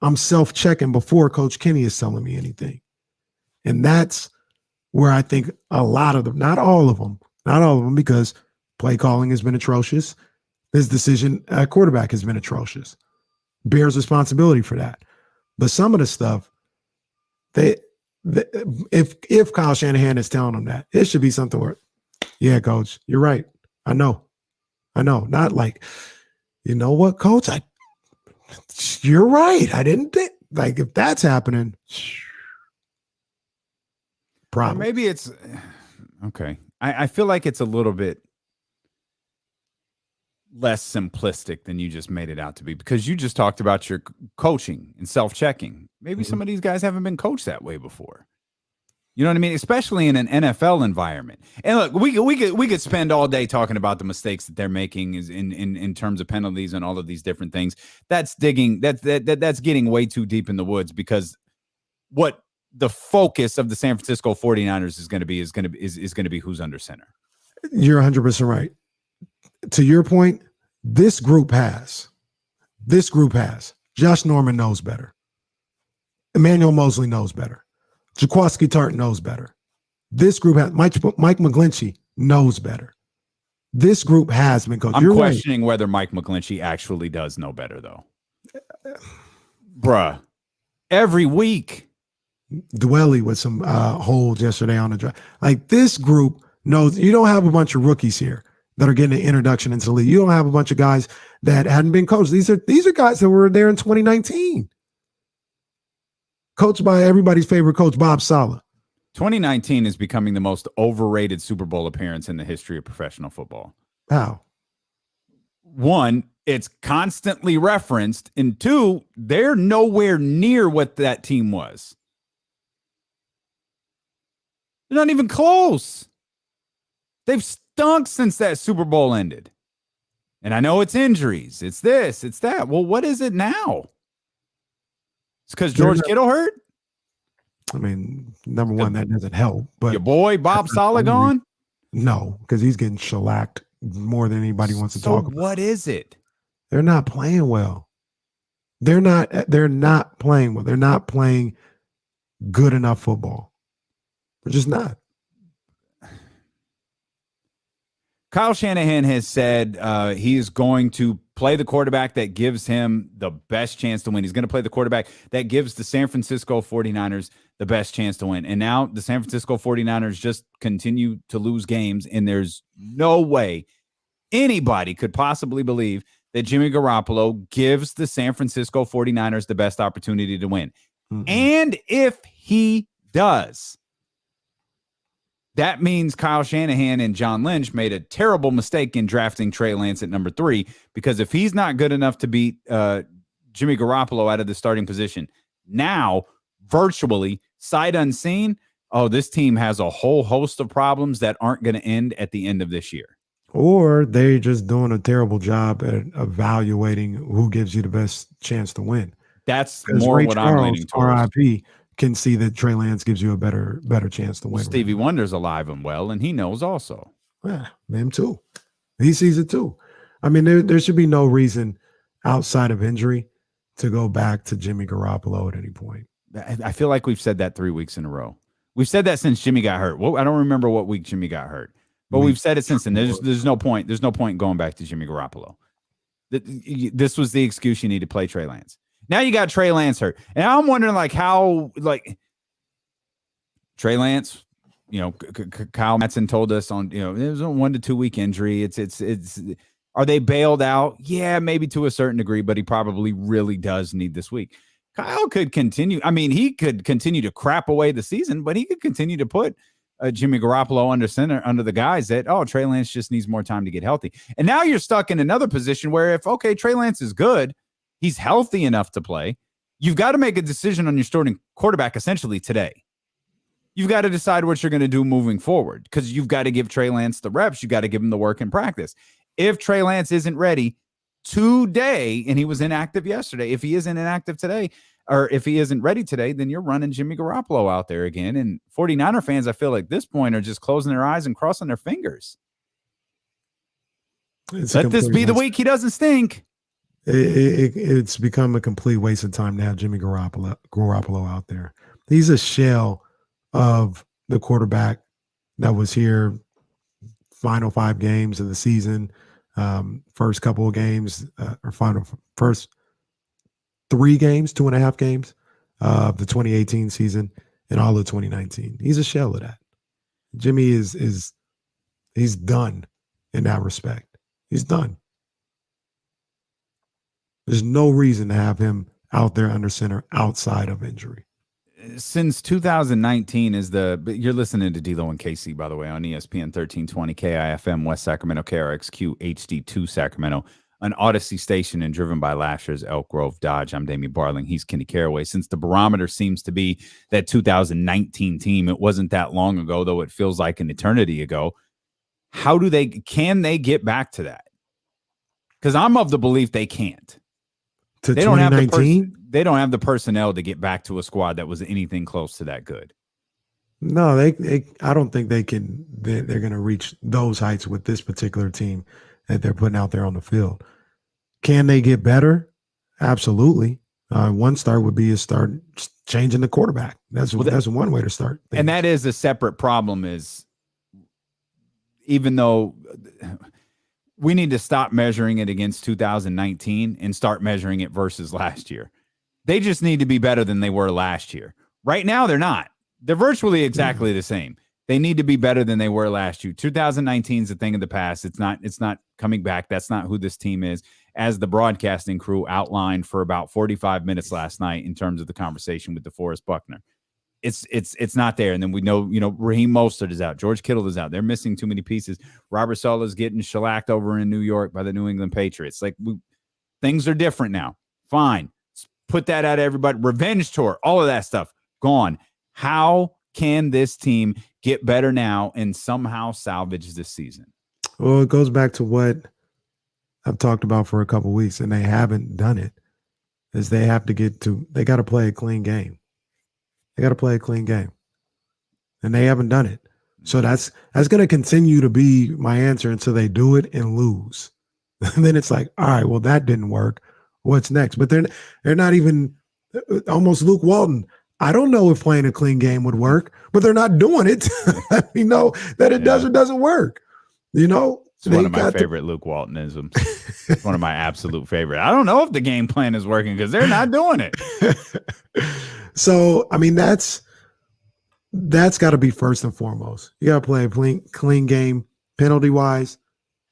I'm self-checking before Coach Kenny is telling me anything. And that's where I think a lot of them, not all of them, because play calling has been atrocious. His decision at quarterback has been atrocious. Bears responsibility for that. But some of the stuff, If Kyle Shanahan is telling them that, it should be something where, yeah, coach, you're right. I know. Not like, you know what, coach, you're right. I didn't think, like, if that's happening, problem. Or maybe it's okay. I feel like it's a little bit less simplistic than you just made it out to be, because you just talked about your coaching and self-checking. Maybe some of these guys haven't been coached that way before. You know what I mean? Especially in an NFL environment. And look, we could spend all day talking about the mistakes that they're making is in terms of penalties and all of these different things. That's getting way too deep in the woods, because what the focus of the San Francisco 49ers is going to be who's under center. You're 100% right. To your point, this group has. Josh Norman knows better. Emmanuel Mosley knows better. Jaquaski Tart knows better. This group has. Mike McGlinchey knows better. This group has been coached. I'm questioning whether Mike McGlinchey actually does know better, though. Bruh, every week. Dwelly with some holds yesterday on the drive. Like, this group knows. You don't have a bunch of rookies here that are getting an introduction into the league. You don't have a bunch of guys that hadn't been coached. These are guys that were there in 2019. Coached by everybody's favorite coach, Bob Saleh. 2019 is becoming the most overrated Super Bowl appearance in the history of professional football. How? One, it's constantly referenced, and two, they're nowhere near what that team was. They're not even close. They've stunk since that Super Bowl ended. And I know it's injuries. It's this, it's that. Well, what is it now? It's because George Kittle hurt? I mean, number one, that doesn't help. But your boy, Bob Saleh, gone? No, because he's getting shellacked more than anybody wants to talk about. What is it? They're not playing well. They're not playing well. They're not playing good enough football. They're just not. Kyle Shanahan has said he is going to play the quarterback that gives him the best chance to win. He's going to play the quarterback that gives the San Francisco 49ers the best chance to win. And now the San Francisco 49ers just continue to lose games, and there's no way anybody could possibly believe that Jimmy Garoppolo gives the San Francisco 49ers the best opportunity to win. Mm-hmm. And if he does, that means Kyle Shanahan and John Lynch made a terrible mistake in drafting Trey Lance at number 3, because if he's not good enough to beat Jimmy Garoppolo out of the starting position, now virtually sight unseen, this team has a whole host of problems that aren't going to end at the end of this year. Or they're just doing a terrible job at evaluating who gives you the best chance to win. That's more Ray what Charles, I'm leaning towards. RIP, can see that Trey Lance gives you a better chance to win. Stevie Wonder's alive and well, and he knows also. Yeah, him too. He sees it too. I mean, there should be no reason outside of injury to go back to Jimmy Garoppolo at any point. I feel like we've said that 3 weeks in a row. We've said that since Jimmy got hurt. Well, I don't remember what week Jimmy got hurt, but we've said it since then. There's no point. There's no point going back to Jimmy Garoppolo. This was the excuse you need to play Trey Lance. Now you got Trey Lance hurt. And I'm wondering, how Trey Lance, Kyle Matson told us it was a 1 to 2 week injury. It's are they bailed out? Yeah, maybe to a certain degree, but he probably really does need this week. Kyle could continue. I mean, he could continue to crap away the season, but he could continue to put Jimmy Garoppolo under center, under the guys that, Trey Lance just needs more time to get healthy. And now you're stuck in another position where Trey Lance is good, he's healthy enough to play, you've got to make a decision on your starting quarterback essentially today. You've got to decide what you're going to do moving forward, because you've got to give Trey Lance the reps. You've got to give him the work in practice. If Trey Lance isn't ready today, and he was inactive yesterday, if he isn't inactive today, or if he isn't ready today, then you're running Jimmy Garoppolo out there again. And 49er fans, I feel like at this point, are just closing their eyes and crossing their fingers. Let this be the week he doesn't stink. It's become a complete waste of time to have Jimmy Garoppolo out there. He's a shell of the quarterback that was here final 5 games of the season, first couple of games, first 3 games, 2.5 games of the 2018 season. in all of 2019. He's a shell of that. Jimmy is he's done in that respect. He's done. There's no reason to have him out there under center outside of injury. Since 2019 you're listening to D-Lo and KC, by the way, on ESPN 1320 KIFM West Sacramento, KRXQ HD2 Sacramento, an Odyssey station and driven by Lashers, Elk Grove, Dodge. I'm Damian Barling. He's Kenny Caraway. Since the barometer seems to be that 2019 team, it wasn't that long ago, though it feels like an eternity ago. Can they get back to that? Because I'm of the belief they can't. To They don't have the 2019? they don't have the personnel to get back to a squad that was anything close to that good. No, they I don't think they can. They're going to reach those heights with this particular team that they're putting out there on the field. Can they get better? Absolutely. One start would be a start changing the quarterback. That's one way to start things. And that is a separate problem. Is even though we need to stop measuring it against 2019 and start measuring it versus last year. They just need to be better than they were last year. Right now, they're not. They're virtually exactly the same. They need to be better than they were last year. 2019 is a thing of the past. It's not coming back. That's not who this team is. As the broadcasting crew outlined for about 45 minutes last night in terms of the conversation with DeForest Buckner. It's not there. And then we know, Raheem Mostert is out. George Kittle is out. They're missing too many pieces. Robert Saleh is getting shellacked over in New York by the New England Patriots. Like things are different now. Fine. Put that out of everybody. Revenge tour, all of that stuff gone. How can this team get better now and somehow salvage this season? Well, it goes back to what I've talked about for a couple of weeks, and they haven't done it, is they got to play a clean game. They got to play a clean game. And they haven't done it. So that's going to continue to be my answer until they do it and lose. And then it's like, all right, well, that didn't work. What's next? But they're not even almost Luke Walton. I don't know if playing a clean game would work, but they're not doing it. Let me know that it does or doesn't work. It's one of my favorite Luke Waltonisms. It's one of my absolute favorite. I don't know if the game plan is working because they're not doing it. So, I mean, that's got to be first and foremost. You got to play a clean game, penalty-wise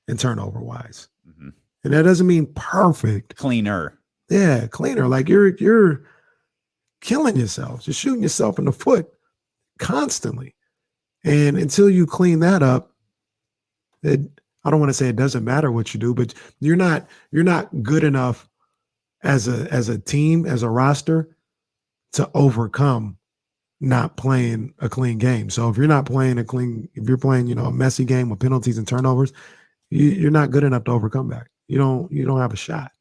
and turnover-wise. Mm-hmm. And that doesn't mean perfect. Cleaner. Yeah, cleaner. Like you're killing yourself, just shooting yourself in the foot constantly. And until you clean that up, I don't want to say it doesn't matter what you do, but you're not good enough as a team, as a roster, to overcome not playing a clean game. So if you're not playing if you're playing, a messy game with penalties and turnovers, you're not good enough to overcome that. You don't have a shot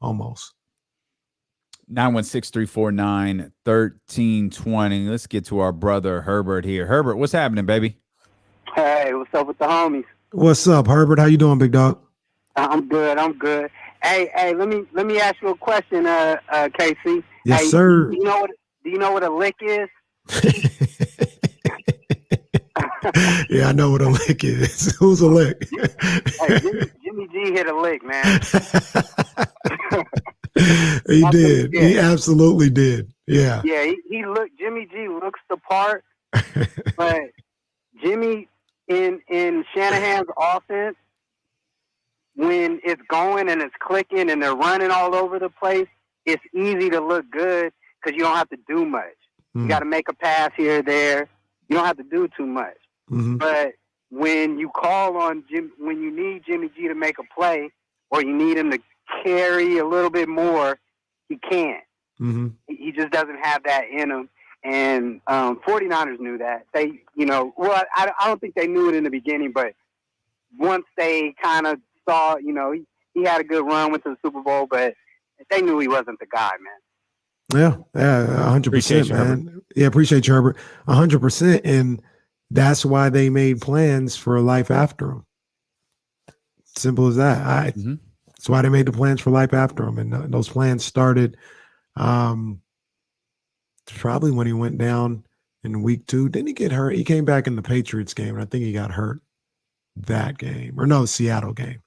almost. 916-349-1320. Let's get to our brother Herbert here. Herbert, what's happening, baby? Hey, what's up with the homies? What's up, Herbert? How you doing, big dog? I'm good. Hey, let me ask you a question, KC. Yes, hey, sir. Do you know what a lick is? Yeah, I know what a lick is. Who's a lick? Hey, Jimmy G hit a lick, man. He did. He absolutely did. Yeah. Yeah, Jimmy G looks the part, but Jimmy in Shanahan's offense, when it's going and it's clicking and they're running all over the place, it's easy to look good because you don't have to do much. You got to make a pass here or there. You don't have to do too much. Mm-hmm. But when you call on when you need Jimmy G to make a play or you need him to carry a little bit more, he can't. Mm-hmm. He just doesn't have that in him. And 49ers knew that. They, I don't think they knew it in the beginning, but once they kind of saw, he had a good run, went to the Super Bowl, but they knew he wasn't the guy, man. Yeah, 100%, man. Herbert. Yeah, appreciate you, Herbert. 100%. And that's why they made plans for life after him. Simple as that. That's why they made the plans for life after him. And those plans started probably when he went down in week 2. Didn't he get hurt? He came back in the Patriots game, and I think he got hurt that game. Or no, the Seattle game.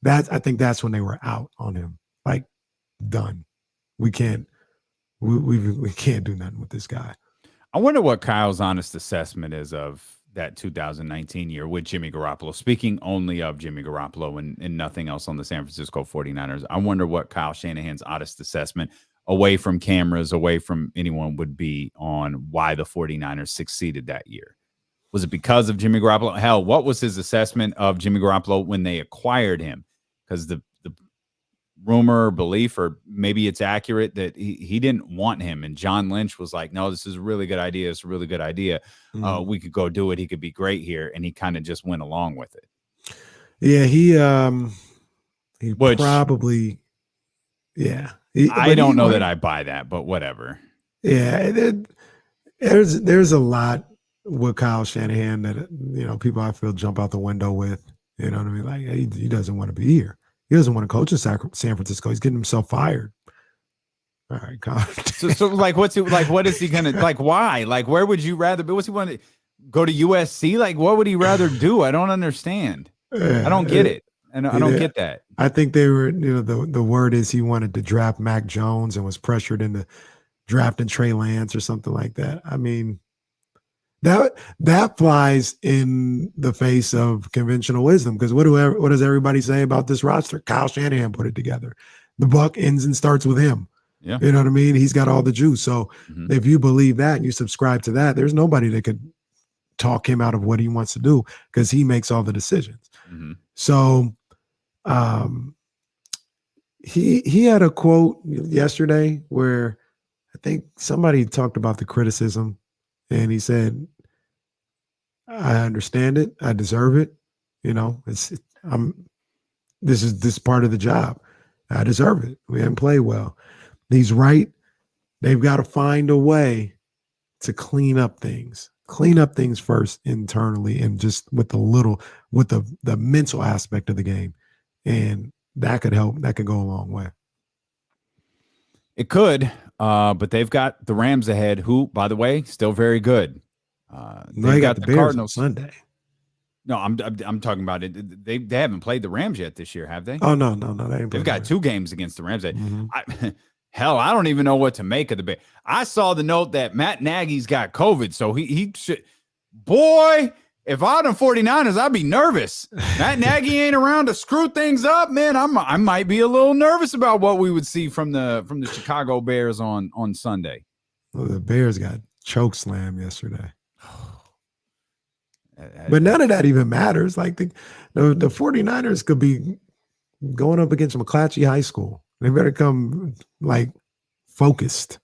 I think that's when they were out on him. Like, done. We can't do nothing with this guy. I wonder what Kyle's honest assessment is of that 2019 year with Jimmy Garoppolo. Speaking only of Jimmy Garoppolo and nothing else on the San Francisco 49ers, I wonder what Kyle Shanahan's honest assessment away from cameras, away from anyone would be on why the 49ers succeeded that year. Was it because of Jimmy Garoppolo? Hell, what was his assessment of Jimmy Garoppolo when they acquired him? Because the rumor or belief, or maybe it's accurate, that he didn't want him. And John Lynch was like, no, this is a really good idea. It's a really good idea. We could go do it. He could be great here. And he kind of just went along with it. Yeah, he probably, yeah. I don't know that I buy that, but whatever. Yeah, there's a lot with Kyle Shanahan that, you know, people I feel jump out the window with. You know what I mean? Like, he doesn't want to be here. He doesn't want to coach in San Francisco. He's getting himself fired. All right, Kyle. so like, what's it like? What is he gonna like? Why? Like, where would you rather be? What's he want to go to USC? Like, what would he rather do? I don't understand. I don't get it. And I don't get that. I think they were, you know, the word is he wanted to draft Mac Jones and was pressured into drafting Trey Lance or something like that. I mean, that flies in the face of conventional wisdom, because what does everybody say about this roster? Kyle Shanahan put it together. The buck ends and starts with him. Yeah. You know what I mean? He's got all the juice. So if you believe that and you subscribe to that, there's nobody that could talk him out of what he wants to do, because he makes all the decisions. So he had a quote yesterday where I think somebody talked about the criticism, and he said, I understand it. I deserve it. You know, this is part of the job. I deserve it. We haven't played well. He's right. They've got to find a way to clean up things first internally, and just with the mental aspect of the game. And that could help. That could go a long way. It could, but they've got the Rams ahead, who, by the way, still very good. They got the Bears Cardinals on Sunday. No, I'm talking about it. They haven't played the Rams yet this year, have they? Oh no, they've got 2 games against the Rams. Hell, I don't even know what to make of the Bears. I saw the note that Matt Nagy's got COVID, so he should. Boy, if I was the 49ers, I'd be nervous. Matt Nagy ain't around to screw things up, man. I might be a little nervous about what we would see from the Chicago Bears on Sunday. Well, the Bears got choke slam yesterday. But none of that even matters. Like the 49ers could be going up against McClatchy High School. They better come like focused.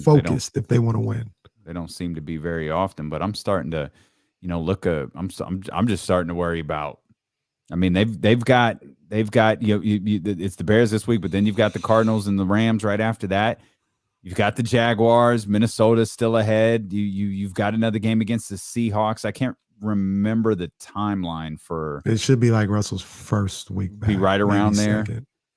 Focused if they want to win. They don't seem to be very often, but I'm starting to, look. I'm just starting to worry about. I mean, they've got it's the Bears this week, but then you've got the Cardinals and the Rams right after that. You've got the Jaguars. Minnesota's still ahead. You've got another game against the Seahawks. I can't remember the timeline for. It should be like Russell's first week back. Be right around there.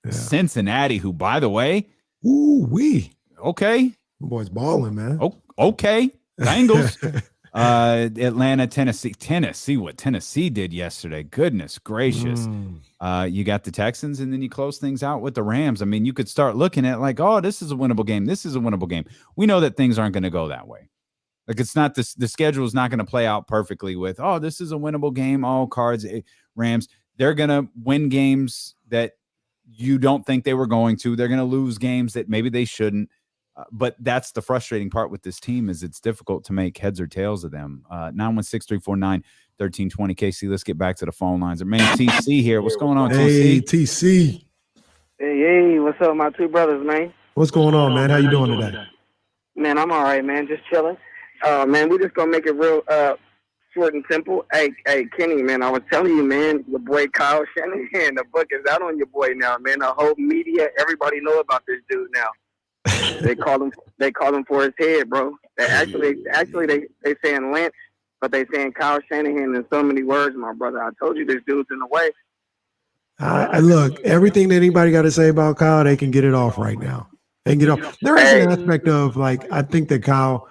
Yeah. Cincinnati, who, by the way, okay, boy's balling, man. Oh, okay, Bengals. Atlanta, Tennessee. What Tennessee did yesterday? Goodness gracious. You got the Texans, and then you close things out with the Rams. I mean, you could start looking at like, oh, this is a winnable game. This is a winnable game. We know that things aren't going to go that way. Like, it's not the schedule is not going to play out perfectly with, oh, this is a winnable game. All cards, Rams. They're going to win games that you don't think they were going to. They're going to lose games that maybe they shouldn't. But that's the frustrating part with this team, is it's difficult to make heads or tails of them. 916-349-1320. KC, let's get back to the phone lines. Man, TC here. What's going on, hey, TC? Hey, what's up, my two brothers, man? What's going on, man? How you doing today? Man, I'm all right, man. Just chilling. Man, we're just going to make it real short and simple. Hey, Kenny, man, I was telling you, man, your boy Kyle Shanahan, the book is out on your boy now, man. The whole media, everybody know about this dude now. They call him for his head, bro. They they saying Lynch, but they saying Kyle Shanahan in so many words, my brother. I told you this dude's in the way. Look, everything that anybody got to say about Kyle, they can get it off right now. They can get off. There is an aspect of, like, I think that Kyle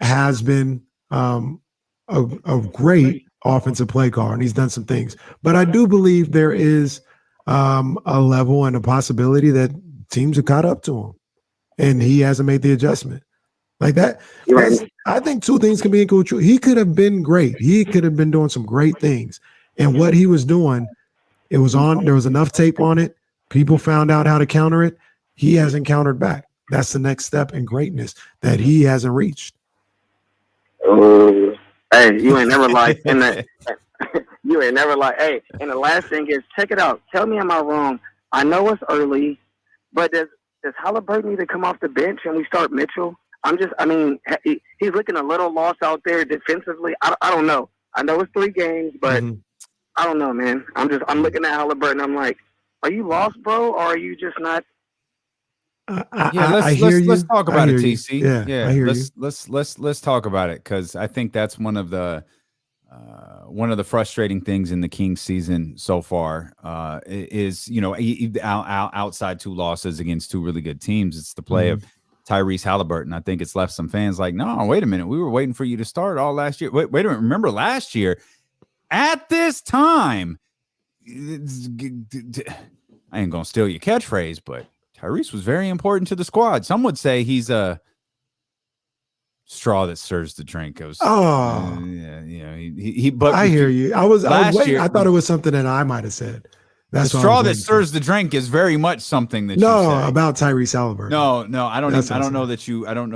has been a great offensive play caller, and he's done some things. But I do believe there is a level and a possibility that teams have caught up to him, and he hasn't made the adjustment. Like that. I think two things can be equal true. He could have been great. He could have been doing some great things. And what he was doing, it was on. There was enough tape on it. People found out how to counter it. He hasn't countered back. That's the next step in greatness that he hasn't reached. Oh, hey, you ain't never like in the. You ain't never like, hey. And the last thing is, check it out. Tell me, am I wrong? I know it's early, but does Haliburton need to come off the bench and we start Mitchell? He's looking a little lost out there defensively. I don't know. I know it's 3 games, but I don't know, man. I'm looking at Haliburton. I'm like, are you lost, bro, or are you just not? Let's talk about it, TC. Yeah, I hear you. Let's talk about it, because I think that's one of the frustrating things in the Kings season so far. Is outside 2 losses against 2 really good teams. It's the play of Tyrese Haliburton. I think it's left some fans like, no, wait a minute, we were waiting for you to start all last year. Wait a minute, remember last year at this time? I ain't gonna steal your catchphrase, but Tyrese was very important to the squad. Some would say he's a straw that stirs the drink. But I hear you. I was waiting. I thought it was something that I might have said. That's the straw that stirs the drink is very much something that about Tyrese Haliburton. No, I don't know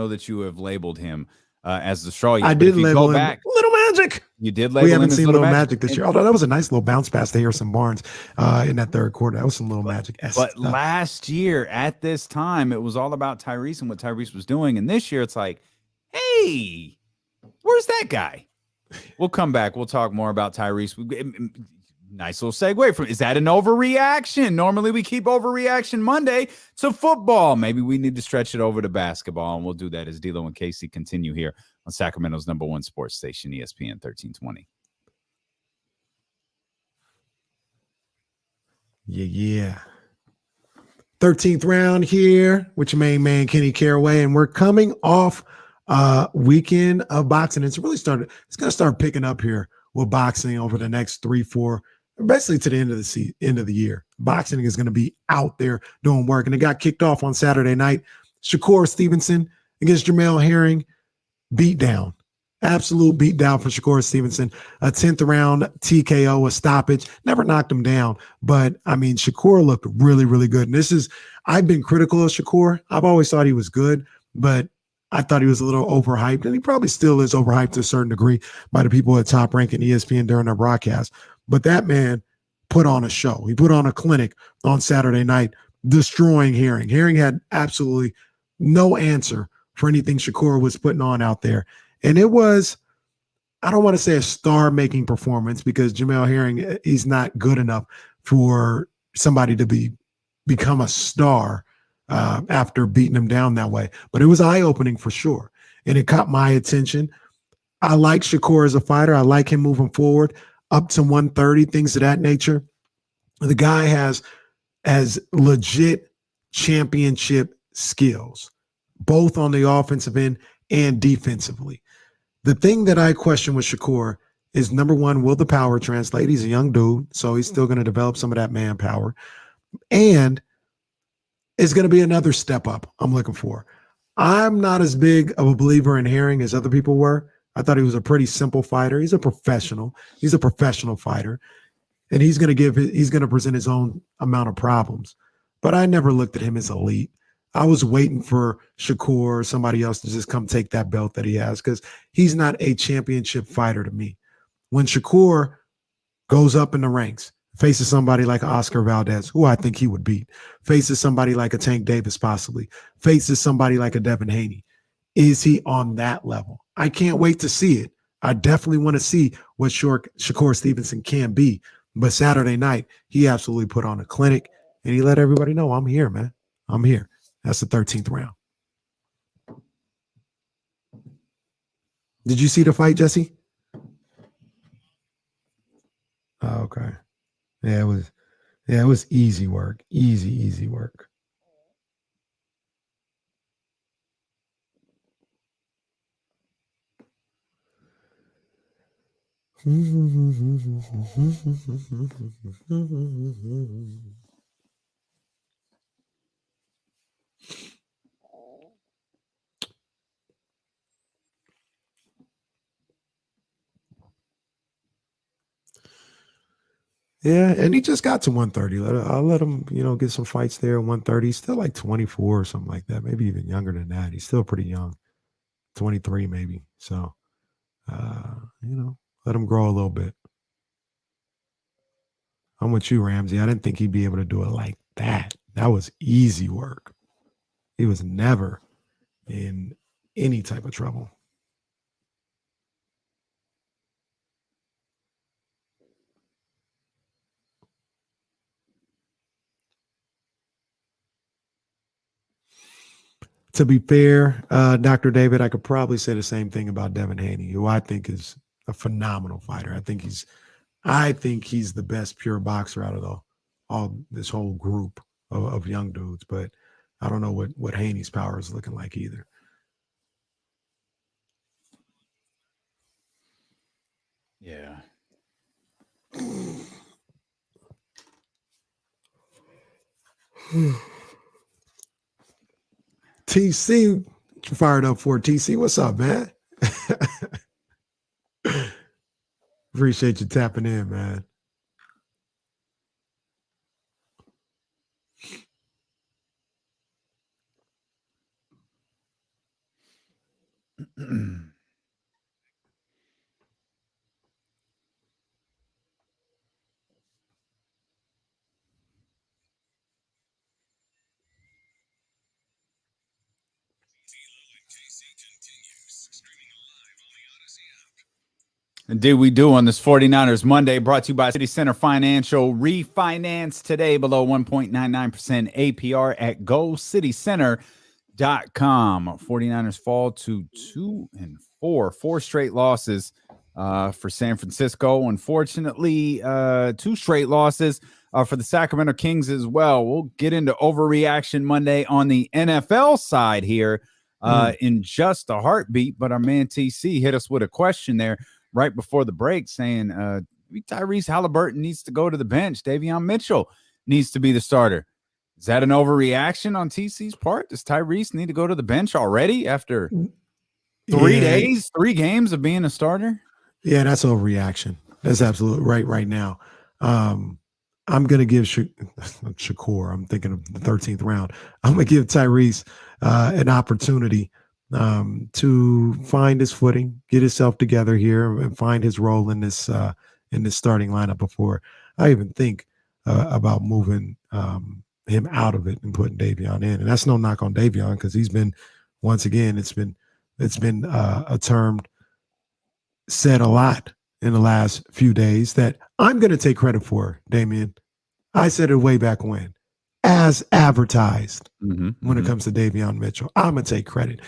that you have labeled him as the straw yet. I did label him Little Magic. You did label him. We haven't seen Little Magic this year. Although that was a nice little bounce pass to Harrison Barnes in that third quarter. That was some Little Magic. But last year at this time, it was all about Tyrese and what Tyrese was doing. And this year, it's like, hey, where's that guy? We'll come back. We'll talk more about Tyrese. Nice little segue from, is that an overreaction? Normally we keep overreaction Monday to football. Maybe we need to stretch it over to basketball, and we'll do that as D'Lo and Casey continue here on Sacramento's #1 sports station, ESPN 1320. Yeah. 13th round here with your main man, Kenny Caraway, and we're coming off weekend of boxing. It's going to start picking up here with boxing over the next 3-4, basically to the end of the year. Boxing is going to be out there doing work, and it got kicked off on Saturday night. Shakur Stevenson against Jamel Herring, beatdown. Absolute beatdown for Shakur Stevenson. A 10th round TKO, a stoppage. Never knocked him down, but I mean, Shakur looked really, really good. And I've been critical of Shakur. I've always thought he was good, but I thought he was a little overhyped, and he probably still is overhyped to a certain degree by the people at Top Rank and ESPN during their broadcast. But that man put on a show. He put on a clinic on Saturday night, destroying Herring. Herring had absolutely no answer for anything Shakur was putting on out there. And it was, I don't want to say a star-making performance, because Jamel Herring, he's not good enough for somebody to become a star after beating him down that way. But it was eye-opening for sure. And it caught my attention. I like Shakur as a fighter. I like him moving forward up to 130, things of that nature. The guy has legit championship skills, both on the offensive end and defensively. The thing that I question with Shakur is, number one, will the power translate? He's a young dude, so he's still going to develop some of that manpower. And it's going to be another step up I'm looking for. I'm not as big of a believer in Herring as other people were. I thought he was a pretty simple fighter. He's a professional. He's a professional fighter. And he's going to present his own amount of problems. But I never looked at him as elite. I was waiting for Shakur or somebody else to just come take that belt that he has, because he's not a championship fighter to me. When Shakur goes up in the ranks, faces somebody like Oscar Valdez, who I think he would beat, faces somebody like a Tank Davis possibly, faces somebody like a Devin Haney, is he on that level? I can't wait to see it. I definitely want to see what Shakur Stevenson can be. But Saturday night, he absolutely put on a clinic, and he let everybody know, I'm here, man. I'm here. That's the 13th round. Did you see the fight, Jesse? Oh, okay. Yeah, it was easy work. Easy work. Yeah, and he just got to 130. I'll let him, get some fights there at 130. He's still like 24 or something like that, maybe even younger than that. He's still pretty young, 23 maybe. So, let him grow a little bit. I'm with you, Ramsey. I didn't think he'd be able to do it like that. That was easy work. He was never in any type of trouble. To be fair, Dr. David, I could probably say the same thing about Devin Haney, who I think is a phenomenal fighter. I think he's the best pure boxer out of this whole group of young dudes. But I don't know what Haney's power is looking like either. Yeah. TC, you fired up for TC. What's up, man? Appreciate you tapping in, man. Indeed, we do on this 49ers Monday, brought to you by City Center Financial. Refinance today below 1.99% APR at GoCityCenter.com. 49ers fall to 2-4, 4 straight losses for San Francisco. Unfortunately, 2 straight losses for the Sacramento Kings as well. We'll get into Overreaction Monday on the NFL side here in just a heartbeat. But our man TC hit us with a question there right before the break saying Tyrese Haliburton needs to go to the bench. Davion Mitchell needs to be the starter. Is that an overreaction on TC's part? Does Tyrese need to go to the bench already after 3 days, 3 games of being a starter? Yeah, that's overreaction. That's absolutely right now. I'm going to give Shakur, I'm thinking of the 13th round. I'm going to give Tyrese an opportunity to find his footing, get himself together here, and find his role in this starting lineup before I even think about moving him out of it and putting Davion in. And that's no knock on Davion because he's been, once again, it's been a term said a lot in the last few days that I'm going to take credit for, Damien. I said it way back when. As advertised when it comes to Davion Mitchell. I'm going to take credit.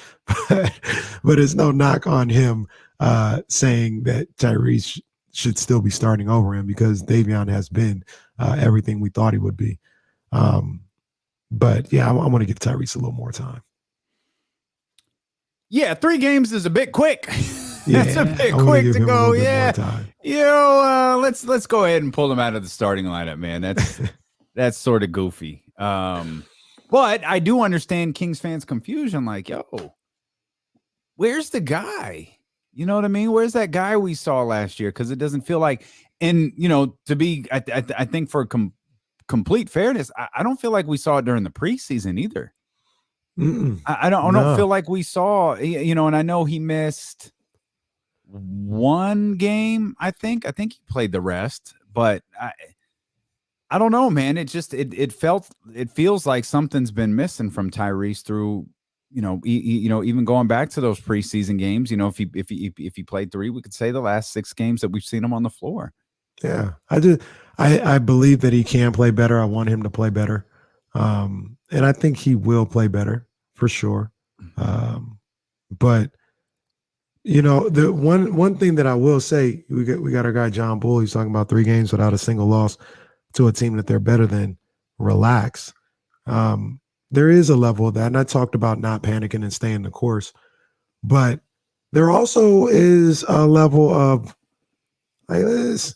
But it's no knock on him saying that Tyrese should still be starting over him because Davion has been everything we thought he would be. But, yeah, I want to give Tyrese a little more time. Yeah, 3 games is a bit quick. Yeah, that's a bit quick to go. Yeah. Let's go ahead and pull him out of the starting lineup, man. That's sort of goofy. But I do understand Kings fans' confusion. Like, where's the guy? You know what I mean? Where's that guy we saw last year? Because it doesn't feel like, and to be, I think for complete fairness, I don't feel like we saw it during the preseason either. I don't feel like we saw, and I know he missed 1 game. I think he played the rest, but I don't know, man. It just it feels like something's been missing from Tyrese through, even going back to those preseason games. If he played 3, we could say the last 6 games that we've seen him on the floor. Yeah, I do. I believe that he can play better. I want him to play better, and I think he will play better for sure. But the one thing that I will say, we got our guy John Bull. He's talking about 3 games without a single loss to a team that they're better than. Relax. There is a level of that, and I talked about not panicking and staying the course, but there also is a level of let's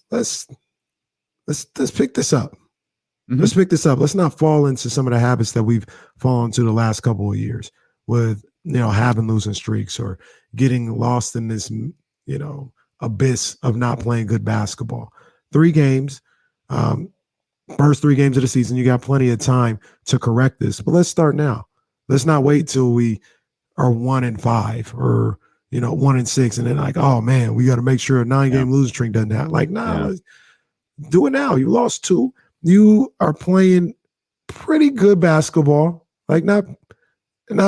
pick this up. Let's pick this up. Let's not fall into some of the habits that we've fallen to the last couple of years with having losing streaks or getting lost in this abyss of not playing good basketball. 3 games. First 3 games of the season, you got plenty of time to correct this. But let's start now. Let's not wait till we are 1-5 or 1-6, and then like, oh man, we got to make sure a 9-game losing streak doesn't happen. Like, let's do it now. You lost 2. You are playing pretty good basketball, like not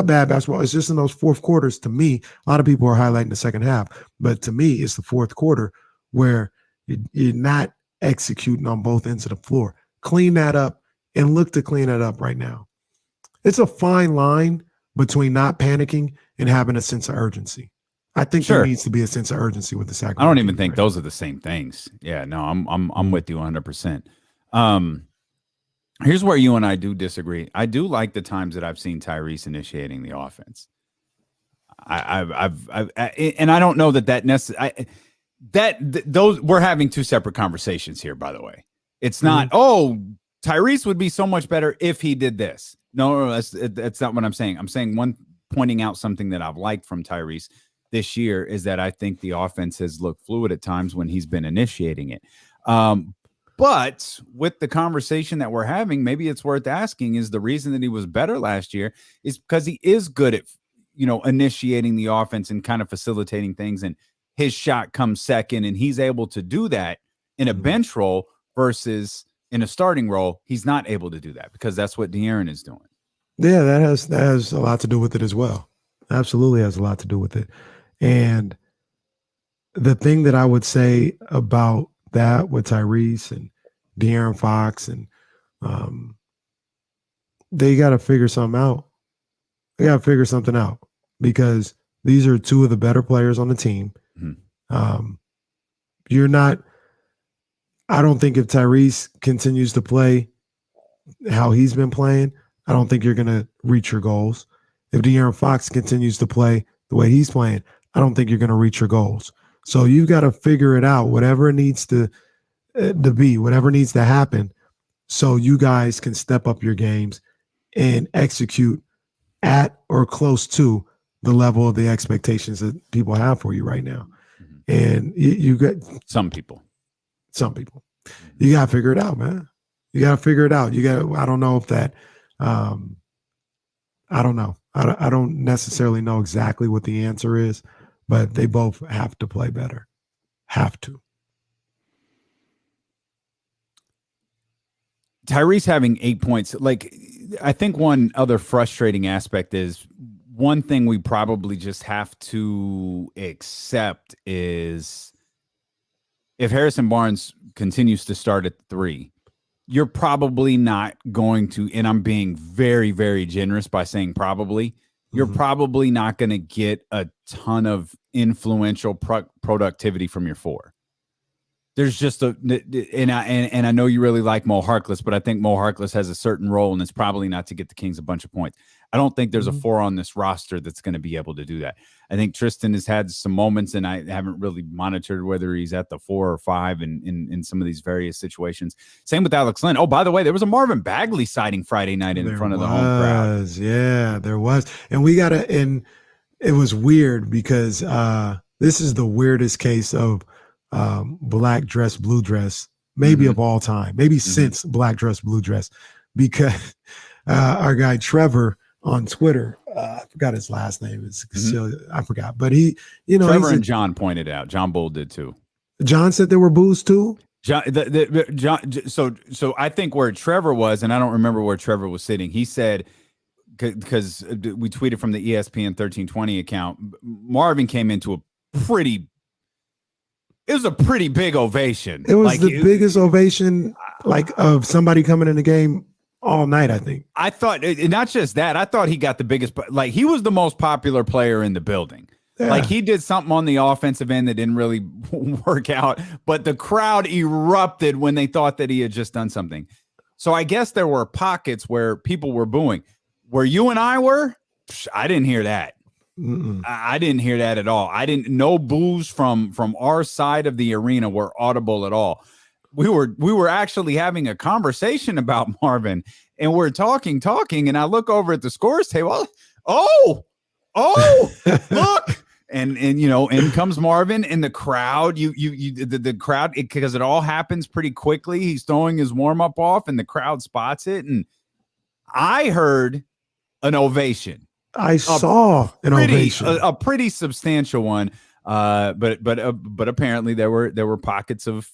bad basketball. It's just in those fourth quarters. To me, a lot of people are highlighting the second half, but to me, it's the fourth quarter where you're not executing on both ends of the floor. Clean that up and look to clean that up right now. It's a fine line between not panicking and having a sense of urgency. I think there needs to be a sense of urgency with the Sacramento. I don't even think those are the same things. Yeah, no, I'm with you 100%. Here's where you and I do disagree. I do like the times that I've seen Tyrese initiating the offense. And I don't know that necessarily. Those we're having 2 separate conversations here. By the way, it's not. Tyrese would be so much better if he did this. No, that's not what I'm saying. I'm saying pointing out something that I've liked from Tyrese this year is that I think the offense has looked fluid at times when he's been initiating it. But with the conversation that we're having, maybe it's worth asking, is the reason that he was better last year is because he is good at, initiating the offense and kind of facilitating things, and his shot comes second, and he's able to do that in a bench role versus in a starting role. He's not able to do that because that's what De'Aaron is doing. Yeah, that has a lot to do with it as well. Absolutely has a lot to do with it. And the thing that I would say about that with Tyrese and De'Aaron Fox, and they got to figure something out. They got to figure something out because these are 2 of the better players on the team. Mm-hmm. I don't think if Tyrese continues to play how he's been playing, I don't think you're going to reach your goals. If De'Aaron Fox continues to play the way he's playing, I don't think you're going to reach your goals. So you've got to figure it out, whatever it needs to be, whatever needs to happen, so you guys can step up your games and execute at or close to the level of the expectations that people have for you right now. Mm-hmm. And you got some people. You got to figure it out, man. You got to figure it out. I don't know if that, I don't know. I don't necessarily know exactly what the answer is, but they both have to play better. Have to. Tyrese having 8 points. Like, I think one other frustrating aspect is one thing we probably just have to accept is if Harrison Barnes continues to start at 3, you're probably not going to, and I'm being very, very generous by saying probably, you're probably not going to get a ton of influential productivity from your 4. There's just and I know you really like Mo Harkless, but I think Mo Harkless has a certain role, and it's probably not to get the Kings a bunch of points. I don't think there's a 4 on this roster that's going to be able to do that. I think Tristan has had some moments, and I haven't really monitored whether he's at the 4 or 5 in some of these various situations. Same with Alex Len. Oh, by the way, there was a Marvin Bagley sighting Friday night in front of the home crowd. Yeah, there was. And and it was weird because this is the weirdest case of black dress, blue dress, maybe of all time, maybe since black dress, blue dress, because our guy Trevor on Twitter, I forgot his last name. I forgot, but Trevor and John pointed out. John Bull did too. John said there were boos too. John, so I think where Trevor was, and I don't remember where Trevor was sitting. He said, because we tweeted from the ESPN 1320 account, Marvin came into it was a pretty big ovation. It was the biggest ovation of somebody coming in the game all night, I think. I thought, not just that, I thought he got the biggest, he was the most popular player in the building. Yeah. He did something on the offensive end that didn't really work out, but the crowd erupted when they thought that he had just done something. So I guess there were pockets where people were booing. Where you and I were, I didn't hear that. I didn't hear that at all. No boos from our side of the arena were audible at all. We were actually having a conversation about Marvin, and we're talking, and I look over at the scores table. Oh, look. And you know, in comes Marvin, and the crowd, the crowd, because it all happens pretty quickly. He's throwing his warm up off, and the crowd spots it, and I heard an ovation. I saw an ovation, a pretty substantial one. But apparently there were pockets of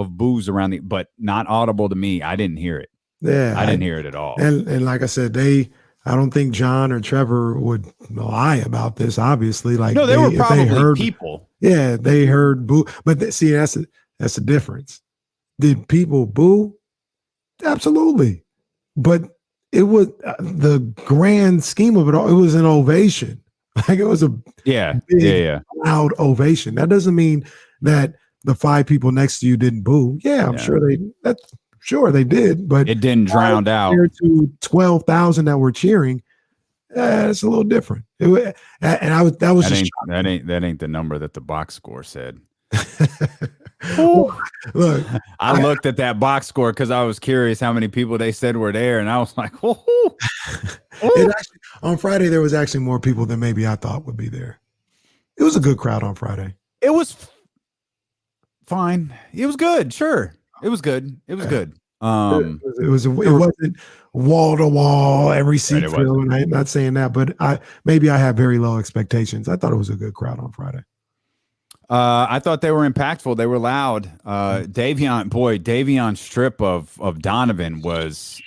boos around but not audible to me. I didn't hear it. Yeah, I didn't hear it at all. And like I said, I don't think John or Trevor would lie about this. Obviously, like no, they were probably heard, people. Yeah, they heard boo, but see, that's the difference. Did people boo? Absolutely, but it was the grand scheme of it all. It was an ovation. Like it was a big, loud ovation. That doesn't mean that the 5 people next to you didn't boo. Yeah, I'm sure they did, but it didn't drown out. Compared to 12,000 that were cheering, it's a little different. That ain't the number that the box score said. Look, I looked at that box score because I was curious how many people they said were there, and I was like, on Friday there was actually more people than maybe I thought would be there. It was a good crowd on Friday. It was fine. It was good. Sure. It was good. It was good. It wasn't wall to wall, every seat filled. And I'm not saying that, but I have very low expectations. I thought it was a good crowd on Friday. I thought they were impactful. They were loud. Davion's strip of Donovan was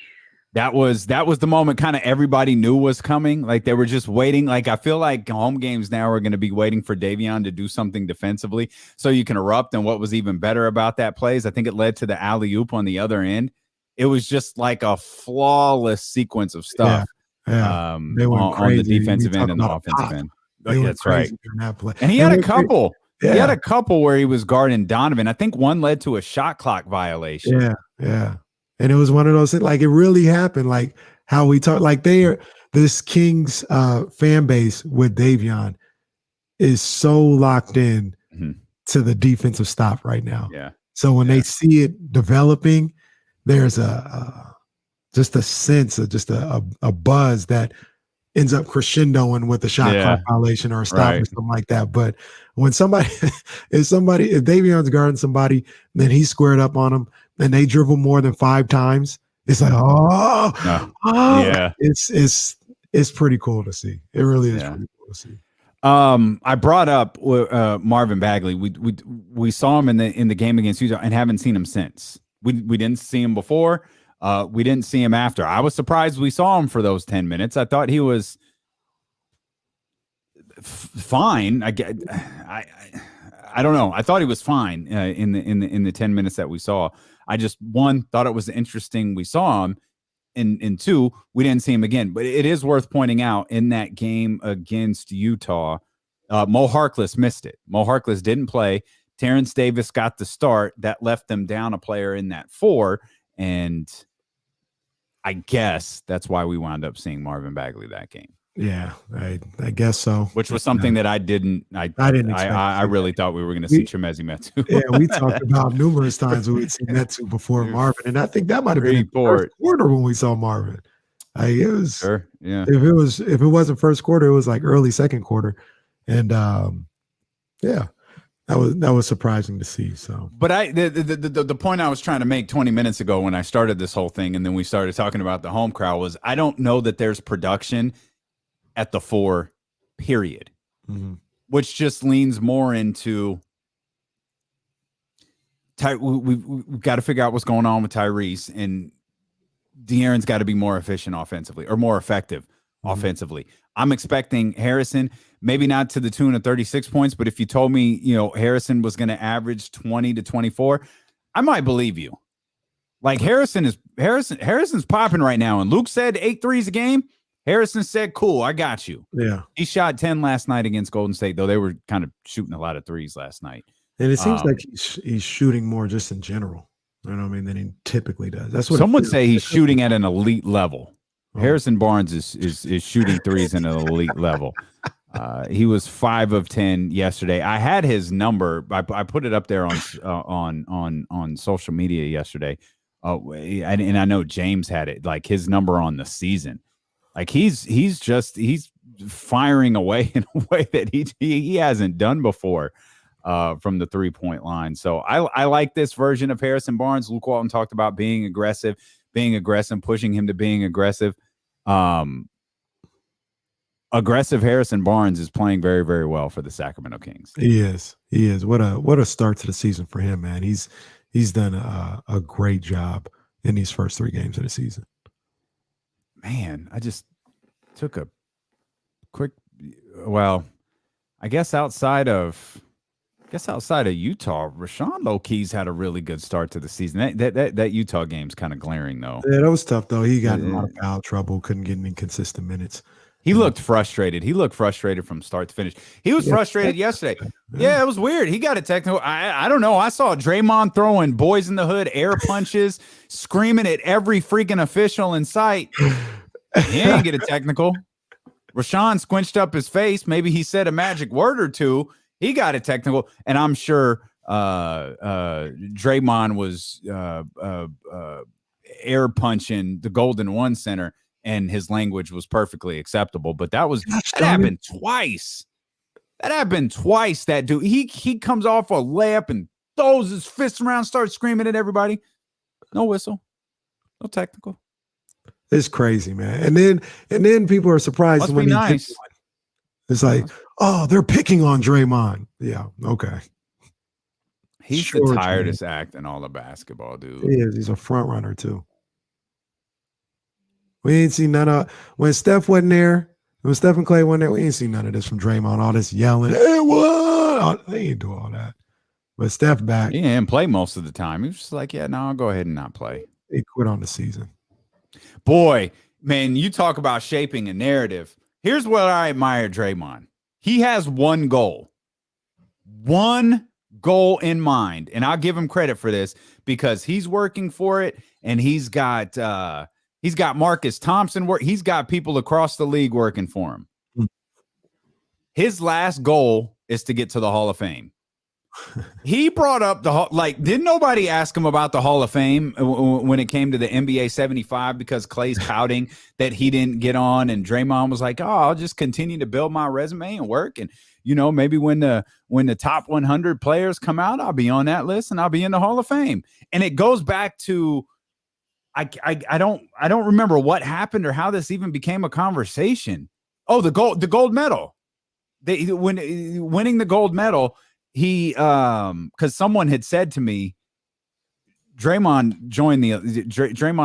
the moment kind of everybody knew was coming. Like they were just waiting. Like I feel like home games now are going to be waiting for Davion to do something defensively so you can erupt. And what was even better about that play is I think it led to the alley-oop on the other end. It was just like a flawless sequence of stuff. Yeah. They went on the defensive end and the offensive end. That's right. That play. And he had a couple. Yeah. He had a couple where he was guarding Donovan. I think one led to a shot clock violation. Yeah. And it was one of those things, like it really happened, like how we talk, like this Kings fan base with Davion is so locked in to the defensive stop right now. Yeah. So when they see it developing, there's just a sense of just a buzz that ends up crescendoing with a shot clock violation or a stop or something like that. But when if Davion's guarding somebody, then he's squared up on them and they dribble more than 5 times, it's like, it's pretty cool to see. It really is pretty cool to see. I brought up Marvin Bagley. We saw him in the game against Utah and haven't seen him since. We didn't see him before. We didn't see him after. I was surprised we saw him for those 10 minutes. I thought he was fine. I don't know. I thought he was fine in the 10 minutes that we saw. I just, 1, thought it was interesting we saw him, and 2, we didn't see him again. But it is worth pointing out in that game against Utah, Mo Harkless missed it. Mo Harkless didn't play. Terrence Davis got the start. That left them down a player in that 4, and I guess that's why we wound up seeing Marvin Bagley that game. Yeah, I guess so. Which was something that I didn't expect. I really thought we were going to see Chimezie Metu. Yeah, we talked about numerous times we'd seen Metu before Marvin, and I think that might have been in the first quarter when we saw Marvin. It was if it wasn't first quarter, it was like early second quarter, and that was surprising to see. So, but the point I was trying to make 20 minutes ago when I started this whole thing, and then we started talking about the home crowd, was I don't know that there's production at the 4, period, which just leans more into we've got to figure out what's going on with Tyrese, and De'Aaron's got to be more efficient offensively or more effective offensively. I'm expecting Harrison, maybe not to the tune of 36 points, but if you told me, Harrison was going to average 20 to 24, I might believe you. Like Harrison's popping right now, and Luke said 8 threes a game. Harrison said, cool, I got you. Yeah. He shot 10 last night against Golden State, though they were kind of shooting a lot of threes last night. And it seems like he's shooting more just in general, than he typically does. That's what some would say. He's shooting at an elite level. Harrison Barnes is shooting threes at an elite level. He was 5 of 10 yesterday. I had his number. I put it up there on social media yesterday. And I know James had it, like his number on the season. Like he's firing away in a way that he hasn't done before from the 3-point line. So I like this version of Harrison Barnes. Luke Walton talked about being aggressive, pushing him to being aggressive. Aggressive Harrison Barnes is playing very, very well for the Sacramento Kings. He is. What a start to the season for him, man. He's done a great job in these first 3 games of the season. Man, I just took a quick. Well, I guess outside of Utah, Rashawn low-key's had a really good start to the season. That Utah game's kind of glaring, though. Yeah, that was tough, though. He got in a lot of foul trouble, couldn't get any consistent minutes. He looked frustrated. He looked frustrated from start to finish. He was frustrated yesterday. Yeah, it was weird. He got a technical. I don't know. I saw Draymond throwing boys in the hood, air punches, screaming at every freaking official in sight. He didn't get a technical. Rashawn squinched up his face. Maybe he said a magic word or two. He got a technical. And I'm sure Draymond was air punching the Golden One Center, and his language was perfectly acceptable. But that happened twice. That happened twice. That dude, he comes off a layup and throws his fists around, starts screaming at everybody. No whistle, no technical. It's crazy, man. And then people are surprised Must when be he nice. It's like, oh, they're picking on Draymond. Yeah, okay. He's Sure, the tiredest act in all of basketball, dude. He is. He's a front runner too. We ain't seen none of when Steph wasn't there. When Steph and Clay wasn't there, we ain't seen none of this from Draymond. All this yelling. Hey, what? They ain't do all that. But Steph back. He didn't play most of the time. He was just like, yeah, no, I'll go ahead and not play. He quit on the season. Boy, man, you talk about shaping a narrative. Here's what I admire Draymond. He has one goal in mind, and I'll give him credit for this because he's working for it, and he's got Marcus Thompson he's got people across the league working for him. His last goal is to get to the Hall of Fame. He brought up didn't nobody ask him about the Hall of Fame when it came to the NBA 75 because Clay's pouting that he didn't get on, and Draymond was like, oh, I'll just continue to build my resume and work, and maybe when the top 100 players come out, I'll be on that list and I'll be in the Hall of Fame. And it goes back to I don't remember what happened or how this even became a conversation. Oh, the gold medal. Winning the gold medal. He because someone had said to me, Draymond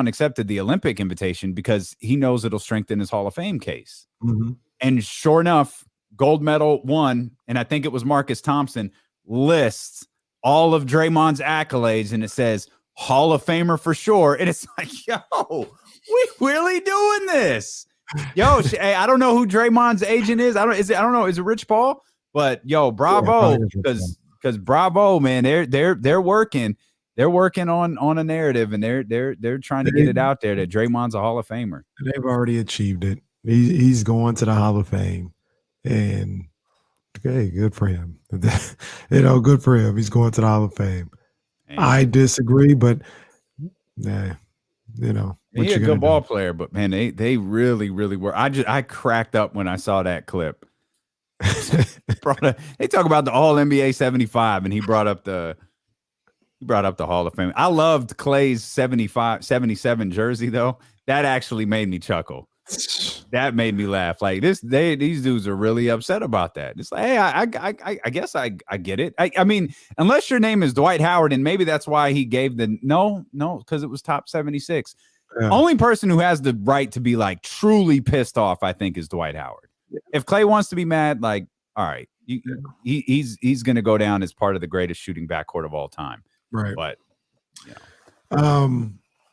accepted the Olympic invitation because he knows it'll strengthen his Hall of Fame case. Mm-hmm. And sure enough, gold medal won, and I think it was Marcus Thompson, lists all of Draymond's accolades, and it says Hall of Famer for sure. And it's like, yo, we really doing this. Yo, hey, I don't know who Draymond's agent is. I don't know. Is it Rich Paul? But yo, bravo, because bravo, man. They're working on a narrative, and they're trying to get it out there that Draymond's a Hall of Famer. They've already achieved it. He's going to the Hall of Fame, and okay, good for him. Good for him. He's going to the Hall of Fame. Man. I disagree, but he's a good ball player, but man, they really, really were. I cracked up when I saw that clip. They talk about the All NBA 75, and he brought up the Hall of Fame. I loved Clay's 77 jersey though. That actually made me chuckle. That made me laugh. Like these dudes are really upset about that. It's like, hey, I guess I get it. I mean, unless your name is Dwight Howard, and maybe that's why he gave the no, because it was top 76. Yeah. Only person who has the right to be like truly pissed off, I think, is Dwight Howard. Yeah. If Clay wants to be mad, like, all right, he's going to go down as part of the greatest shooting backcourt of all time. Right. But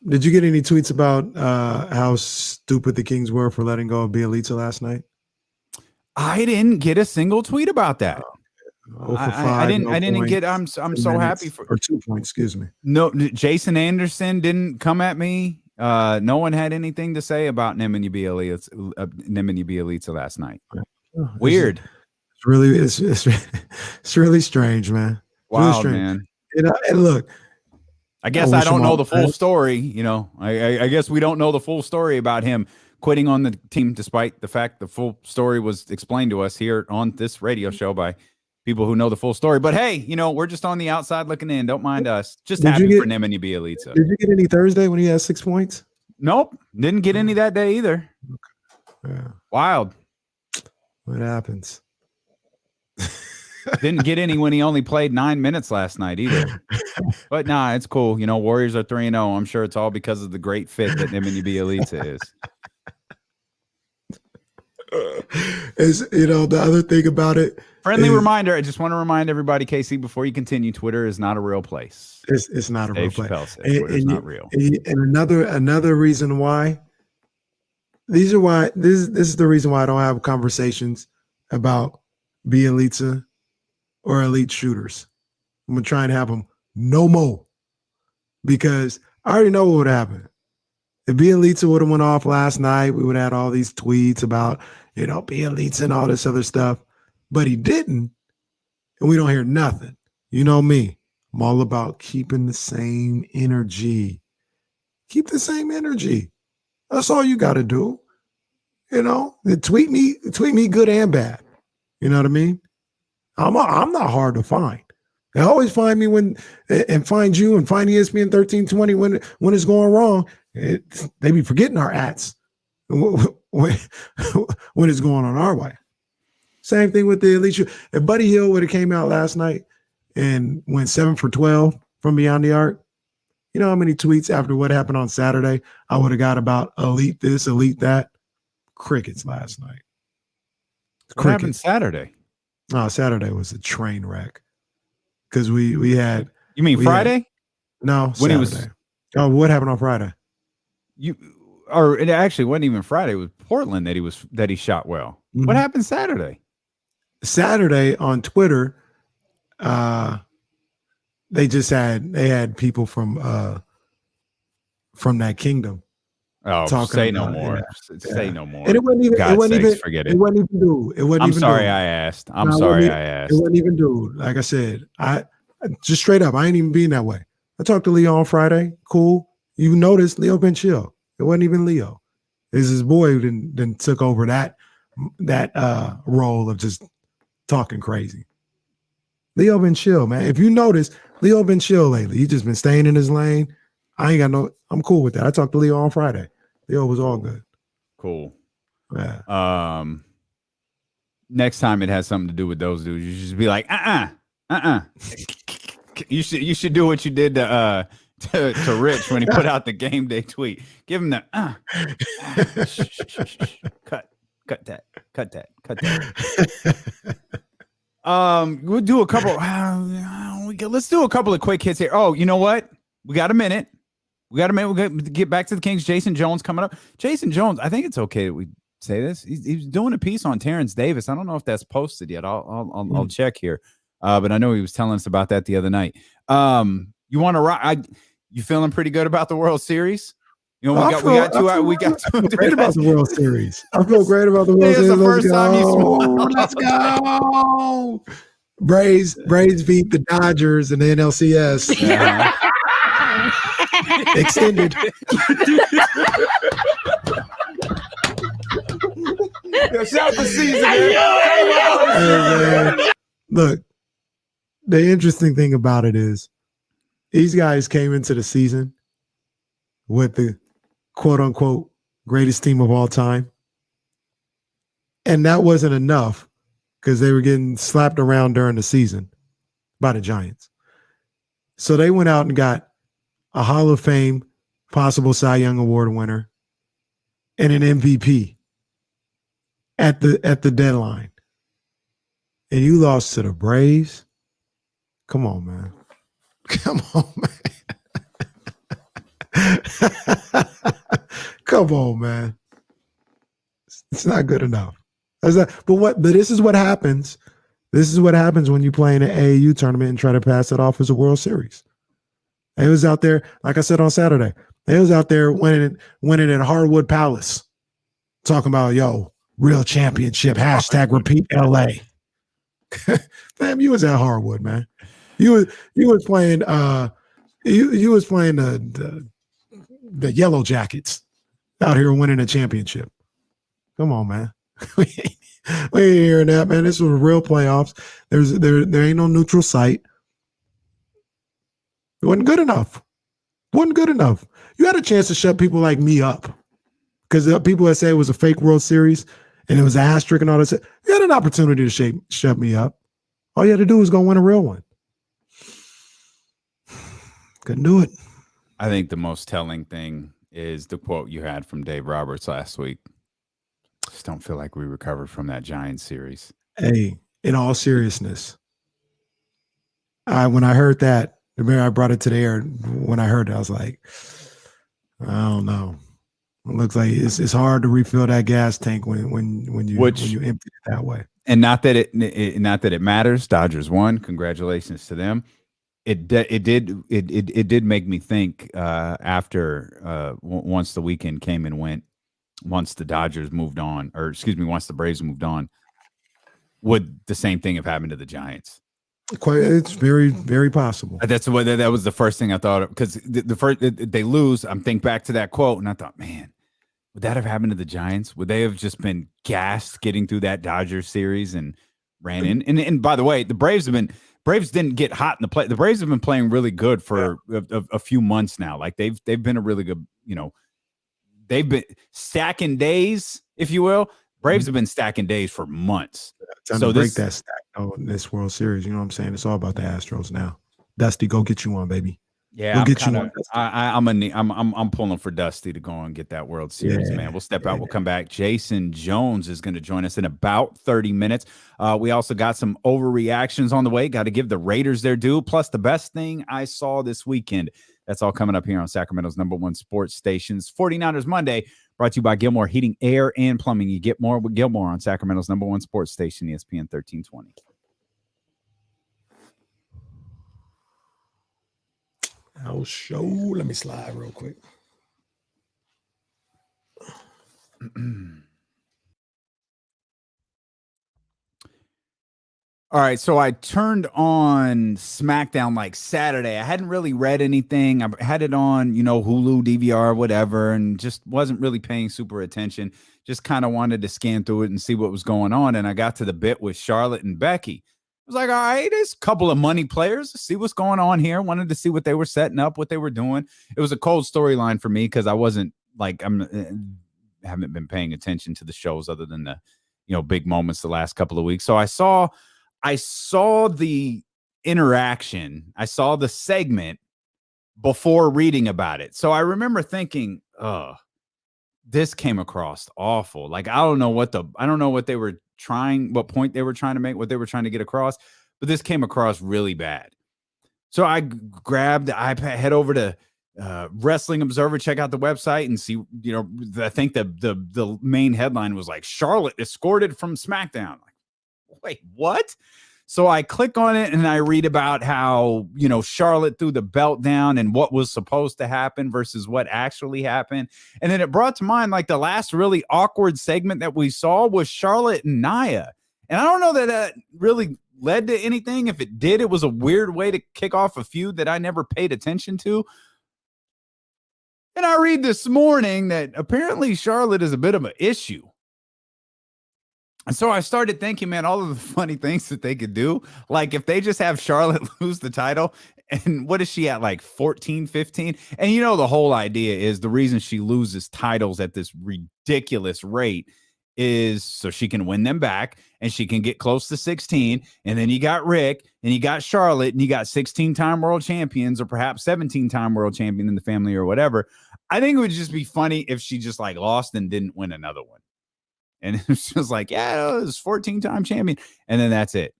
did you get any tweets about how stupid the Kings were for letting go of Bielitsa last night? I didn't get a single tweet about that. I didn't get. I'm so happy for 2 points. Excuse me. No, Jason Anderson didn't come at me. No one had anything to say about Nemanja Bjelica last night. Weird. It's really strange, man. Wow, man. And look, I guess I don't know the full story. I guess we don't know the full story about him quitting on the team, despite the fact the full story was explained to us here on this radio show by people who know the full story. But hey, we're just on the outside looking in. Don't mind us. Just happy for Nemanja Bjelica. Did you get any Thursday when he had 6 points? Nope. Didn't get any that day either. Yeah. Wild. What happens? Didn't get any when he only played 9 minutes last night either. But nah, it's cool. Warriors are 3-0. I'm sure it's all because of the great fit that Nemanja Bjelica is. The other thing about it. Friendly reminder. I just want to remind everybody, Casey, before you continue, Twitter is not a real place. It's not a real place. Twitter's not real. And another reason why. This is the reason why I don't have conversations about Bjelica or elite shooters. I'm gonna try and have them no more, because I already know what would happen. If Bjelica would have went off last night, we would have had all these tweets about Bjelica and all this other stuff, but he didn't, and we don't hear nothing. You know me, I'm all about keeping the same energy. Keep the same energy. That's all you got to do. Tweet me good and bad. You know what I mean? I'm not hard to find. They always find me and find you and find ESPN 1320 when it's going wrong. They be forgetting our ads when it's going on our way. Same thing with the elite shoot. If Buddy Hield would have came out last night and went 7 for 12 from beyond the arc, you know how many tweets after what happened on Saturday I would have got about elite this, elite that? Crickets last night. What happened Saturday? No, Saturday was a train wreck. Because we had. You mean Friday? No, when Saturday. What happened on Friday? It actually wasn't even Friday. It was Portland that he shot well. Mm-hmm. What happened Saturday? Saturday on Twitter, they had people from that kingdom. Oh, say no more. Yeah. Say no more. And it wasn't even. God it wasn't sakes, even. Forget it. It wasn't even dude. It wasn't. I'm even sorry. dude. I asked. I'm sorry. I asked. It wasn't even dude. Like I said, I just straight up. I ain't even being that way. I talked to Leo on Friday. Cool. You noticed Leo been chill. It wasn't even Leo. It's his boy who then took over that role of just talking crazy. Leo been chill, man. If you notice, Leo been chill lately. He just been staying in his lane. I'm cool with that. I talked to Leo on Friday. Leo was all good. Cool. Yeah. Next time it has something to do with those dudes, you should just be like, You should do what you did to Rich when he put out the game day tweet. Give him the cut that. We'll do a couple. Let's do a couple of quick hits here. Oh, you know what? We got a minute. We got to get back to the Kings. Jason Jones coming up. Jason Jones, I think it's okay that we say this. He's doing a piece on Terrence Davis. I don't know if that's posted yet. I'll check here. But I know he was telling us about that the other night. You want to rock? You feeling pretty good about the World Series? We got great about the World Series. I feel great about the World Series. The first time you smiled. Let's go. Braves beat the Dodgers in the NLCS. Yeah. Extended. Shout the season. Man. Look, the interesting thing about it is these guys came into the season with the quote unquote greatest team of all time. And that wasn't enough because they were getting slapped around during the season by the Giants. So they went out and got a Hall of Fame, possible Cy Young Award winner, and an MVP at the deadline. And you lost to the Braves? Come on, man. Come on, man. Come on, man. It's not good enough. But this is what happens. This is what happens when you play in an AAU tournament and try to pass it off as a World Series. It was out there, like I said on Saturday, it was out there winning at Harwood Palace, talking about, real championship, #repeat LA. Fam, you was at Harwood, man. You was playing you was playing the Yellow Jackets. out here winning a championship. Come on, man. We ain't hearing that, man. This was real playoffs. There ain't no neutral site. It wasn't good enough. Wasn't good enough. You had a chance to shut people like me up because people that say it was a fake World Series and it was an asterisk and all that. You had an opportunity to shut me up. All you had to do was go win a real one. Couldn't do it. I think the most telling thing is the quote you had from Dave Roberts last week. Just don't feel like we recovered from that Giants series. Hey, in all seriousness, when I heard that, I brought it to the air. When I heard it, I was like, I don't know. It looks like it's hard to refill that gas tank when you empty it that way. And not that it matters. Dodgers won. Congratulations to them. It did make me think after once the weekend came and went, once the Dodgers moved on, or excuse me, once the Braves moved on, would the same thing have happened to the Giants? It's very, very possible. That was the first thing I thought of, because the first they lose. I'm think back to that quote, and I thought, man, would that have happened to the Giants? Would they have just been gassed getting through that Dodgers series and ran in? And by the way, the Braves didn't get hot in the play. The Braves have been playing really good for a few months now. Like they've been a really good, they've been stacking days, if you will. Braves have been stacking days for months. Time to break that stack in this World Series. You know what I'm saying? It's all about the Astros now. Dusty, go get you one, baby. Yeah, we'll get you one. I'm pulling for Dusty to go and get that World Series, man. We'll step out. We'll come back. Jason Jones is going to join us in about 30 minutes. We also got some overreactions on the way. Got to give the Raiders their due. Plus, the best thing I saw this weekend. That's all coming up here on Sacramento's #1 sports stations. 49ers Monday, brought to you by Gilmore Heating, Air, and Plumbing. You get more with Gilmore on Sacramento's #1 sports station, ESPN 1320. I'll show. Let me slide real quick. All right, so I turned on SmackDown like Saturday. I hadn't really read anything. I had it on, Hulu, DVR, whatever, and just wasn't really paying super attention. Just kind of wanted to scan through it and see what was going on. And I got to the bit with Charlotte and Becky. I was like, all right, there's a couple of money players. Let's see what's going on here. Wanted to see what they were setting up, what they were doing. It was a cold storyline for me because I wasn't like haven't been paying attention to the shows other than the big moments the last couple of weeks. So I saw the interaction. I saw the segment before reading about it. So I remember thinking, this came across awful. Like, I don't know what they were trying, what point they were trying to make, what they were trying to get across, but this came across really bad. So I grabbed the iPad, head over to Wrestling Observer, check out the website and see, I think the main headline was like, Charlotte escorted from SmackDown. Wait, what? So I click on it and I read about how, Charlotte threw the belt down and what was supposed to happen versus what actually happened. And then it brought to mind like the last really awkward segment that we saw was Charlotte and Nia. And I don't know that really led to anything. If it did, it was a weird way to kick off a feud that I never paid attention to. And I read this morning that apparently Charlotte is a bit of an issue. And so I started thinking, man, all of the funny things that they could do. Like if they just have Charlotte lose the title, and what is she at, like 14, 15? And the whole idea is the reason she loses titles at this ridiculous rate is so she can win them back and she can get close to 16. And then you got Rick and you got Charlotte and you got 16-time world champions or perhaps 17-time world champion in the family or whatever. I think it would just be funny if she just like lost and didn't win another one. And it's just like, yeah, it was 14-time champion. And then that's it.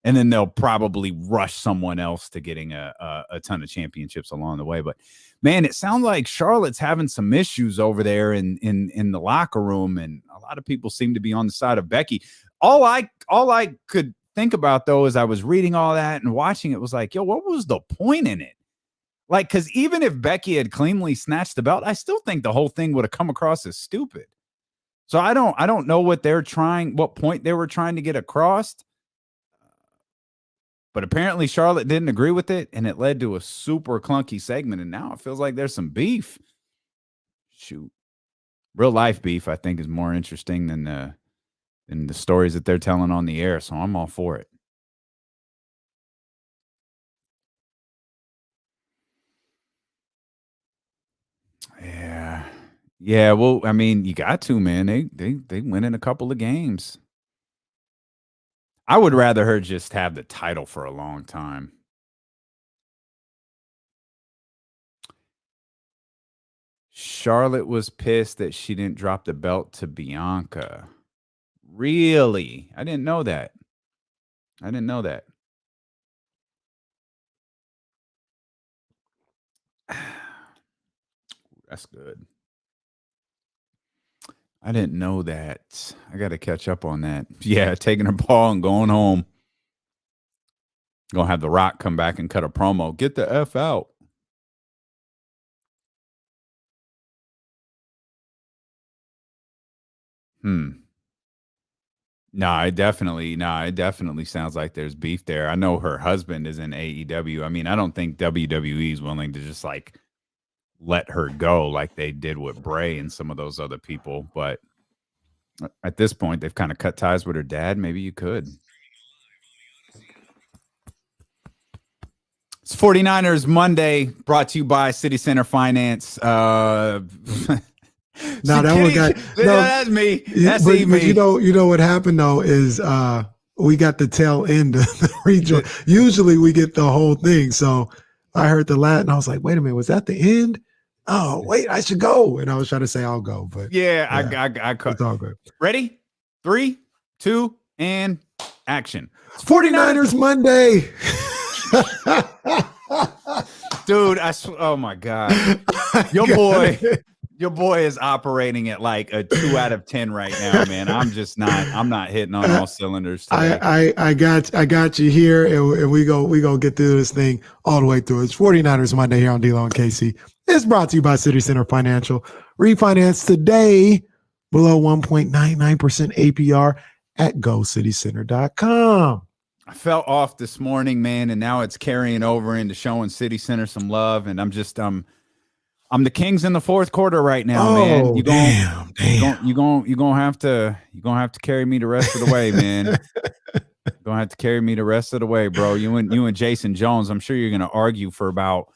And then they'll probably rush someone else to getting a ton of championships along the way. But, man, it sounds like Charlotte's having some issues over there in the locker room. And a lot of people seem to be on the side of Becky. All I could think about, though, as I was reading all that and watching it was like, yo, what was the point in it? Like, because even if Becky had cleanly snatched the belt, I still think the whole thing would have come across as stupid. So I don't know what point they were trying to get across. But apparently Charlotte didn't agree with it, and it led to a super clunky segment. And now it feels like there's some beef. Shoot. Real life beef, I think, is more interesting than the stories that they're telling on the air. So I'm all for it. Yeah. Yeah. Well, I mean, you got to, man. They win in a couple of games. I would rather her just have the title for a long time. Charlotte was pissed that she didn't drop the belt to Bianca. Really? I didn't know that. That's good. I didn't know that. I got to catch up on that. Yeah, taking her ball and going home. Gonna have The Rock come back and cut a promo. Get the F out. No, it definitely sounds like there's beef there. I know her husband is in AEW. I mean, I don't think WWE is willing to just like let her go like they did with Bray and some of those other people. But at this point, they've kind of cut ties with her dad. Maybe you could. It's 49ers Monday, brought to you by City Center Finance. No, that one got no. That's me. That's but me. you know what happened though is we got the tail end of the rejoin. Usually we get the whole thing. So I heard the Latin. I was like, wait a minute, was that the end? Oh, wait, I should go. And I was trying to say I'll go, but yeah. I it's all good. Ready? 3, 2, and action. 49ers Monday. Dude, oh my God. Your boy is operating at like a 2 out of 10 right now, man. I'm not hitting on all cylinders today. I got you here, and we go get through this thing all the way through. It's 49ers Monday here on D-Lo and KC. It's brought to you by City Center Financial. Refinance today below 1.99% APR at GoCityCenter.com. I fell off this morning, man, and now it's carrying over into showing City Center some love, and I'm the Kings in the fourth quarter right now, man. You're gonna have to carry me the rest of the way, man. You're gonna have to carry me the rest of the way, bro. You and Jason Jones, I'm sure you're gonna argue for about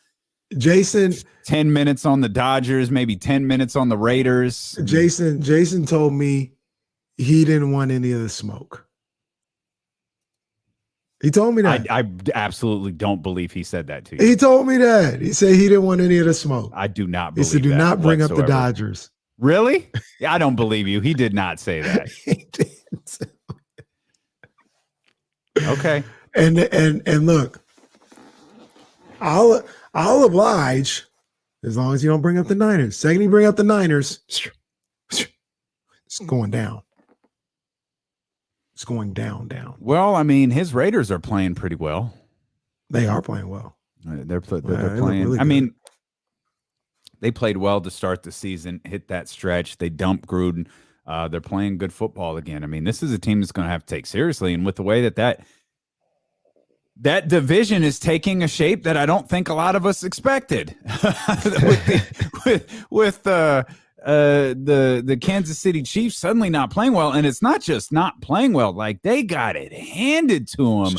10 minutes on the Dodgers, maybe 10 minutes on the Raiders. Jason told me he didn't want any of the smoke. He told me that. I absolutely don't believe he said that to you. He told me that. He said he didn't want any of the smoke. I do not believe that. He said, do not bring whatsoever. up the Dodgers. Really? Yeah, I don't believe you. He did not say that. He didn't. Okay. And look, I'll oblige as long as you don't bring up the Niners. Second you bring up the Niners, it's going down. It's going down. Well, I mean, his Raiders are playing pretty well. They are playing well. They're playing. Really I mean, they played well to start the season, hit that stretch. They dumped Gruden. They're playing good football again. I mean, this is a team that's going to have to take seriously. And with the way that division is taking a shape that I don't think a lot of us expected with the Kansas City Chiefs suddenly not playing well. And it's not just not playing well, like they got it handed to them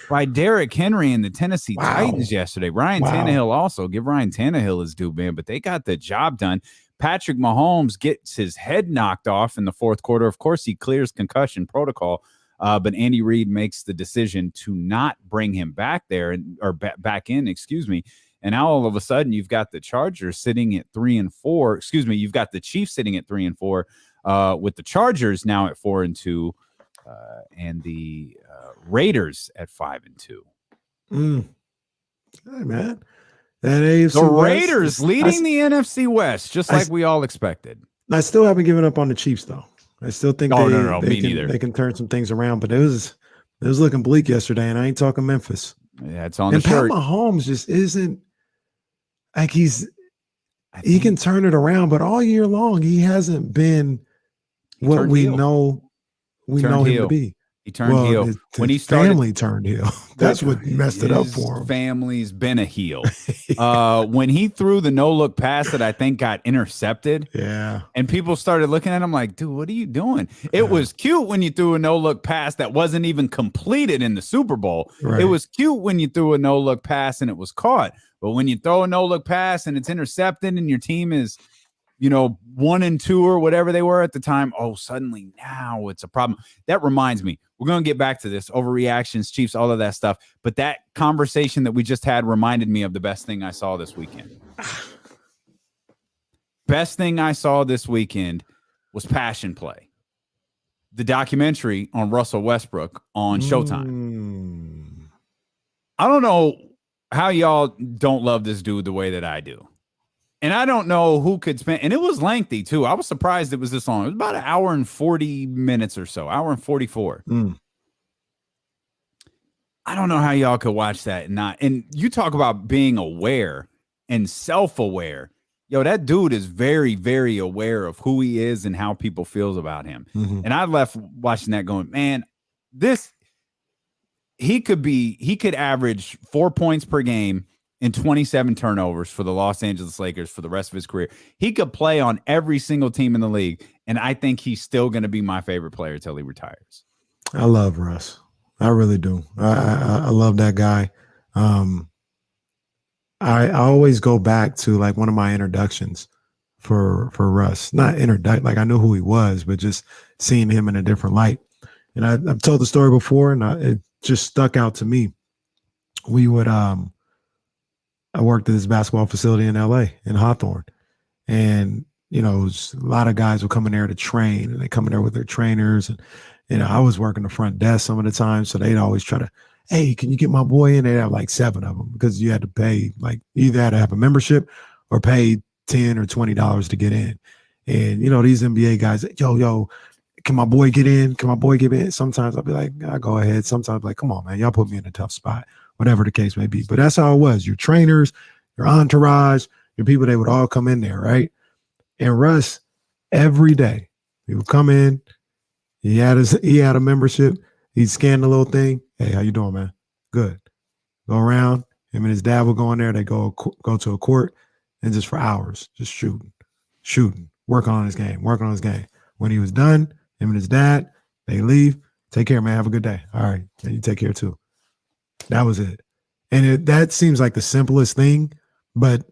by Derrick Henry and the Tennessee Titans yesterday. Ryan Tannehill also, give Ryan Tannehill his due, man, but they got the job done. Patrick Mahomes gets his head knocked off in the fourth quarter. Of course, he clears concussion protocol, but Andy Reid makes the decision to not bring him back there back in. And now all of a sudden you've got the Chargers sitting at 3-4. You've got the Chiefs sitting at 3-4, with the Chargers now at 4-2, and the Raiders at 5-2. Hey man, that AFC the West Raiders leading the NFC West, just like we all expected. I still haven't given up on the Chiefs though. I still think they can turn some things around, but it was looking bleak yesterday, and I ain't talking Memphis. Yeah, it's on and the shirt. Pat Mahomes just isn't like he can turn it around, but all year long he hasn't been what we know him to be. He turned heel his when he started. family turned heel. That's what messed it up His for him. Family's been a heel. When he threw the no-look pass that I think got intercepted, Yeah. and people started looking at him like, dude, what are you doing? It was cute when you threw a no-look pass that wasn't even completed in the Super Bowl. Right. It was cute when you threw a no-look pass and it was caught. But when you throw a no-look pass and it's intercepted and your team is, 1-2 or whatever they were at the time, suddenly now it's a problem. That reminds me, we're going to get back to this, overreactions, Chiefs, all of that stuff. But that conversation that we just had reminded me of the best thing I saw this weekend. Best thing I saw this weekend was Passion Play, the documentary on Russell Westbrook on Showtime. I don't know how y'all don't love this dude the way that I do. And I don't know who could spend, and it was lengthy too. I was surprised it was this long. It was about an hour and 40 minutes or so, hour and 44. I don't know how y'all could watch that and you talk about being aware and self-aware. Yo, that dude is very, very aware of who he is and how people feels about him. And I left watching that going, man, he could average 4 points per game and 27 turnovers for the Los Angeles Lakers for the rest of his career. He could play on every single team in the league, and I think he's still going to be my favorite player until he retires. I love Russ. I really do. I love that guy. I always go back to like one of my introductions for Russ. Not like I knew who he was, but just seeing him in a different light. And I've told the story before, and it just stuck out to me. We would I worked at this basketball facility in LA in Hawthorne. And, it was a lot of guys would come in there to train, and they come in there with their trainers. And, I was working the front desk some of the time. So they'd always try to, hey, can you get my boy in? They'd have like 7 of them because you had to pay, like, you either had to have a membership or pay $10 or $20 to get in. And, these NBA guys, yo, can my boy get in? Can my boy get in? Sometimes I'll be like, I'll go ahead. Sometimes like, come on, man, y'all put me in a tough spot, whatever the case may be. But that's how it was. Your trainers, your entourage, your people, they would all come in there, right? And Russ, every day, he would come in. He had a membership. He'd scan the little thing. Hey, how you doing, man? Good. Go around. Him and his dad would go in there. They go to a court and just for hours, just shooting, working on his game. When he was done, him and his dad, they leave. Take care, man. Have a good day. All right. And you take care too. That was it. And that seems like the simplest thing, but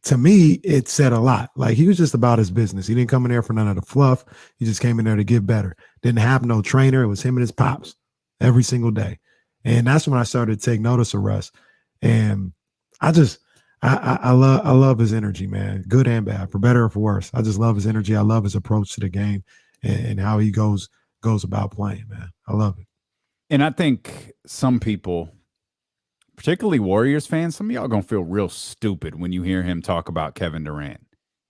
to me, it said a lot. Like, he was just about his business. He didn't come in there for none of the fluff. He just came in there to get better. Didn't have no trainer. It was him and his pops every single day. And that's when I started to take notice of Russ. And I love his energy, man. Good and bad, for better or for worse. I just love his energy. I love his approach to the game and how he goes about playing, man. I love it. And I think some people, particularly Warriors fans, some of y'all gonna feel real stupid when you hear him talk about Kevin Durant.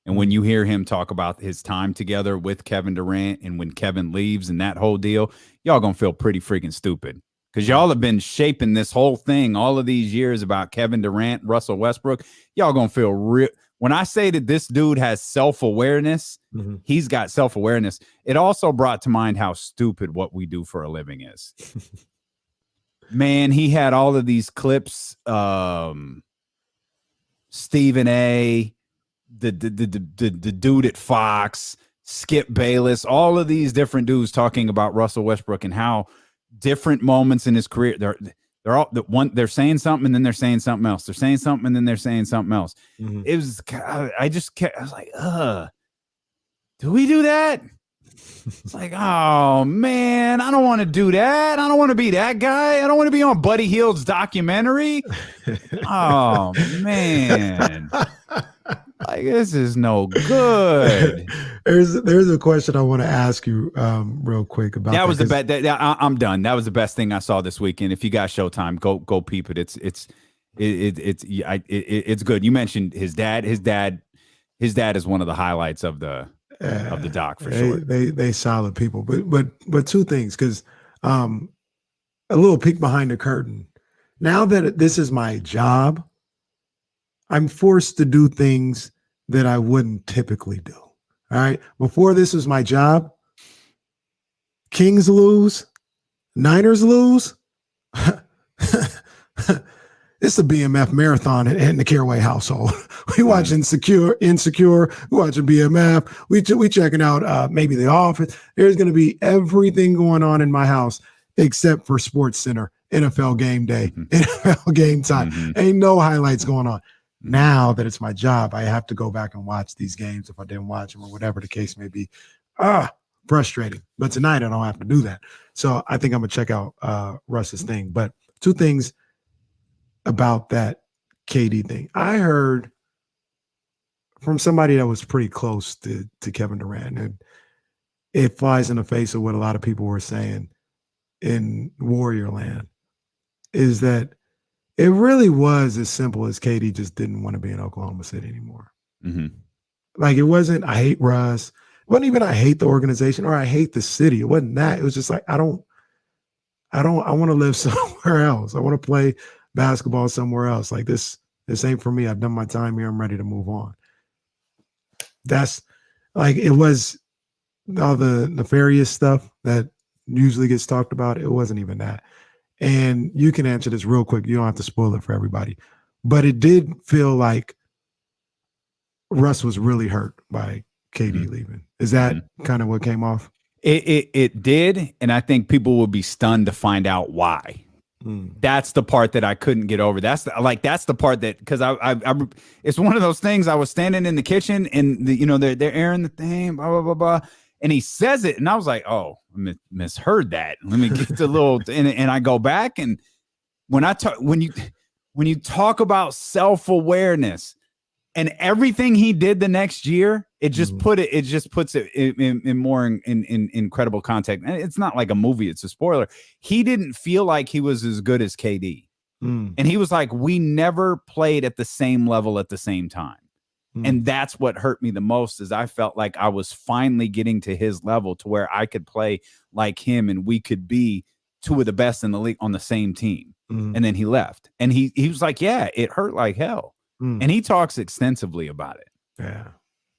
And when you hear him talk about his time together with Kevin Durant and when Kevin leaves and that whole deal, y'all gonna feel pretty freaking stupid. Because y'all have been shaping this whole thing all of these years about Kevin Durant, Russell Westbrook. Y'all gonna feel real. When I say that this dude has self-awareness, he's got self-awareness. It also brought to mind how stupid what we do for a living is. Man, he had all of these clips. Stephen A., the dude at Fox, Skip Bayless, all of these different dudes talking about Russell Westbrook and how different moments in his career, they're saying something and then they're saying something else. They're saying something and then they're saying something else. It was, I was like, do we do that? It's like, oh man, I don't want to do that. I don't want to be that guy. I don't want to be on Buddy Hield's documentary. Oh man. Like, this is no good. There's a question I want to ask you real quick about that. Was the best. I'm done. That was the best thing I saw this weekend. If you got Showtime, go peep it. It's good. You mentioned his dad. His dad is one of the highlights of the doc for sure. They solid people. But two things, because a little peek behind the curtain. Now that this is my job, I'm forced to do things that I wouldn't typically do. All right. Before this was my job, Kings lose, Niners lose. It's a BMF marathon in the Caraway household. We watch Insecure. We watching BMF. We checking out maybe The Office. There's going to be everything going on in my house except for Sports Center, NFL game day, NFL game time. Ain't no highlights going on. Now that it's my job, I have to go back and watch these games if I didn't watch them or whatever the case may be. Frustrating. But tonight I don't have to do that. So I think I'm going to check out Russ's thing. But two things about that KD thing. I heard from somebody that was pretty close to Kevin Durant, and it flies in the face of what a lot of people were saying in Warrior Land, is that it really was as simple as KD just didn't want to be in Oklahoma City anymore. Like, it wasn't, I hate Russ. It wasn't even, I hate the organization or I hate the city. It wasn't that. It was just like, I want to live somewhere else. I want to play basketball somewhere else. Like, this ain't for me. I've done my time here. I'm ready to move on. That's like, it was all the nefarious stuff that usually gets talked about. It wasn't even that. And you can answer this real quick. You don't have to spoil it for everybody. But it did feel like Russ was really hurt by KD leaving. Is that kind of what came off? It did. And I think people will be stunned to find out why. That's the part that I couldn't get over. That's the part that, because I it's one of those things. I was standing in the kitchen and they're airing the thing, blah blah blah blah, and he says it, and I was like, oh, I misheard that. Let me get the little and I go back, and when you talk about self-awareness and everything he did the next year, it just puts it in more in incredible context. And it's not like a movie, it's a spoiler. He didn't feel like he was as good as KD. And he was like, we never played at the same level at the same time. And that's what hurt me the most, is I felt like I was finally getting to his level to where I could play like him and we could be two of the best in the league on the same team. And then he left. And he was like, yeah, it hurt like hell. And he talks extensively about it. Yeah,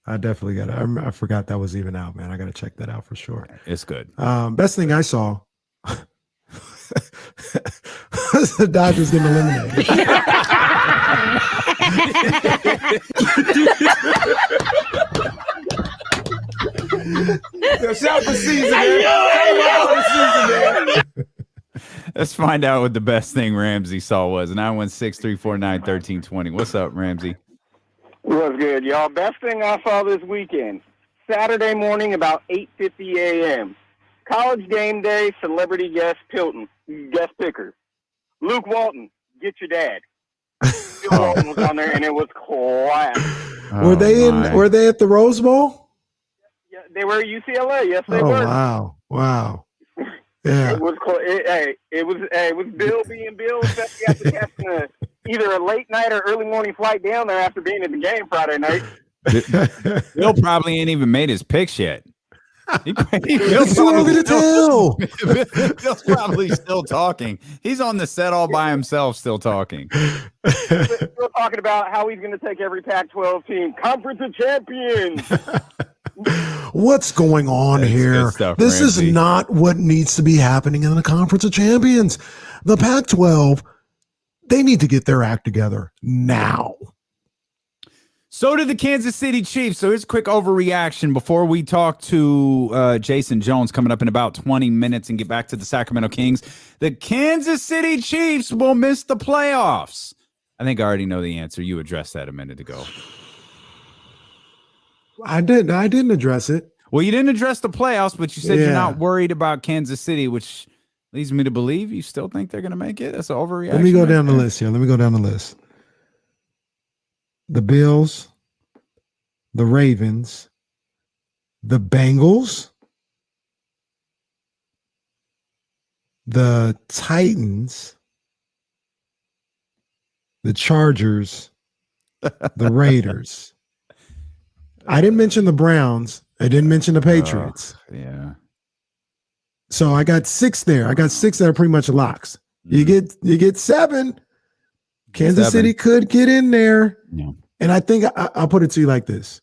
I definitely got it. I forgot that was even out, man. I got to check that out for sure. It's good. Best thing I saw was the Dodgers getting eliminated. Shout the season, man. Let's find out what the best thing Ramsey saw was. 916-349-1320. What's up, Ramsey? What's good, y'all? Best thing I saw this weekend, Saturday morning about 8:50 a.m. College game day, celebrity guest picker. Luke Walton, get your dad. Bill Walton was on there, and it was class. Were they at the Rose Bowl? Yeah, they were at UCLA. Yes, they were. Wow. Yeah. It was cool. It was Bill being Bill, especially after catching either a late night or early morning flight down there after being at the game Friday night. Bill probably ain't even made his picks yet. Bill's probably still talking. He's on the set all by himself, still talking. Still talking about how he's going to take every Pac-12 team, Conference of Champions. What's going on here? Stuff, this Ramsey. is not what needs to be happening in the Conference of Champions. The Pac-12, they need to get their act together now. So did the Kansas City Chiefs. So here's a quick overreaction before we talk to Jason Jones coming up in about 20 minutes and get back to the Sacramento Kings. The Kansas City Chiefs will miss the playoffs. I think I already know the answer. You addressed that a minute ago. I didn't address it. Well, you didn't address the playoffs, but you said you're not worried about Kansas City, which leads me to believe you still think they're going to make it. That's an overreaction. Let me go down the list here. The Bills, the Ravens, the Bengals, the Titans, the Chargers, the Raiders. I didn't mention the Browns. I didn't mention the Patriots. Yeah. So I got 6 there. I got 6 that are pretty much locks. You get 7. Kansas City could get in there. Yeah. And I think I'll put it to you like this.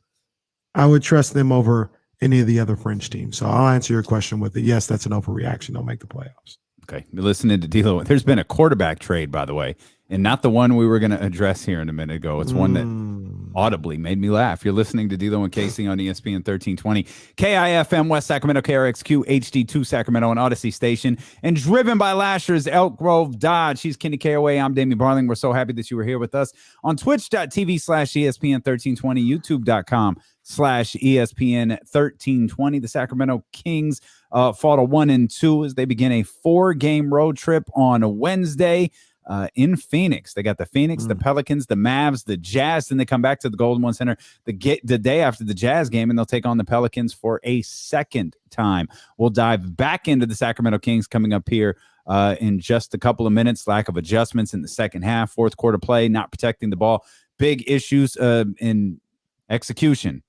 I would trust them over any of the other French teams. So I'll answer your question with it. Yes, that's an overreaction. They'll make the playoffs. Okay. You're listening to D-Lo. There's been a quarterback trade, by the way, and not the one we were going to address here in a minute ago. It's one that audibly made me laugh. You're listening to D-Lo and Casey on ESPN 1320, KIFM West Sacramento, KRXQ HD2 Sacramento, and Odyssey Station, and driven by Lashers, Elk Grove Dodge. She's Kenny KOA. I'm Damian Barling. We're so happy that you were here with us on twitch.tv/ESPN 1320, youtube.com/ESPN 1320. The Sacramento Kings fought a 1-2 as they begin a 4-game road trip on a Wednesday in Phoenix. They got the Phoenix, the Pelicans, the Mavs, the Jazz. Then they come back to the Golden One Center the day after the Jazz game, and they'll take on the Pelicans for a second time. We'll dive back into the Sacramento Kings coming up here in just a couple of minutes. Lack of adjustments in the second half, fourth quarter play, not protecting the ball. Big issues in execution.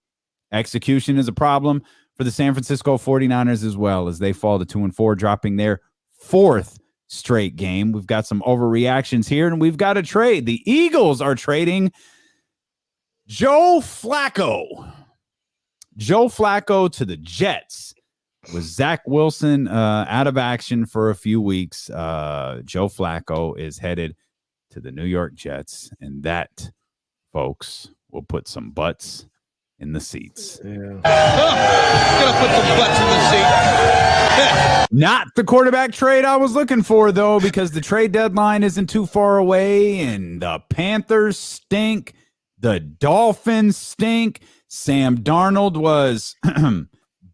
Execution is a problem for the San Francisco 49ers as well, as they fall to 2-4, dropping their 4th straight game. We've got some overreactions here, and we've got a trade. The Eagles are trading Joe Flacco. Joe Flacco to the Jets. With Zach Wilson out of action for a few weeks, Joe Flacco is headed to the New York Jets, and that, folks, will put some butts in the seats. Gonna put some butts in the seat. Not the quarterback trade I was looking for, though, because the trade deadline isn't too far away, and the Panthers stink. The Dolphins stink. Sam Darnold was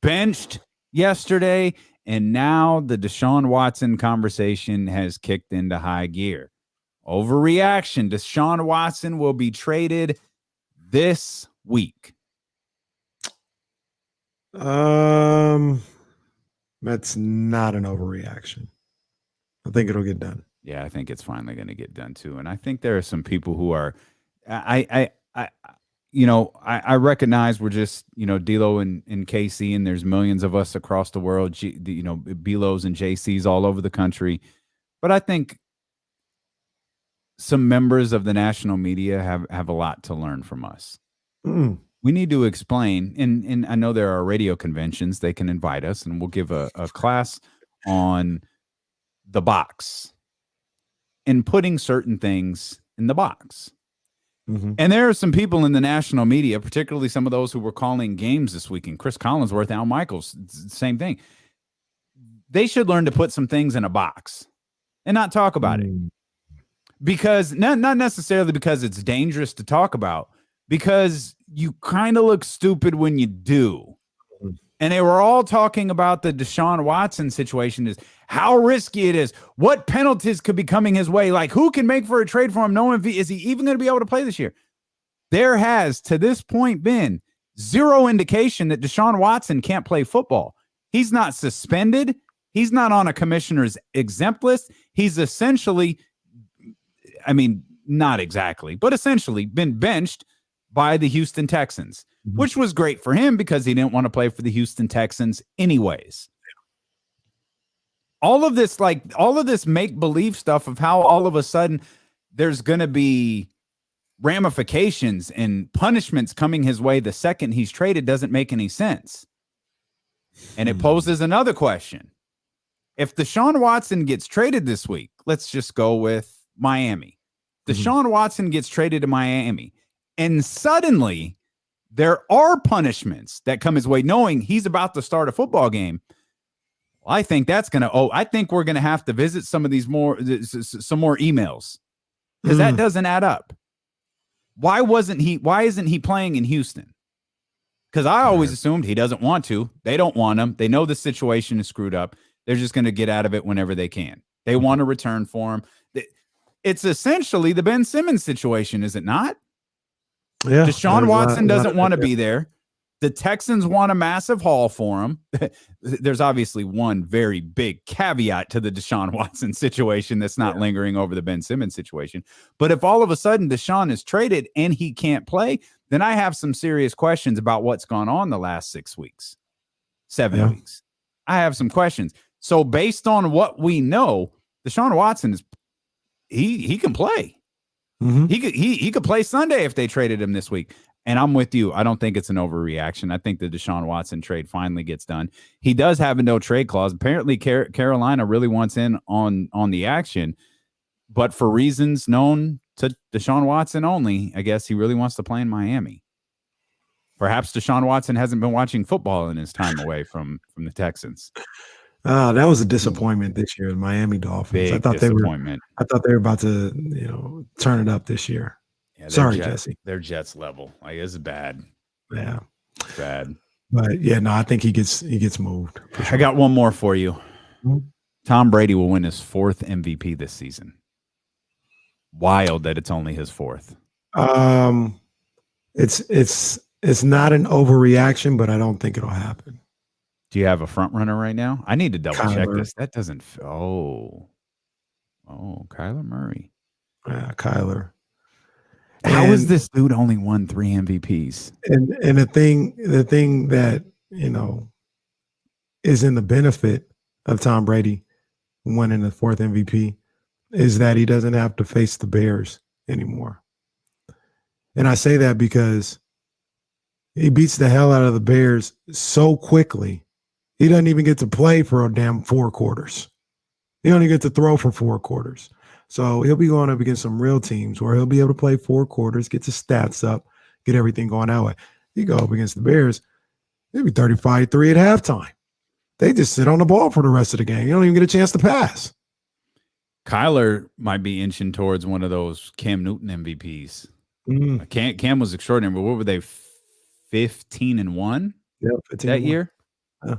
benched yesterday, and now the Deshaun Watson conversation has kicked into high gear. Overreaction. Deshaun Watson will be traded this week. That's not an overreaction. I think it'll get done. Yeah, I think it's finally going to get done too. And I think there are some people who are, I recognize we're just, D-Lo and KC, and there's millions of us across the world, B-Los and JCs all over the country. But I think some members of the national media have a lot to learn from us. We need to explain, and I know there are radio conventions. They can invite us, and we'll give a class on the box and putting certain things in the box. And there are some people in the national media, particularly some of those who were calling games this weekend, Chris Collinsworth, Al Michaels, same thing. They should learn to put some things in a box and not talk about it. Because not necessarily because it's dangerous to talk about, because you kind of look stupid when you do. And they were all talking about the Deshaun Watson situation, is how risky it is, what penalties could be coming his way, like who can make for a trade for him, knowing is he even going to be able to play this year. There has, to this point, been zero indication that Deshaun Watson can't play football. He's not suspended. He's not on a commissioner's exempt list. He's essentially, not exactly, but essentially been benched by the Houston Texans, which was great for him because he didn't want to play for the Houston Texans anyways. All of this make-believe stuff of how all of a sudden there's going to be ramifications and punishments coming his way the second he's traded doesn't make any sense. And it poses another question. If Deshaun Watson gets traded this week, let's just go with Miami. Deshaun Watson gets traded to Miami, and suddenly there are punishments that come his way, knowing he's about to start a football game. Well, I think that's going to, I think we're going to have to visit some more emails, because that doesn't add up. Why isn't he playing in Houston? Because I always assumed he doesn't want to. They don't want him. They know the situation is screwed up. They're just going to get out of it whenever they can. They want to return for him. It's essentially the Ben Simmons situation, is it not? Yeah, Deshaun Watson doesn't want to be there. The Texans want a massive haul for him. There's obviously one very big caveat to the Deshaun Watson situation that's not lingering over the Ben Simmons situation. But if all of a sudden Deshaun is traded and he can't play, then I have some serious questions about what's gone on the last 6 weeks, 7 weeks. I have some questions. So based on what we know, Deshaun Watson he can play. He could play Sunday if they traded him this week. And I'm with you. I don't think it's an overreaction. I think the Deshaun Watson trade finally gets done. He does have a no trade clause. Apparently, Carolina really wants in on the action, but for reasons known to Deshaun Watson only, I guess he really wants to play in Miami. Perhaps Deshaun Watson hasn't been watching football in his time away from the Texans. That was a disappointment this year, the Miami Dolphins. Big I thought disappointment. I thought they were about to, turn it up this year. Yeah, Sorry, Jesse. They're Jets level. Like, it's bad. Yeah, Bad. but yeah, no, I think he gets moved. For sure. I got one more for you. Mhm. Tom Brady will win his 4th MVP this season. Wild that it's only his 4th. It's not an overreaction, but I don't think it'll happen. Do you have a front runner right now? I need to double check Kyler. this. That doesn't. Oh, Kyler Murray. Yeah, Kyler. How is And- this dude only won 3 MVPs? And the thing that is in the benefit of Tom Brady winning the 4th MVP is that he doesn't have to face the Bears anymore. And I say that because he beats the hell out of the Bears so quickly. He doesn't even get to play for a damn 4 quarters. He only gets to throw for 4 quarters. So he'll be going up against some real teams where he'll be able to play 4 quarters, get his stats up, get everything going that way. You go up against the Bears, it'll be 35-3 at halftime. They just sit on the ball for the rest of the game. You don't even get a chance to pass. Kyler might be inching towards one of those Cam Newton MVPs. Cam was extraordinary, but what were they? 15-1 Yeah, that year. Yeah.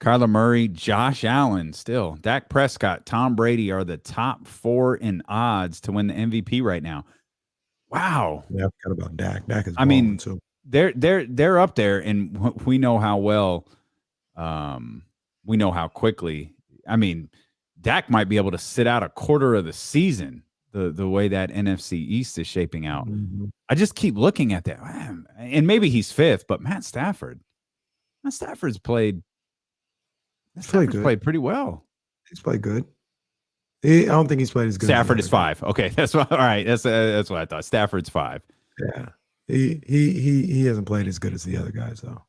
Kyler Murray, Josh Allen, still Dak Prescott, Tom Brady are the top 4 in odds to win the MVP right now. Wow. Yeah, I forgot about Dak. Dak is. I mean, too. they're up there, and we know how well, we know how quickly. I mean, Dak might be able to sit out a quarter of the season. The way that NFC East is shaping out. Mhm. I just keep looking at that, and maybe he's 5th, but Matt Stafford's played. Played good. Played pretty well. He's played good. I don't think he's played as good. Stafford as is 5. Okay, that's what. All right, that's what I thought. Stafford's 5. Yeah, he hasn't played as good as the other guys though.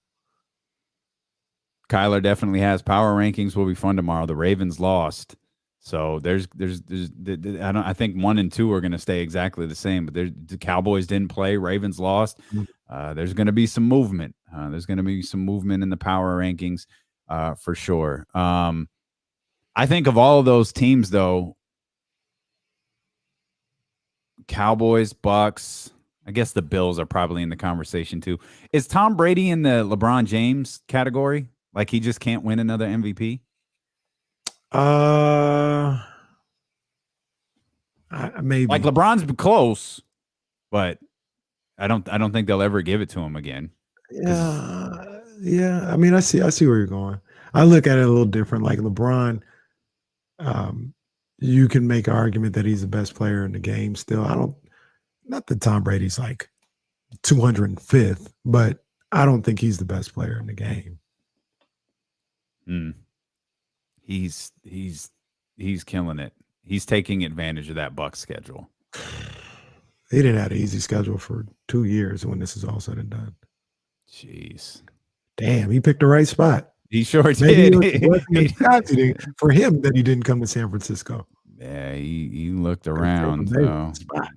Kyler definitely has power rankings. Will be fun tomorrow. The Ravens lost, so I think 1 and 2 are going to stay exactly the same. But the Cowboys didn't play. Ravens lost. There's going to be some movement. There's going to be some movement in the power rankings. For sure. I think of all of those teams, though, Cowboys, Bucks, I guess the Bills are probably in the conversation too. Is Tom Brady in the LeBron James category? Like he just can't win another MVP? Maybe. Like LeBron's close, but I don't think they'll ever give it to him again. Yeah. I mean, I see where you're going. I look at it a little different. Like LeBron, you can make an argument that he's the best player in the game still. Not that Tom Brady's like 205th, but I don't think he's the best player in the game. He's killing it. He's taking advantage of that Bucs schedule. He didn't have an easy schedule for 2 years when this is all said and done. Jeez. Damn, he picked the right spot. He sure Maybe did. it was a blessing in disguise for him that he didn't come to San Francisco. Yeah, he looked around.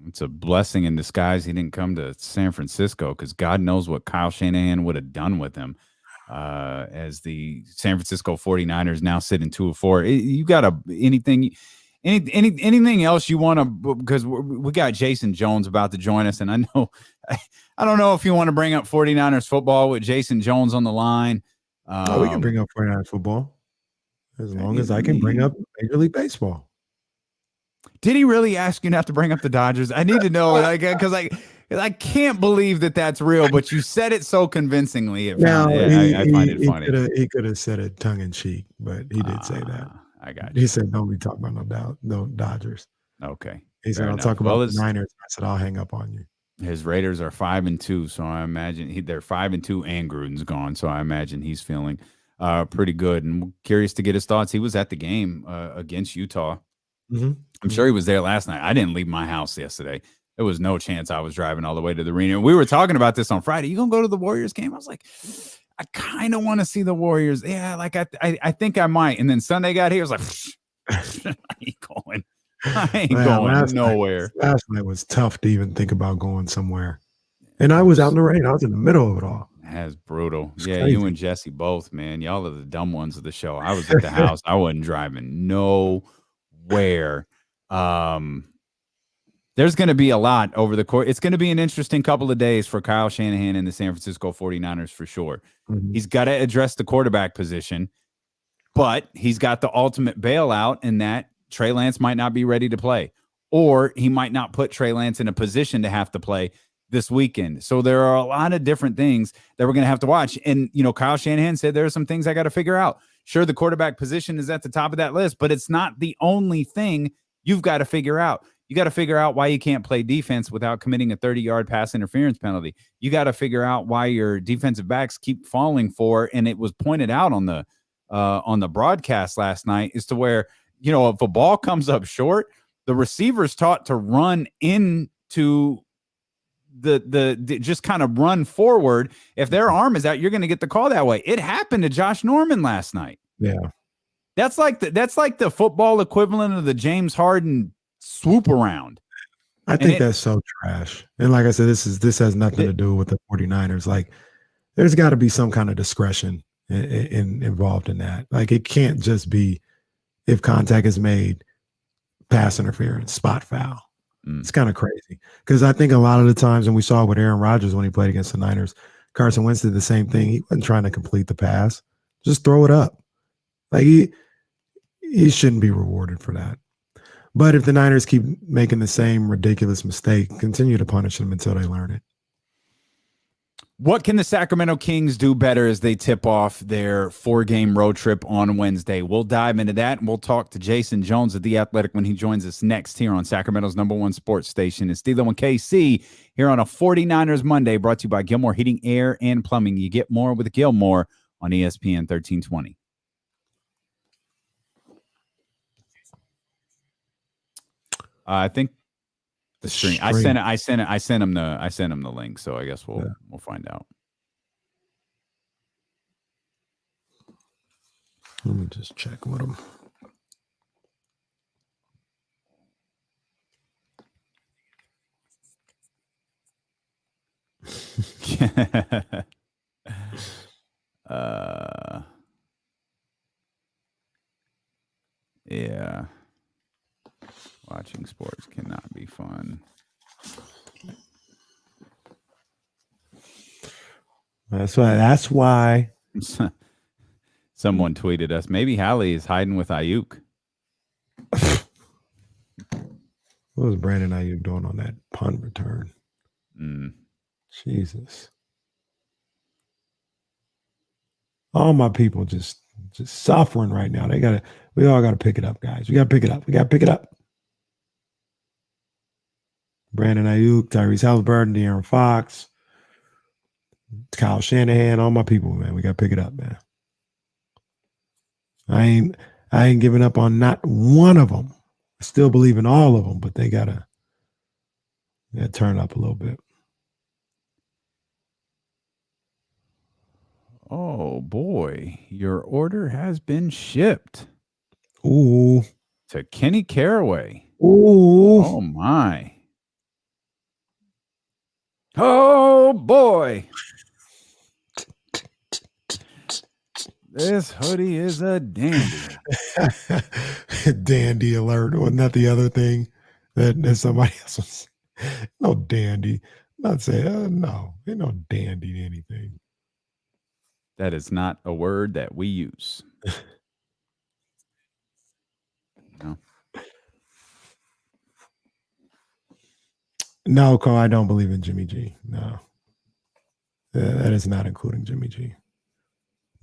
It's a blessing in disguise. He didn't come to San Francisco because God knows what Kyle Shanahan would have done with him. As the San Francisco 49ers now sitting 2-4. You got anything else you want to, because we got Jason Jones about to join us, and I don't know if you want to bring up 49ers football with Jason Jones on the line. We can bring up 49ers football as long as I can bring up Major League Baseball. Did he really ask you not to bring up the Dodgers? I need to know, because I can't believe that that's real, but you said it so convincingly. I find it funny. He could have said it tongue in cheek, but he did say that. I got you. He said, "Don't be talking about no Dodgers." Okay. He said, "I'll talk about the Niners." I said, "I'll hang up on you." His Raiders are 5-2, so I imagine they're 5-2, and Gruden's gone, so I imagine he's feeling pretty good. And we're curious to get his thoughts. He was at the game against Utah. Mm-hmm. I'm sure he was there last night. I didn't leave my house yesterday. There was no chance I was driving all the way to the arena. We were talking about this on Friday. You gonna go to the Warriors game? I was like, I kind of want to see the Warriors. Yeah, like I think I might. And then Sunday got here. I was like, I ain't going. I ain't going nowhere. Last night was tough to even think about going somewhere. And I was out in the rain. I was in the middle of it all. That's brutal. It's Yeah, crazy. you and Jesse both, man. Y'all are the dumb ones of the show. I was at the house. I wasn't driving nowhere. There's going to be a lot over the course. It's going to be an interesting couple of days for Kyle Shanahan and the San Francisco 49ers for sure. Mhm. He's got to address the quarterback position, but he's got the ultimate bailout in that Trey Lance might not be ready to play, or he might not put Trey Lance in a position to have to play this weekend. So there are a lot of different things that we're going to have to watch. And, Kyle Shanahan said there are some things I got to figure out. Sure, the quarterback position is at the top of that list, but it's not the only thing you've got to figure out. You got to figure out why you can't play defense without committing a 30-yard pass interference penalty. You got to figure out why your defensive backs keep falling for, and it was pointed out on the broadcast last night, is to where, if a ball comes up short, the receiver's taught to run into the just kind of run forward. If their arm is out, you're going to get the call that way. It happened to Josh Norman last night. Yeah. That's like the football equivalent of the James Harden swoop around. I think that's so trash. And like I said, this has nothing to do with the 49ers. Like, there's got to be some kind of discretion involved in that. Like, it can't just be if contact is made, pass interference, spot foul. It's kind of crazy, because I think a lot of the times, and we saw with Aaron Rodgers when he played against the Niners, Carson Wentz did the same thing. He wasn't trying to complete the pass. Just throw it up. Like, he shouldn't be rewarded for that. But if the Niners keep making the same ridiculous mistake, continue to punish them until they learn it. What can the Sacramento Kings do better as they tip off their 4-game road trip on Wednesday? We'll dive into that, and we'll talk to Jason Jones at The Athletic when he joins us next here on Sacramento's #1 sports station. It's Steelo and KC here on a 49ers Monday, brought to you by Gilmore Heating, Air, and Plumbing. You get more with Gilmore on ESPN 1320. I think the stream. I sent him the link, so I guess we'll find out. Let me just check with him. Yeah. Watching sports cannot be fun. That's why. Someone tweeted us, maybe Hallie is hiding with Ayuk. What was Brandon Ayuk doing on that punt return? Jesus. All my people just suffering right now. We all gotta pick it up, guys. We gotta pick it up. We gotta pick it up. Brandon Ayuk, Tyrese Haliburton, De'Aaron Fox, Kyle Shanahan, all my people, man. We gotta pick it up, man. I ain't giving up on not one of them. I still believe in all of them, but they gotta turn up a little bit. Oh boy, your order has been shipped. Ooh. To Kenny Caraway. Ooh. Oh my. Oh boy. This hoodie is a dandy. Dandy alert. Wasn't that the other thing that somebody else was? No dandy. Not saying, no. Ain't no dandy anything. That is not a word that we use. No. No, Cole, I don't believe in Jimmy G. No. That is not including Jimmy G.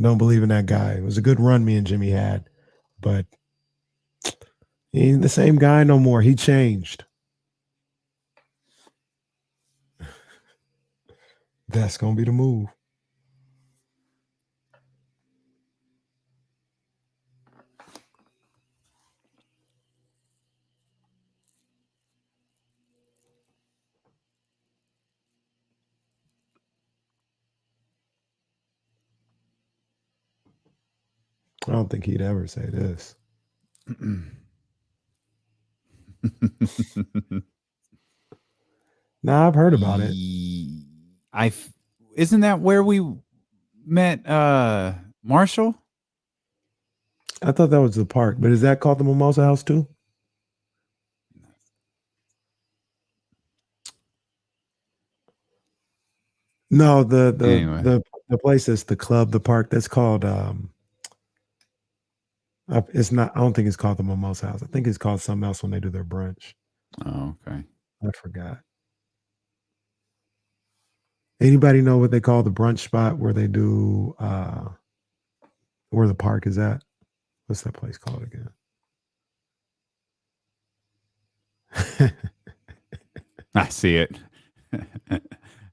Don't believe in that guy. It was a good run me and Jimmy had, but he ain't the same guy no more. He changed. That's going to be the move. I don't think he'd ever say this. Nah, I've heard about it. Isn't that where we met Marshall? I thought that was the park, but is that called the Mimosa House too? No, the place is the club, the park. That's called. It's not. I don't think it's called the Mimosa House. I think it's called something else when they do their brunch. Oh, okay. I forgot. Anybody know what they call the brunch spot where they do where the park is at? What's that place called again? I see it.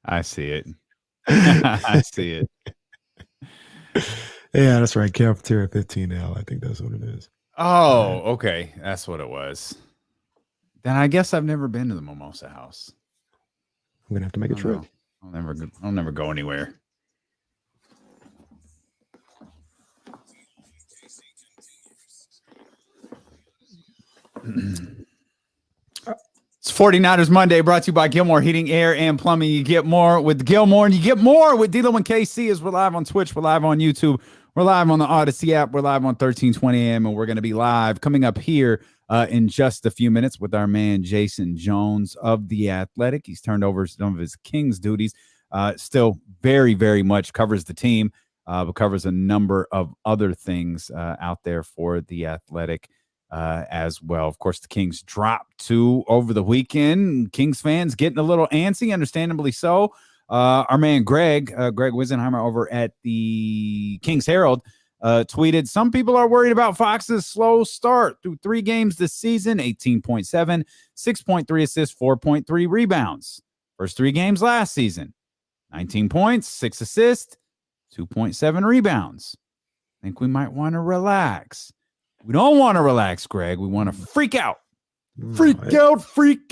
I see it. I see it. Yeah, that's right. Cafeteria 15L. I think that's what it is. Oh, okay. That's what it was. Then I guess I've never been to the Mimosa House. I'm gonna have to make a trip. I'll never go anywhere. It's 49ers Monday, brought to you by Gilmore Heating, Air, and Plumbing. You get more with Gilmore, and you get more with D'Lo and KC. As we're live on Twitch, we're live on YouTube, we're live on the Odyssey app, we're live on 1320 AM, and we're going to be live coming up here in just a few minutes with our man Jason Jones of The Athletic. He's turned over some of his Kings duties. Still very, very much covers the team, but covers a number of other things out there for The Athletic as well. Of course, the Kings dropped 2 over the weekend. Kings fans getting a little antsy, understandably so. Our man Greg Wisenheimer over at the Kings Herald tweeted, some people are worried about Fox's slow start through 3 games this season, 18.7, 6.3 assists, 4.3 rebounds. First 3 games last season, 19 points, 6 assists, 2.7 rebounds. I think we might want to relax. We don't want to relax, Greg. We want to freak out. Freak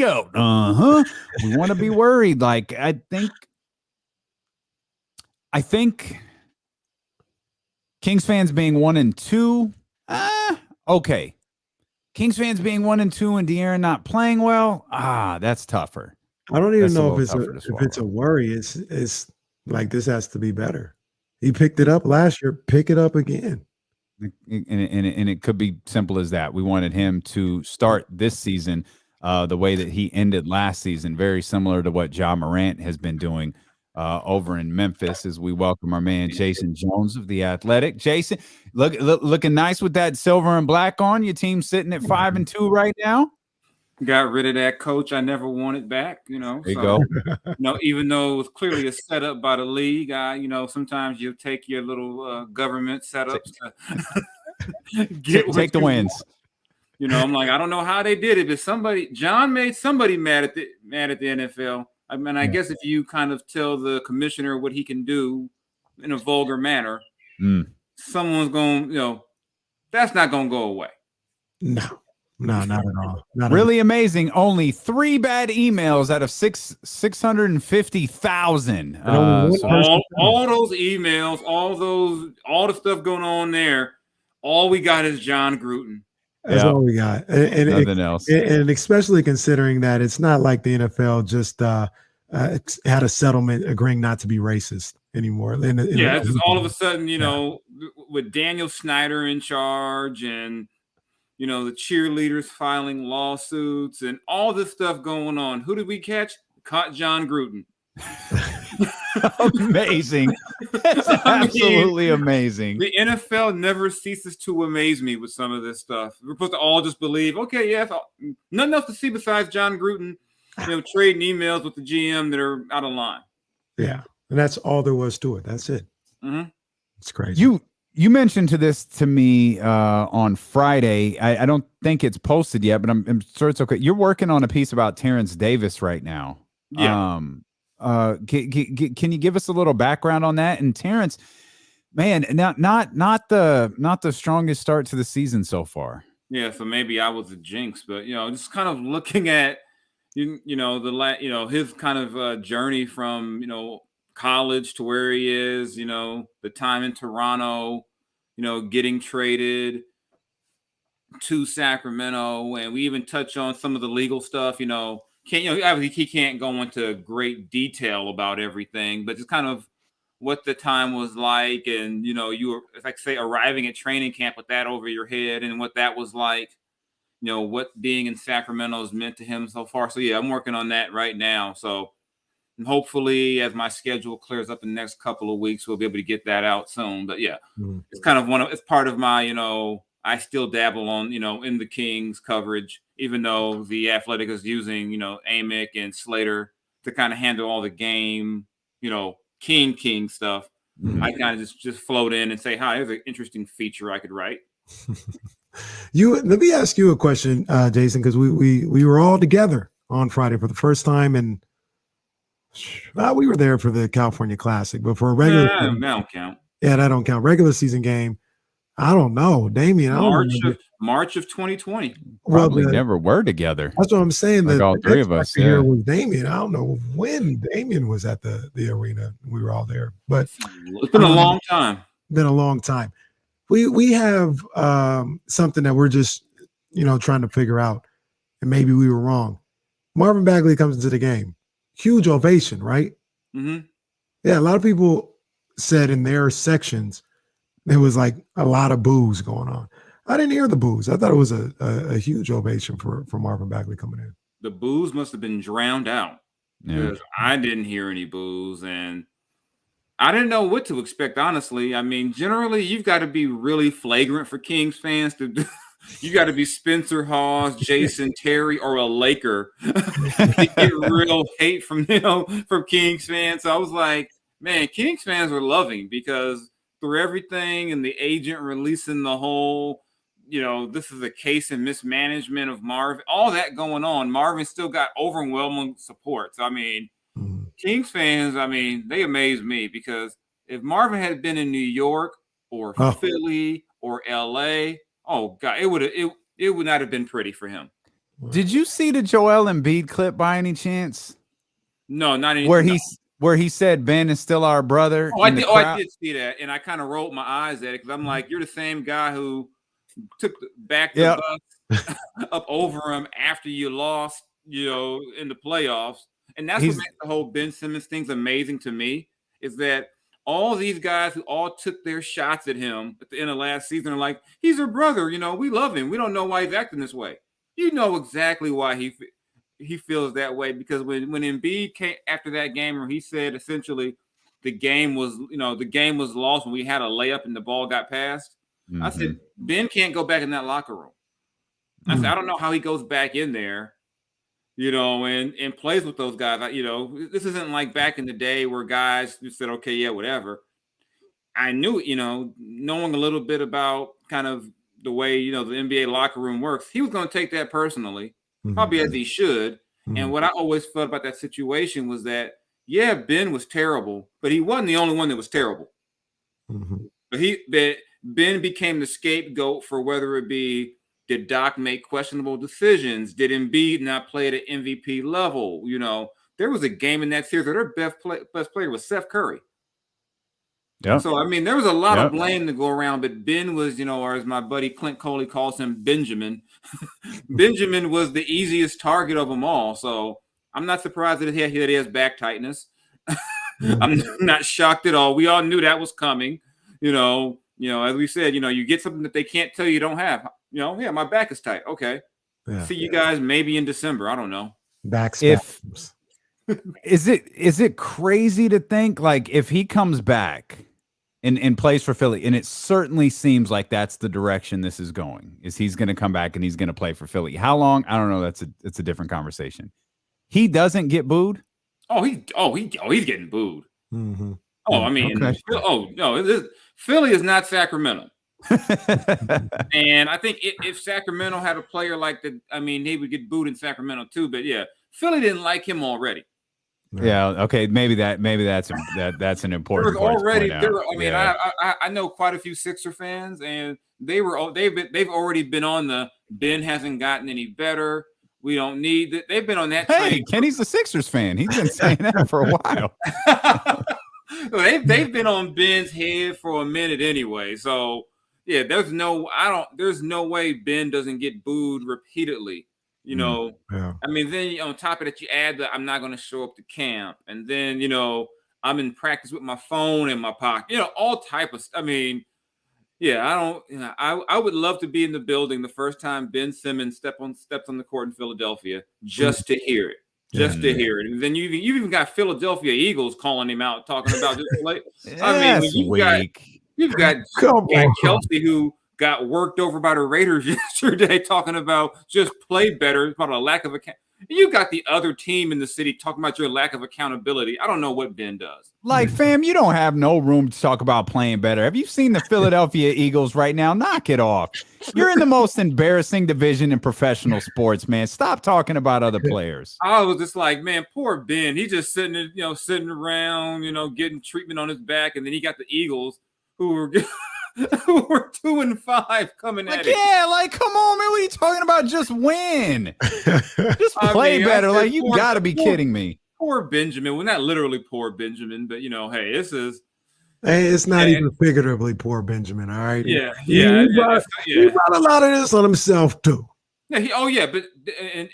out. Uh-huh. We want to be worried. Like, I think Kings fans being 1-2. Okay. Kings fans being 1-2 and De'Aaron not playing well. That's tougher. I don't even know if it's a worry. It's like this has to be better. He picked it up last year. Pick it up again. And it could be simple as that. We wanted him to start this season the way that he ended last season, very similar to what Ja Morant has been doing over in Memphis. As we welcome our man Jason Jones of The Athletic. Jason, looking nice with that silver and black on. Your team's sitting at 5-2 right now. Got rid of that coach I never wanted back, you know. There you go. Even though it was clearly a setup by the league, sometimes you take your little government setups to take the wins. I'm like, I don't know how they did it, but John made somebody mad at the NFL. I mean, I guess if you kind of tell the commissioner what he can do in a vulgar manner, someone's going, that's not going to go away. No, not at all. Really amazing. Only 3 bad emails out of 650,000. All those emails, all the stuff going on there. All we got is John Gruden. That's all we got. And nothing else. And especially considering that it's not like the NFL just had a settlement agreeing not to be racist anymore. It's just all of a sudden, with Daniel Snyder in charge and the cheerleaders filing lawsuits and all this stuff going on. Who did we catch? Caught John Gruden. Amazing. That's absolutely amazing. The NFL never ceases to amaze me with some of this stuff. We're supposed to all just believe, okay, nothing else to see besides John Gruden, trading emails with the GM that are out of line. Yeah. And that's all there was to it. That's it. Mm-hmm. It's crazy. You mentioned this to me on Friday. I don't think it's posted yet, but I'm sure it's okay. You're working on a piece about Terrence Davis right now. Yeah. Can you give us a little background on that? And Terrence, man, not the strongest start to the season so far. Yeah, so maybe I was a jinx, but just kind of looking at his kind of journey from college to where he is, the time in Toronto, getting traded to Sacramento, and we even touch on some of the legal stuff. Obviously he can't go into great detail about everything, but just kind of what the time was like, and you were, like, say, arriving at training camp with that over your head, and what that was like. What being in Sacramento has meant to him so far. So yeah, I'm working on that right now. So and hopefully, as my schedule clears up in the next couple of weeks, we'll be able to get that out soon. But yeah, it's kind of it's part of my, I still dabble on, in the Kings coverage, even though the Athletic is using, Amick and Slater to kind of handle all the game, King stuff. I kind of just float in and say, hi, there's an interesting feature I could write. Let me ask you a question, Jason, because we were all together on Friday for the first time, and we were there for the California Classic, but for a regular that don't count. Yeah, that don't count. Regular season game. I don't know, Damien. March of 2020. Probably never were together. That's what I'm saying. Like all three of us. Here was Damien. I don't know when Damien was at the arena. We were all there, but it's been a long time. Been a long time. We have something that we're just trying to figure out, and maybe we were wrong. Marvin Bagley comes into the game, huge ovation, right? Mm-hmm. Yeah, a lot of people said in their sections there was like a lot of boos going on. I didn't hear the boos. I thought it was a huge ovation for Marvin Bagley coming in. The boos must have been drowned out because I didn't hear any boos, and I didn't know what to expect, honestly. I mean, generally, you've got to be really flagrant for Kings fans to do. You got to be Spencer Hawes, Jason Terry, or a Laker to get real hate from Kings fans. So I was like, man, Kings fans were loving because through everything and the agent releasing the whole, this is a case in mismanagement of Marvin, all that going on, Marvin still got overwhelming support. So, I mean, Kings fans, they amaze me because if Marvin had been in New York or Philly or LA, oh God, it would not have been pretty for him. Did you see the Joel Embiid clip by any chance? No, not any. Where he said Ben is still our brother. I did see that, and I kind of rolled my eyes at it because I'm like, you're the same guy who took the bus up over him after you lost, in the playoffs. And that's what makes the whole Ben Simmons thing's amazing to me, is that all these guys who all took their shots at him at the end of last season are like, he's our brother, we love him. We don't know why he's acting this way. You know exactly why he feels that way, because when Embiid came after that game where he said essentially the game was lost when we had a layup and the ball got passed. I said, Ben can't go back in that locker room. I said, I don't know how he goes back in there, and plays with those guys. This isn't like back in the day where guys just said, okay, yeah, whatever. I knew, knowing a little bit about kind of the way, the NBA locker room works, he was going to take that personally, probably as he should. And what I always felt about that situation was that, yeah, Ben was terrible, but he wasn't the only one that was terrible. But Ben became the scapegoat for whether it be, did Doc make questionable decisions? Did Embiid not play at an MVP level? There was a game in that series where their best player was Seth Curry. Yeah. So, there was a lot of blame to go around, but Ben was, or as my buddy Clint Coley calls him, Benjamin. Benjamin was the easiest target of them all. So I'm not surprised that he has back tightness. I'm not shocked at all. We all knew that was coming. As we said, you get something that they can't tell you don't have. My back is tight. Okay. Yeah. See you guys maybe in December. I don't know. Is it crazy to think like if he comes back and plays for Philly, and it certainly seems like that's the direction this is going, is he's going to come back and he's going to play for Philly. How long? I don't know. It's a different conversation. He doesn't get booed. He's getting booed. Mm-hmm. No, Philly is not Sacramento. And I think if Sacramento had a player like that, he would get booed in Sacramento too. But yeah, Philly didn't like him already. Yeah. Okay. Maybe that's an important point. I know quite a few Sixer fans, and they've already been on the Ben hasn't gotten any better. We don't need that. They've been on that. Hey, Kenny's a Sixers fan. He's been saying that for a while. They've been on Ben's head for a minute anyway. So there's no way Ben doesn't get booed repeatedly. You know, Yeah. I mean, then on top of that, you add the I'm not going to show up to camp, and then I'm in practice with my phone in my pocket. All type of. I mean, I don't. I would love to be in the building the first time Ben Simmons stepped on the court in Philadelphia just to hear it. Just to hear it. And then you've even got Philadelphia Eagles calling him out, talking about this late. I mean, you've got Kelsey who got worked over by the Raiders yesterday, talking about just play better, about a lack of account. You got the other team in the city talking about your lack of accountability. I don't know what Ben does. Like, fam, you don't have no room to talk about playing better. Have you seen the Philadelphia Eagles right now? Knock it off. You're in the most embarrassing division in professional sports, man. Stop talking about other players. I was just like, man, poor Ben. He's just sitting around, getting treatment on his back, and then he got the Eagles who were 2-5 coming at it. Yeah, like, come on, man. What are you talking about? Just win. Just play better. Like, you got to be kidding me. Poor Benjamin. Well, not literally poor Benjamin, but, hey, this is. Hey, it's not even figuratively poor Benjamin, all right? He brought a lot of this on himself, too. Yeah, but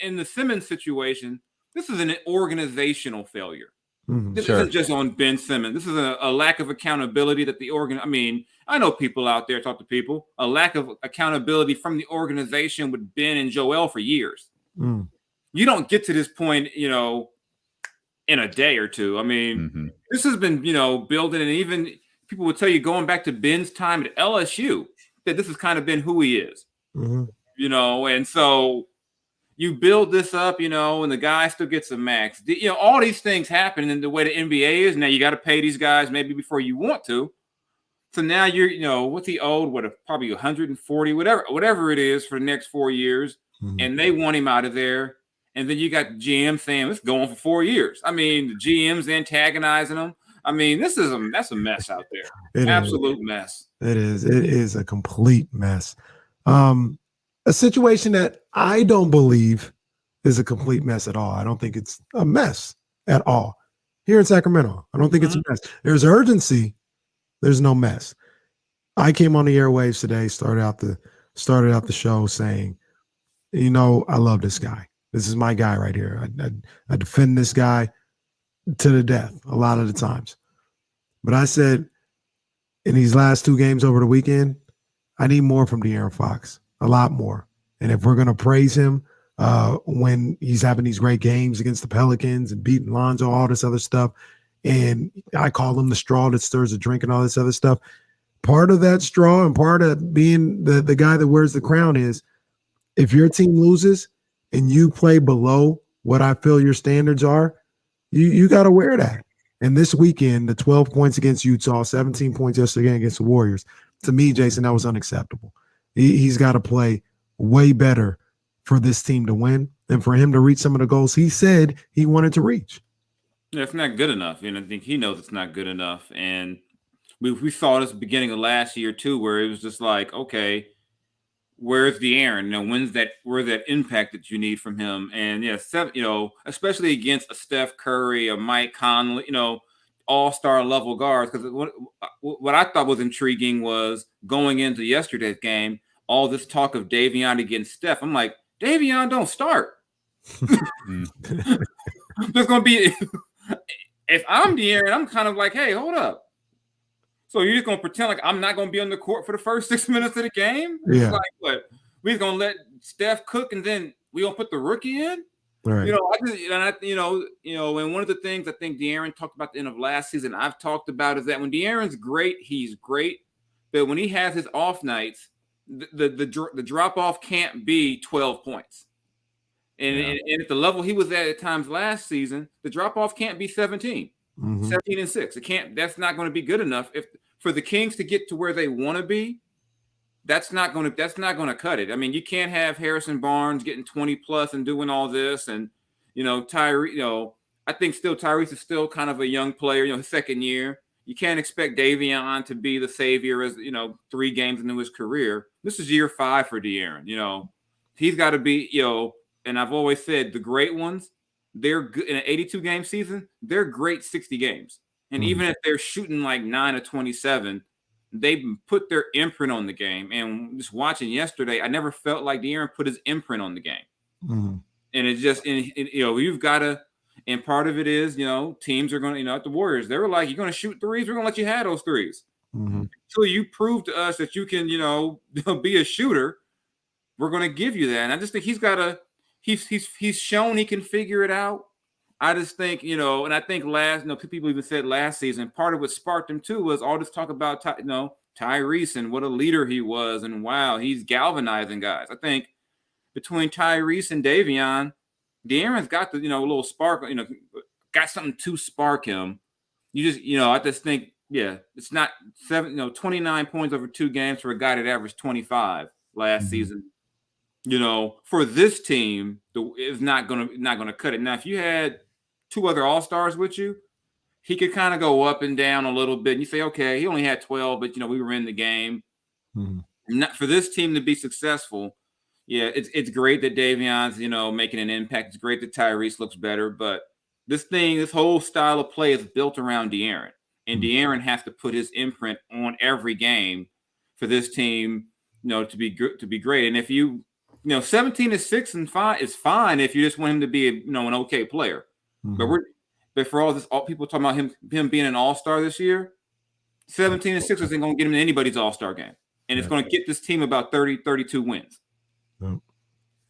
in the Simmons situation, this is an organizational failure. This isn't just on Ben Simmons. This is a lack of accountability that I mean, I know people out there, talk to people, a lack of accountability from the organization with Ben and Joel for years. You don't get to this point, in a day or two. I mean, this has been, building, and even people would tell you going back to Ben's time at LSU that this has kind of been who he is, and so you build this up, and the guy still gets a max. All these things happen, and the way the NBA is now, you got to pay these guys maybe before you want to. So now you're, what's he owed? Probably 140, whatever it is for the next 4 years, and they want him out of there. And then you got the GM saying it's going for 4 years. I mean, the GM's antagonizing him. I mean, that's a mess out there. Absolute mess. It is. It is a complete mess. A situation that I don't believe is a complete mess at all. I don't think it's a mess at all. Here in Sacramento, I don't think it's a mess. There's urgency. There's no mess. I came on the airwaves today, started out the show saying, I love this guy. This is my guy right here. I defend this guy to the death a lot of the times. But I said in these last 2 games over the weekend, I need more from De'Aaron Fox, a lot more. And if we're going to praise him when he's having these great games against the Pelicans and beating Lonzo, all this other stuff, and I call him the straw that stirs the drink and all this other stuff, part of that straw and part of being the guy that wears the crown is if your team loses and you play below what I feel your standards are, you got to wear that. And this weekend, the 12 points against Utah, 17 points yesterday against the Warriors, to me, Jason, that was unacceptable. He's got to play way better for this team to win and for him to reach some of the goals he said he wanted to reach. Yeah, it's not good enough. I think he knows it's not good enough. And we saw this beginning of last year, too, where it was just like, okay, where's De'Aaron? Where's that impact that you need from him? And especially against a Steph Curry, a Mike Conley, all-star level guards. Because what I thought was intriguing was going into yesterday's game, all this talk of Davion against Steph. I'm like, Davion don't start. There's going to be, if I'm De'Aaron, I'm kind of like, hey, hold up. So you're just going to pretend like I'm not going to be on the court for the first 6 minutes of the game? Yeah. It's like, what? We're going to let Steph cook and then we going to put the rookie in? Right. And one of the things I think De'Aaron talked about at the end of last season, I've talked about, is that when De'Aaron's great, he's great. But when he has his off nights, the drop-off can't be 12 points. And at the level he was at times last season, the drop-off can't be 17. 17 and 6. It can't. That's not going to be good enough. If for the Kings to get to where they want to be, that's not going to cut it. I mean, you can't have Harrison Barnes getting 20 plus and doing all this, and Tyrese. I think Tyrese is still kind of a young player. His second year. You can't expect Davion to be the savior as 3 games into his career. This is year 5 for De'Aaron. He's got to be. And I've always said the great ones, they're good in an 82-game season. They're great 60 games. And even if they're shooting like 9 of 27, they put their imprint on the game. And just watching yesterday, I never felt like De'Aaron put his imprint on the game. Mm-hmm. And it's just, you've got to, and part of it is, teams are going to, at the Warriors, they were like, you're going to shoot threes. We're going to let you have those threes. Mm-hmm. Until you prove to us that you can, be a shooter, we're going to give you that. And I just think he's got to, he's shown he can figure it out. I just think, and I think people even said last season, part of what sparked him too was all this talk about, Tyrese and what a leader he was. And wow, he's galvanizing guys. I think between Tyrese and Davion, De'Aaron's got the, a little spark, got something to spark him. You just, I just think, it's not 29 points over 2 games for a guy that averaged 25 last season. For this team, is not gonna cut it. Now, if you had 2 other All-Stars with you, he could kind of go up and down a little bit. And you say, okay, he only had 12, but we were in the game. Mm-hmm. Not for this team to be successful. Yeah, it's great that Davion's making an impact. It's great that Tyrese looks better, but this whole style of play is built around De'Aaron, and De'Aaron has to put his imprint on every game for this team, to be good, to be great. And if 17-6 and 5 is fine if you just want him to be an okay player. Mm-hmm. But for all people talking about him being an all-star this year, 17-6 isn't going to get him in anybody's all-star game. And it's going to get this team about 32 wins. Oh.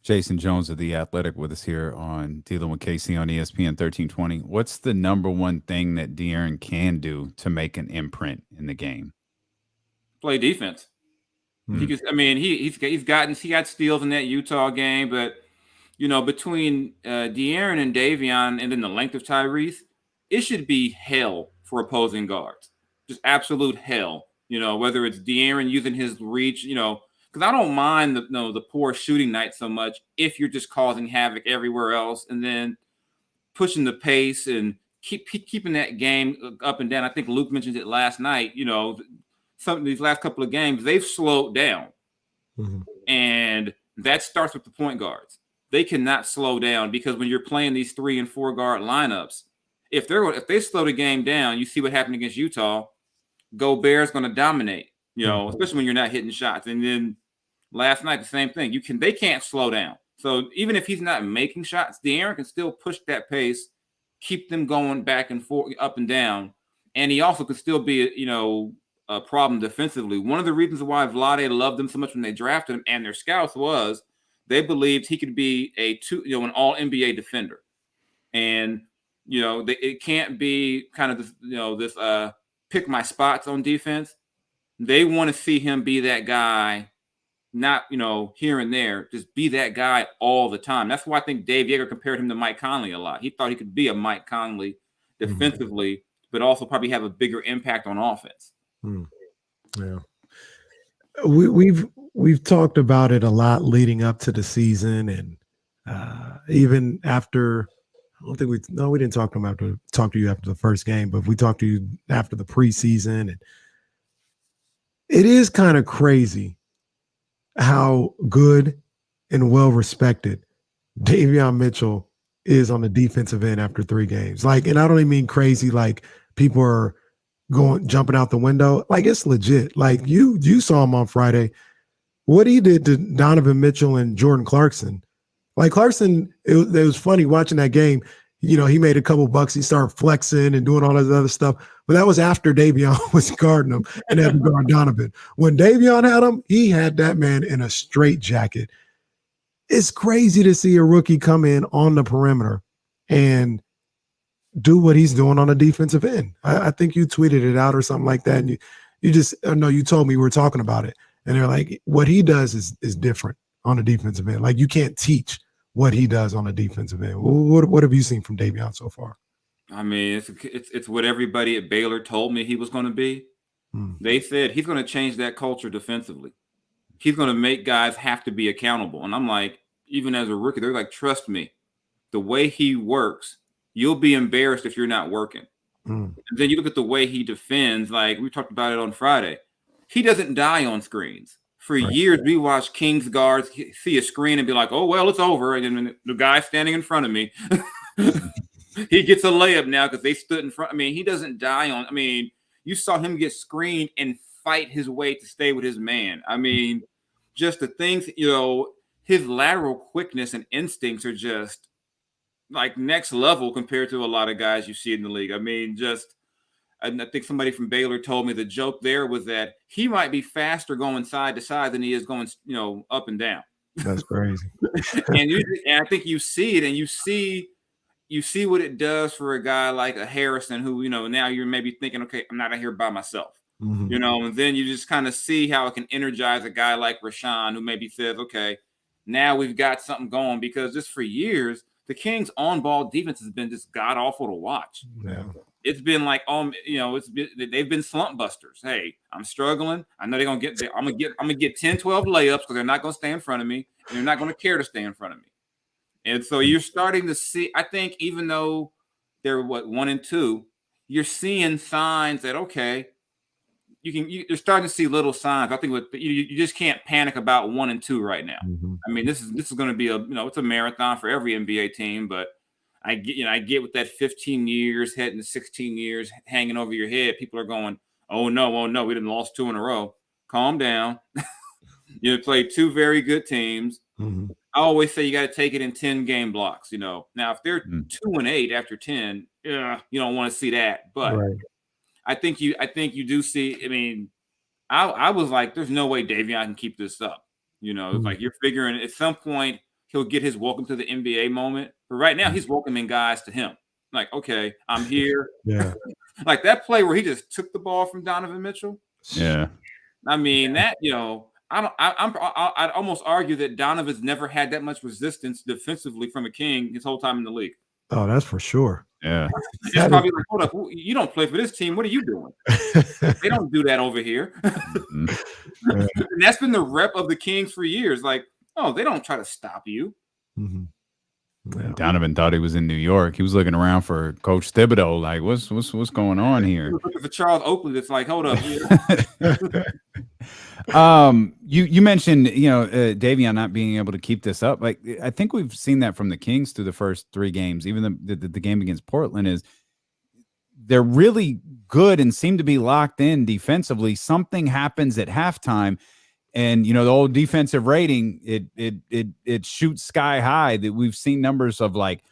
Jason Jones of The Athletic with us here on Dealing with KC on ESPN 1320. What's the number one thing that De'Aaron can do to make an imprint in the game? Play defense. He got steals in that Utah game, but between De'Aaron and Davion, and then the length of Tyrese, it should be hell for opposing guards. Just absolute hell. Whether it's De'Aaron using his reach, because I don't mind the poor shooting night so much if you're just causing havoc everywhere else, and then pushing the pace and keeping that game up and down. I think Luke mentioned it last night. Some of these last couple of games, they've slowed down. Mm-hmm. And that starts with the point guards. They cannot slow down, because when you're playing these 3 and 4 guard lineups, if they slow the game down, you see what happened against Utah. Gobert's going to dominate, especially when you're not hitting shots. And then last night, the same thing. They can't slow down. So even if he's not making shots, De'Aaron can still push that pace, keep them going back and forth, up and down. And he also could still be, a problem defensively. One of the reasons why Vlade loved him so much when they drafted him and their scouts was they believed he could be an all NBA defender. And, it can't be kind of this, pick my spots on defense. They want to see him be that guy, not, here and there, just be that guy all the time. That's why I think Dave Yeager compared him to Mike Conley a lot. He thought he could be a Mike Conley defensively, but also probably have a bigger impact on offense. Yeah, we've talked about it a lot leading up to the season, and even after. I don't think we didn't talk to you after the first game, but we talked to you after the preseason, and it is kind of crazy how good and well respected Davion Mitchell is on the defensive end after 3 games. And I don't even mean crazy like people are jumping out the window. It's legit. You saw him on Friday. What he did to Donovan Mitchell and Jordan Clarkson. Clarkson, it was funny watching that game. He made a couple bucks. He started flexing and doing all this other stuff. But that was after Davion was guarding him and had to guard Donovan. When Davion had him, he had that man in a straitjacket. It's crazy to see a rookie come in on the perimeter and do what he's doing on the defensive end. I think you tweeted it out or something like that. And you told me we were talking about it. And they're like, what he does is different on the defensive end. You can't teach what he does on the defensive end. What have you seen from Davion so far? I mean, it's what everybody at Baylor told me he was going to be. They said he's going to change that culture defensively. He's going to make guys have to be accountable. And I'm like, even as a rookie, they're like, trust me, the way he works, you'll be embarrassed if you're not working. And then you look at the way he defends, we talked about it on Friday. He doesn't die on screens. For years, we watched Kings guards see a screen and be like, oh, well, it's over. And then the guy standing in front of me, he gets a layup now because they stood in front. I mean, he doesn't die on. I mean, you saw him get screened and fight his way to stay with his man. I mean, just the things, you know, his lateral quickness and instincts are just like next level compared to a lot of guys you see in the league. I mean, just, and I think somebody from Baylor told me the joke there was that he might be faster going side to side than he is going, you know, up and down. That's crazy. and I think you see it, and you see what it does for a guy like a Harrison, who, you know, now you're maybe thinking, okay, I'm not out here by myself, you know, and then you just kind of see how it can energize a guy like Rashawn, who maybe says, okay, now we've got something going, because just for years, the Kings on-ball defense has been just god-awful to watch. Yeah. It's been like, you know, they've been slump busters. Hey, I'm struggling. I know they're gonna get. I'm gonna get 10, 12 layups because they're not gonna stay in front of me, and they're not gonna care to stay in front of me. And so you're starting to see. I think even though they're 1 and 2, you're seeing signs that okay, you're starting to see little signs. I think you just can't panic about 1 and 2 right now. I mean, this is going to be it's a marathon for every NBA team, but I get with that 15 years heading to 16 years hanging over your head. People are going, oh no, we didn't lost 2 in a row. Calm down. You played 2 very good teams. I always say you got to take it in 10 game blocks. You know, now if they're 2-8 after 10, you don't want to see that. But I think you do see. I mean, I was like, there's no way Davion can keep this up. You know, it's like you're figuring at some point he'll get his welcome to the NBA moment. But right now he's welcoming guys to him. Like, okay, I'm here. Yeah. Like that play where he just took the ball from Donovan Mitchell. Yeah. I mean, that, you know, I'd almost argue that Donovan's never had that much resistance defensively from a King his whole time in the league. Oh, that's for sure. Yeah. It's probably like, hold up, you don't play for this team. What are you doing? They don't do that over here. And that's been the rep of the Kings for years. Like, oh, they don't try to stop you. Yeah. Donovan thought he was in New York. He was looking around for Coach Thibodeau. Like, what's going on here? He was looking for Charles Oakley. That's like, hold up. You mentioned, you know, Davion not being able to keep this up. Like, I think we've seen that from the Kings through the first 3 games. Even the game against Portland is they're really good and seem to be locked in defensively. Something happens at halftime, and you know the old defensive rating it shoots sky high. That we've seen numbers of like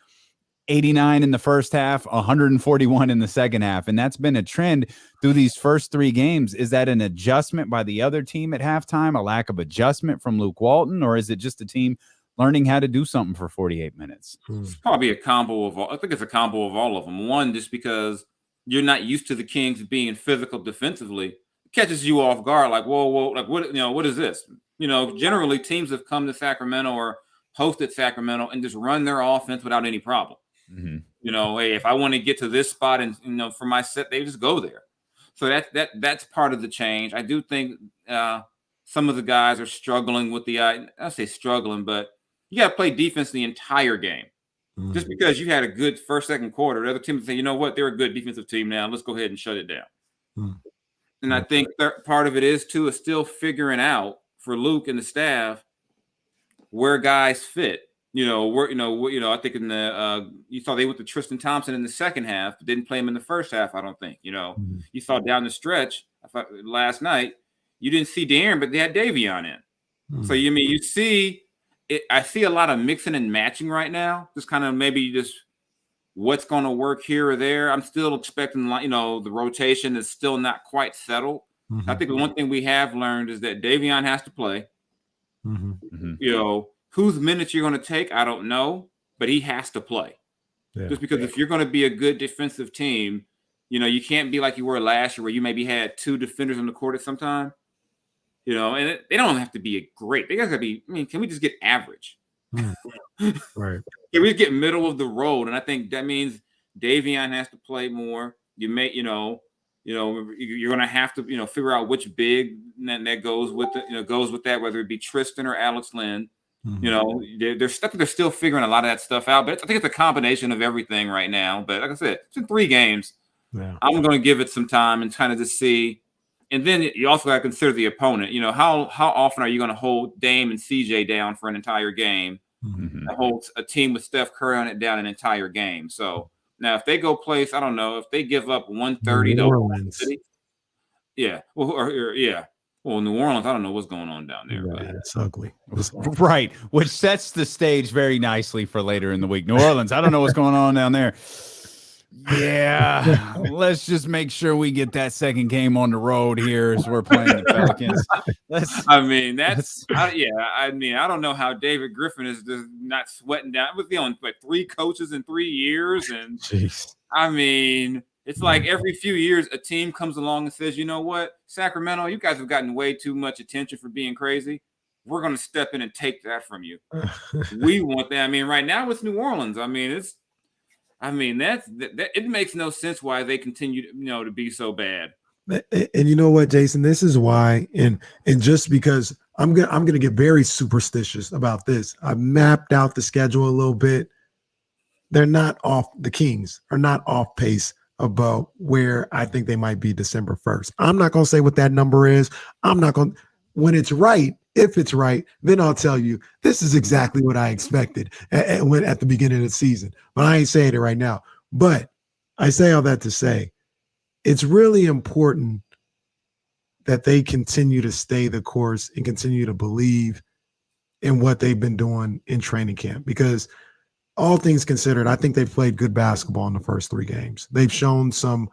89 in the first half, 141 in the second half. And that's been a trend through these first 3 games. Is that an adjustment by the other team at halftime, a lack of adjustment from Luke Walton, or is it just a team learning how to do something for 48 minutes? It's probably a combo of all. I think it's a combo of all of them. One, just because you're not used to the Kings being physical defensively, it catches you off guard. Like, whoa, like what, you know, what is this? You know, generally teams have come to Sacramento or hosted Sacramento and just run their offense without any problem. You know, hey, if I want to get to this spot and, you know, for my set, they just go there. So that's part of the change. I do think some of the guys are struggling with I say struggling, but you got to play defense the entire game. Just because you had a good first, second quarter, the other team would say, you know what, they're a good defensive team now. Let's go ahead and shut it down. And I think part of it is still figuring out for Luke and the staff where guys fit. I think in the you saw they went to Tristan Thompson in the second half, but didn't play him in the first half. I don't think. You know, you saw down the stretch. I thought last night you didn't see Darren, but they had Davion in. So you see it. I see a lot of mixing and matching right now. Just kind of maybe just what's going to work here or there. I'm still expecting, the rotation is still not quite settled. I think the one thing we have learned is that Davion has to play. You know. Whose minutes you're going to take, I don't know, but he has to play. Just because if you're going to be a good defensive team, you know, you can't be like you were last year where you maybe had 2 defenders on the court at some time. You know, and they don't have to be great. They got to be, can we just get average? Right. Can we get middle of the road? And I think that means Davion has to play more. You may, you're going to have to, figure out which big that goes with that, whether it be Tristan or Alex Lynn. You know, they're still figuring a lot of that stuff out, but I think it's a combination of everything right now. But like I said, it's in 3 games. I'm going to give it some time and kind of just see. And then you also got to consider the opponent. You know, how often are you going to hold Dame and CJ down for an entire game? Hold a team with Steph Curry on it down an entire game. So now if they go place, I don't know, if they give up 130 to Oklahoma City, Yeah. Well, yeah. Well, New Orleans, I don't know what's going on down there. Yeah, it's ugly. Right, which sets the stage very nicely for later in the week. New Orleans, I don't know what's going on down there. Yeah, let's just make sure we get that second game on the road here as we're playing the Pelicans. I mean, I don't know how David Griffin is just not sweating down. With like 3 coaches in 3 years, and Jeez. I mean, it's like every few years a team comes along and says, you know what, Sacramento, you guys have gotten way too much attention for being crazy. We're going to step in and take that from you. We want that. I mean, right now it's New Orleans. I mean, it makes no sense why they continue to, to be so bad. And you know what, Jason, this is why, and just because I'm gonna get very superstitious about this. I mapped out the schedule a little bit. They're not off. The Kings are not off pace about where I think they might be December 1st. I'm not gonna say what that number is. I'm not gonna. When it's right, if it's right, then I'll tell you this is exactly what I expected at the beginning of the season. But I ain't saying it right now. But I say all that to say, it's really important that they continue to stay the course and continue to believe in what they've been doing in training camp. Because all things considered, I think they've played good basketball in the first 3 games. They've shown some,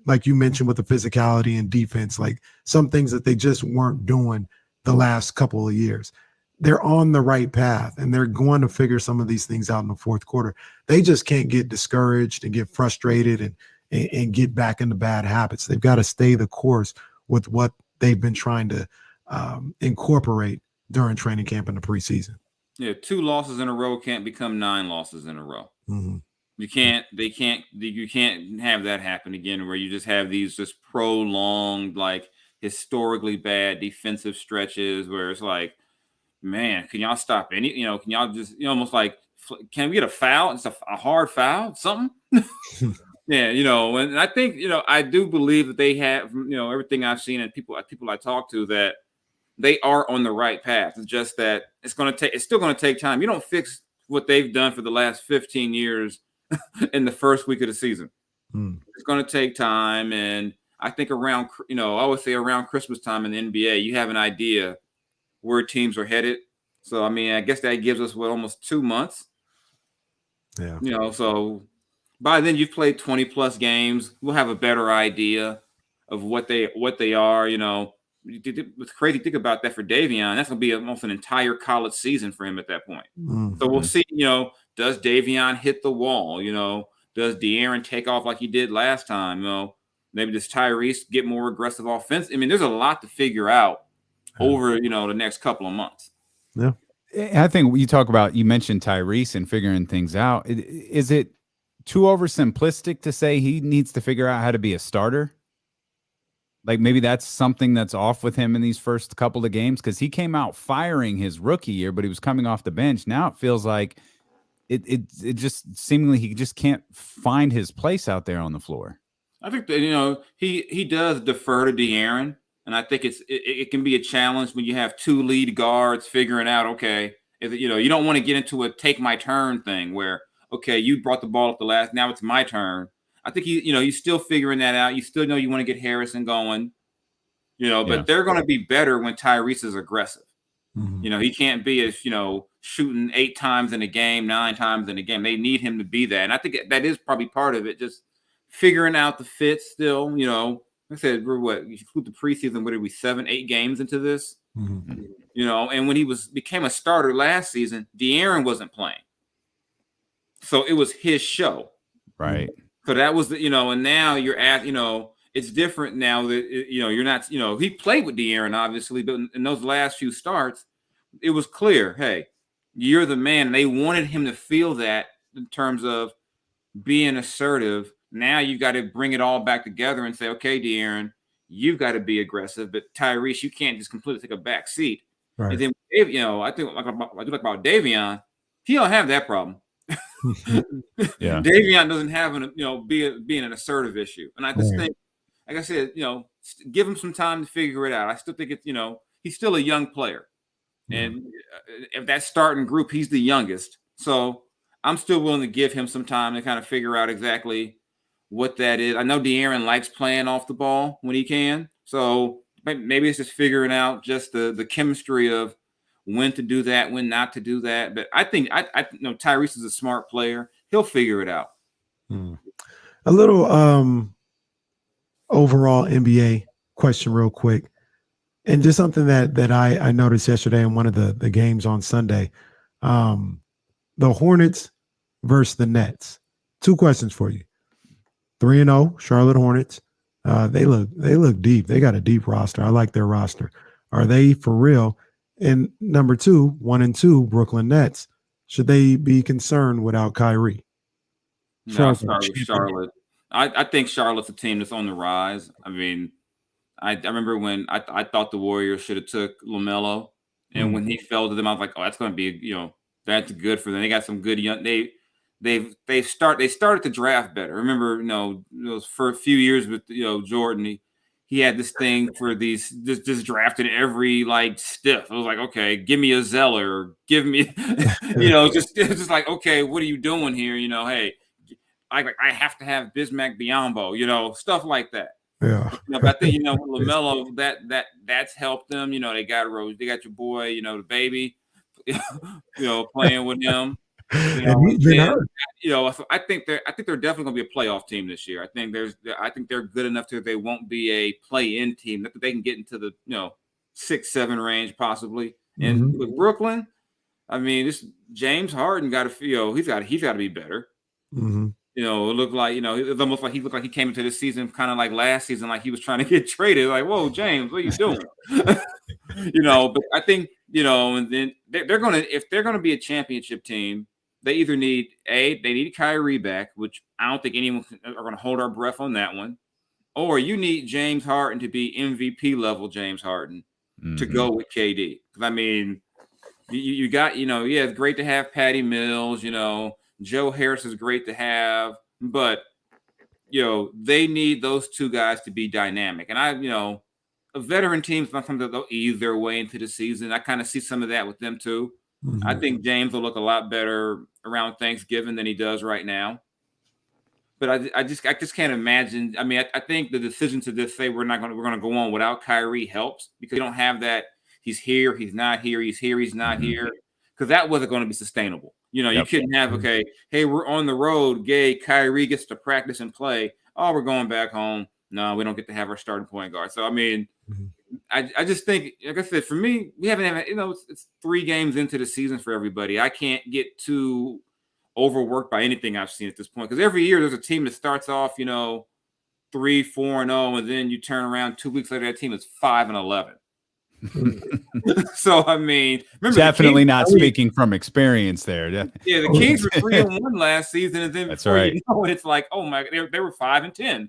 like you mentioned with the physicality and defense, like some things that they just weren't doing the last couple of years. They're on the right path, and they're going to figure some of these things out in the fourth quarter. They just can't get discouraged and get frustrated and get back into bad habits. They've got to stay the course with what they've been trying to incorporate during training camp in the preseason. Yeah, 2 losses in a row can't become 9 losses in a row. Mm-hmm. You can't have that happen again, where you just have these just prolonged, like historically bad defensive stretches where it's like, man, can y'all stop any, can y'all just, almost like, can we get a foul? It's a hard foul, something. Yeah, and I think, I do believe that they have, everything I've seen and people I talk to, that they are on the right path. It's just that it's still going to take time. You don't fix what they've done for the last 15 years in the first week of the season. It's going to take time. And I think around, I would say around Christmas time in the NBA, you have an idea where teams are headed. So, I mean, I guess that gives us almost 2 months. Yeah. So by then you've played 20 plus games. We'll have a better idea of what they are, It's crazy to think about that for Davion. That's going to be almost an entire college season for him at that point. Mm-hmm. So we'll see, does Davion hit the wall? Does De'Aaron take off like he did last time? Maybe does Tyrese get more aggressive offense? I mean, there's a lot to figure out over, the next couple of months. Yeah. I think you mentioned Tyrese and figuring things out. Is it too oversimplistic to say he needs to figure out how to be a starter? Like maybe that's something that's off with him in these first couple of games, because he came out firing his rookie year, but he was coming off the bench. Now it feels like it just seemingly he just can't find his place out there on the floor. I think that he does defer to De'Aaron, and I think it can be a challenge when you have 2 lead guards figuring out, okay, you don't want to get into a take my turn thing where, okay, you brought the ball up the last, now it's my turn. I think he's still figuring that out. You still know you want to get Harrison going, but they're going to be better when Tyrese is aggressive. Mm-hmm. He can't be as, shooting 8 times in a game, 9 times in a game. They need him to be that. And I think that is probably part of it, just figuring out the fit still, like I said, you include the preseason, what are we, 7-8 games into this? Mm-hmm. And when he became a starter last season, De'Aaron wasn't playing. So it was his show. Right. So that was and now you're at, it's different now that, you're not, he played with De'Aaron, obviously, but in those last few starts, it was clear, hey, you're the man. And they wanted him to feel that in terms of being assertive. Now you've got to bring it all back together and say, okay, De'Aaron, you've got to be aggressive, but Tyrese, you can't just completely take a back seat. Right. And then, I think about Davion, he don't have that problem. Yeah, Davion doesn't have being an assertive issue, and I just think, like I said, give him some time to figure it out. I still think it's he's still a young player, and if that starting group, he's the youngest, so I'm still willing to give him some time to kind of figure out exactly what that is. I know De'Aaron likes playing off the ball when he can, so maybe it's just figuring out just the chemistry of when to do that, when not to do that. But I think I know Tyrese is a smart player. He'll figure it out. A little overall NBA question real quick. And just something that I noticed yesterday in one of the games on Sunday. The Hornets versus the Nets. 2 questions for you. 3-0, Charlotte Hornets. They look deep. They got a deep roster. I like their roster. Are they for real? And number 2, 1-2, Brooklyn Nets. Should they be concerned without Kyrie? No, Charlotte. I think Charlotte's a team that's on the rise. I mean, I remember when I thought the Warriors should have took LaMelo, and when he fell to them, I was like, oh, that's going to be, that's good for them. They got some good young. They started to draft better. Remember, those for a few years with Jordan, he had this thing for these just drafting every stiff. It was like, okay, give me a Zeller, give me, just like, okay, what are you doing here? Hey, I have to have Bismack Biyombo, stuff like that. Yeah. But I think LaMelo that's helped them. They got Rose, they got your boy, the baby, playing with him. So I think they're definitely going to be a playoff team this year. I think they're good enough that they won't be a play-in team. That they can get into the 6-7 range possibly. And with Brooklyn, I mean, this James Harden got to feel he's got to be better. It looked like it's almost like he looked like he came into this season kind of like last season, like he was trying to get traded. Like, whoa, James, what are you doing? But I think and then they're gonna, if they're gonna be a championship team, they either need they need Kyrie back, which I don't think anyone are going to hold our breath on that one, or you need James Harden to be MVP level James Harden to go with KD. Because I mean, you got it's great to have Patty Mills, Joe Harris is great to have, but they need those 2 guys to be dynamic. And a veteran team's not something that they'll ease their way into the season. I kind of see some of that with them too. I think James will look a lot better around Thanksgiving than he does right now. But I just can't imagine. I mean, I think the decision to just say we're going to go on without Kyrie helps, because you don't have that. He's here, he's not here, he's here, he's not here, because that wasn't going to be sustainable. You couldn't have, okay, hey, we're on the road. Gay, Kyrie gets to practice and play. Oh, we're going back home. No, we don't get to have our starting point guard. So, I mean, I just think, like I said, for me, we haven't had, it's 3 games into the season for everybody. I can't get too overworked by anything I've seen at this point, because every year there's a team that starts off, 3-4-0, and then you turn around 2 weeks later, that team is 5-11. So I mean, remember, definitely not speaking from experience there. Yeah, the Kings were 3-1 last season, and then that's right. It's like, oh my, they were 5-10.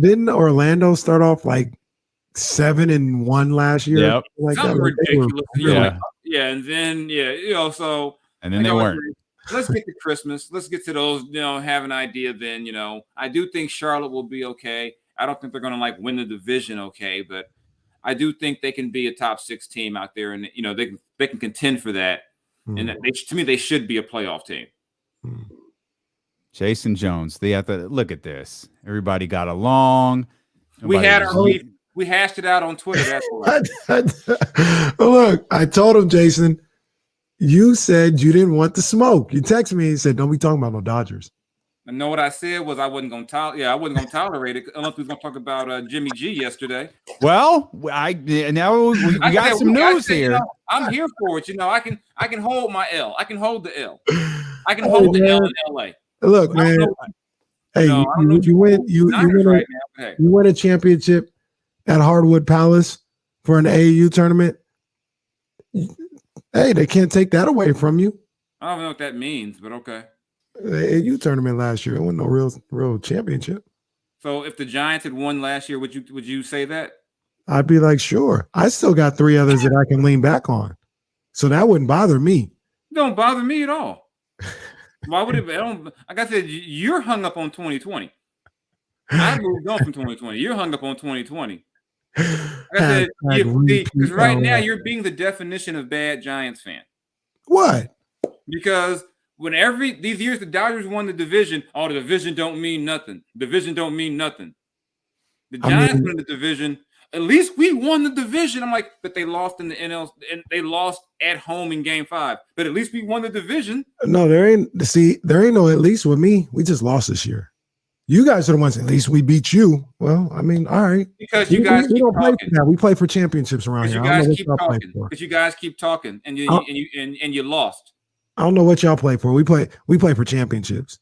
Didn't Orlando start off like 7-1 last year? Yep. Like something that. ridiculous. Yeah. And then so and then they weren't. Let's get to Christmas. Let's get to those. Have an idea. Then I do think Charlotte will be okay. I don't think they're going to win the division okay, but I do think they can be a top 6 team out there, and they can contend for that. And that to me, they should be a playoff team. Jason Jones, they have to look at this. Everybody got along. We hashed it out on Twitter. That's why. Look, I told him, Jason, you said you didn't want the smoke. You texted me and said, "Don't be talking about no Dodgers." I know what I said was I wasn't going to tolerate it unless we was going to talk about Jimmy G yesterday. Well, we got some news here. I'm here for it. I can hold my L. I can hold the L. I can hold the L in LA. Look, man. Hey, you win a championship at Hardwood Palace for an AAU tournament. Hey, they can't take that away from you. I don't know what that means, but okay. The AAU tournament last year, it wasn't no real championship. So if the Giants had won last year, would you say that? I'd be like, sure. I still got 3 others that I can lean back on, so that wouldn't bother me. It don't bother me at all. Why would it? Like I said, you're hung up on 2020. I moved on from 2020. You're hung up on 2020. Like I said, because right now you're being the definition of bad Giants fan. What? Because when these years the Dodgers won the division, the division don't mean nothing. Division don't mean nothing. The Giants won the division. At least we won the division. I'm like, but they lost in the NL and they lost at home in Game 5. But at least we won the division. No, there ain't no at least with me. We just lost this year. You guys are the ones. At least we beat you. Well, I mean, all right. Because you guys we keep don't play talking. for that. We play for championships around here. You guys keep talking. Because you guys keep talking, and you lost. I don't know what y'all play for. We play for championships.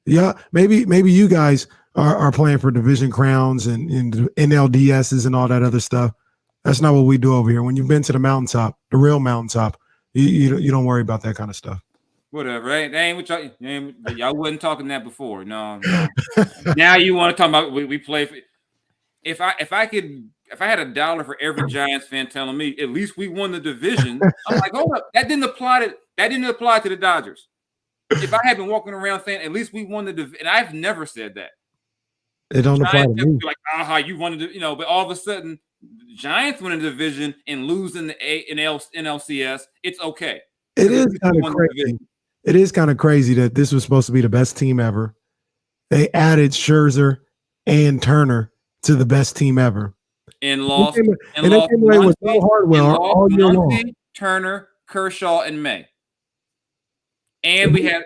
Yeah, maybe you guys are playing for division crowns and NLDSs and all that other stuff. That's not what we do over here. When you've been to the mountaintop, the real mountaintop, you don't worry about that kind of stuff. Whatever. That ain't what y'all wasn't talking that before. No. Now you want to talk about we play for. If I had $1 for every Giants fan telling me at least we won the division, I'm like, hold up, that didn't apply to the Dodgers. If I had been walking around saying at least we won the division, and I've never said that. It don't apply to me. Like, you wanted to, but all of a sudden, the Giants win a division and lose in the NLCS. It's okay. It is kind of crazy. It is kind of crazy that this was supposed to be the best team ever. They added Scherzer and Turner to the best team ever. And lost. They came away with no Hardwell all year long. Turner, Kershaw, and May. And they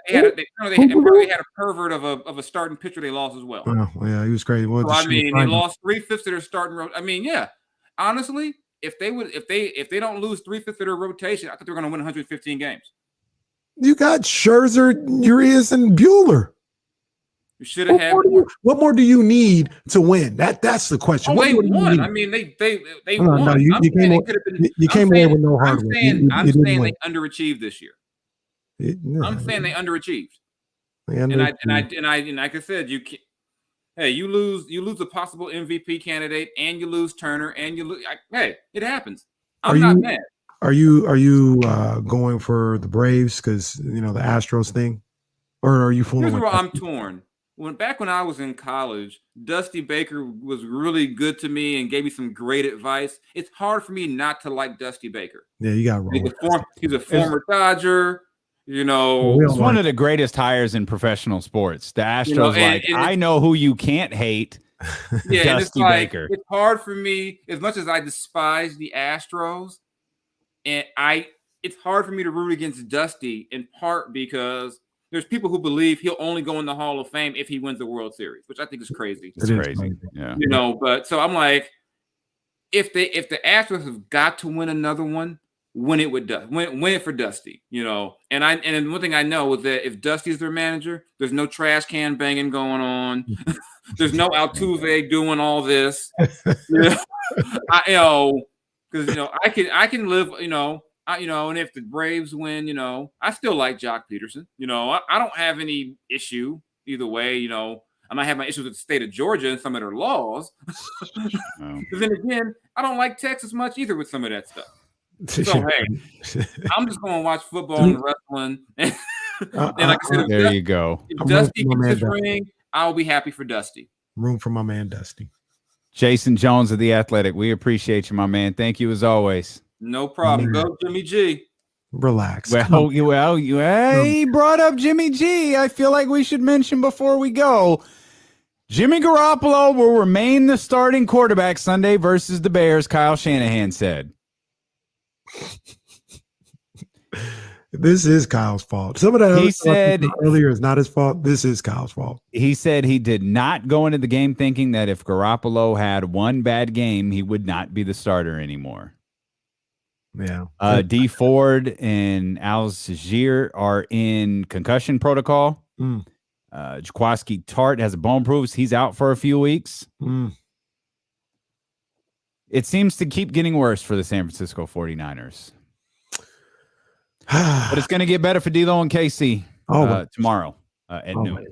probably had a pervert of a starting pitcher they lost as well. Oh, yeah, he was crazy. They lost 3/5 of their starting. Honestly, if they don't lose 3/5 of their rotation, I think they're going to win 115 games. You got Scherzer, Urias, and Bueller. You should have had. What more do you need to win? That's the question. They won. I mean, they won. No, you came away with no hardware. I'm saying they underachieved this year. I'm saying they underachieved. And like I said, you lose a possible MVP candidate, and you lose Turner, and you lose. It happens. I'm not mad. Are you going for the Braves because the Astros thing, or are you fooling? Here's where I'm torn. Back when I was in college, Dusty Baker was really good to me and gave me some great advice. It's hard for me not to like Dusty Baker. Yeah, you got wrong. He's a former Dodger. It's one of the greatest hires in professional sports. The Astros, I know who you can't hate. Yeah, Dusty Baker. It's hard for me, as much as I despise the Astros, and it's hard for me to root against Dusty in part because there's people who believe he'll only go in the Hall of Fame if he wins the World Series, which I think is crazy. It's crazy. Yeah. But so I'm like, if the Astros have got to win another one, win it for Dusty, And one thing I know is that if Dusty's their manager, there's no trash can banging going on. There's no Altuve doing all this. Because I can live, and if the Braves win, I still like Jock Peterson. I don't have any issue either way. I might have my issues with the state of Georgia and some of their laws. But then again, I don't like Texas much either with some of that stuff. So hey, I'm just going to watch football and wrestling. And like I said, there you go. If Dusty gets his ring, I'll be happy for Dusty. Room for my man Dusty. Jason Jones of The Athletic. We appreciate you, my man. Thank you as always. No problem. Go Jimmy G. Relax. He brought up Jimmy G. I feel like we should mention before we go. Jimmy Garoppolo will remain the starting quarterback Sunday versus the Bears, Kyle Shanahan said. This is Kyle's fault. Some of that he said earlier is not his fault. This is Kyle's fault. He said he did not go into the game thinking that if Garoppolo had one bad game, he would not be the starter anymore. Yeah. D Ford and Al Shazier are in concussion protocol. Jaquaski Tart has a bone bruise. He's out for a few weeks. It seems to keep getting worse for the San Francisco 49ers. But it's going to get better for D-Lo and KC tomorrow at noon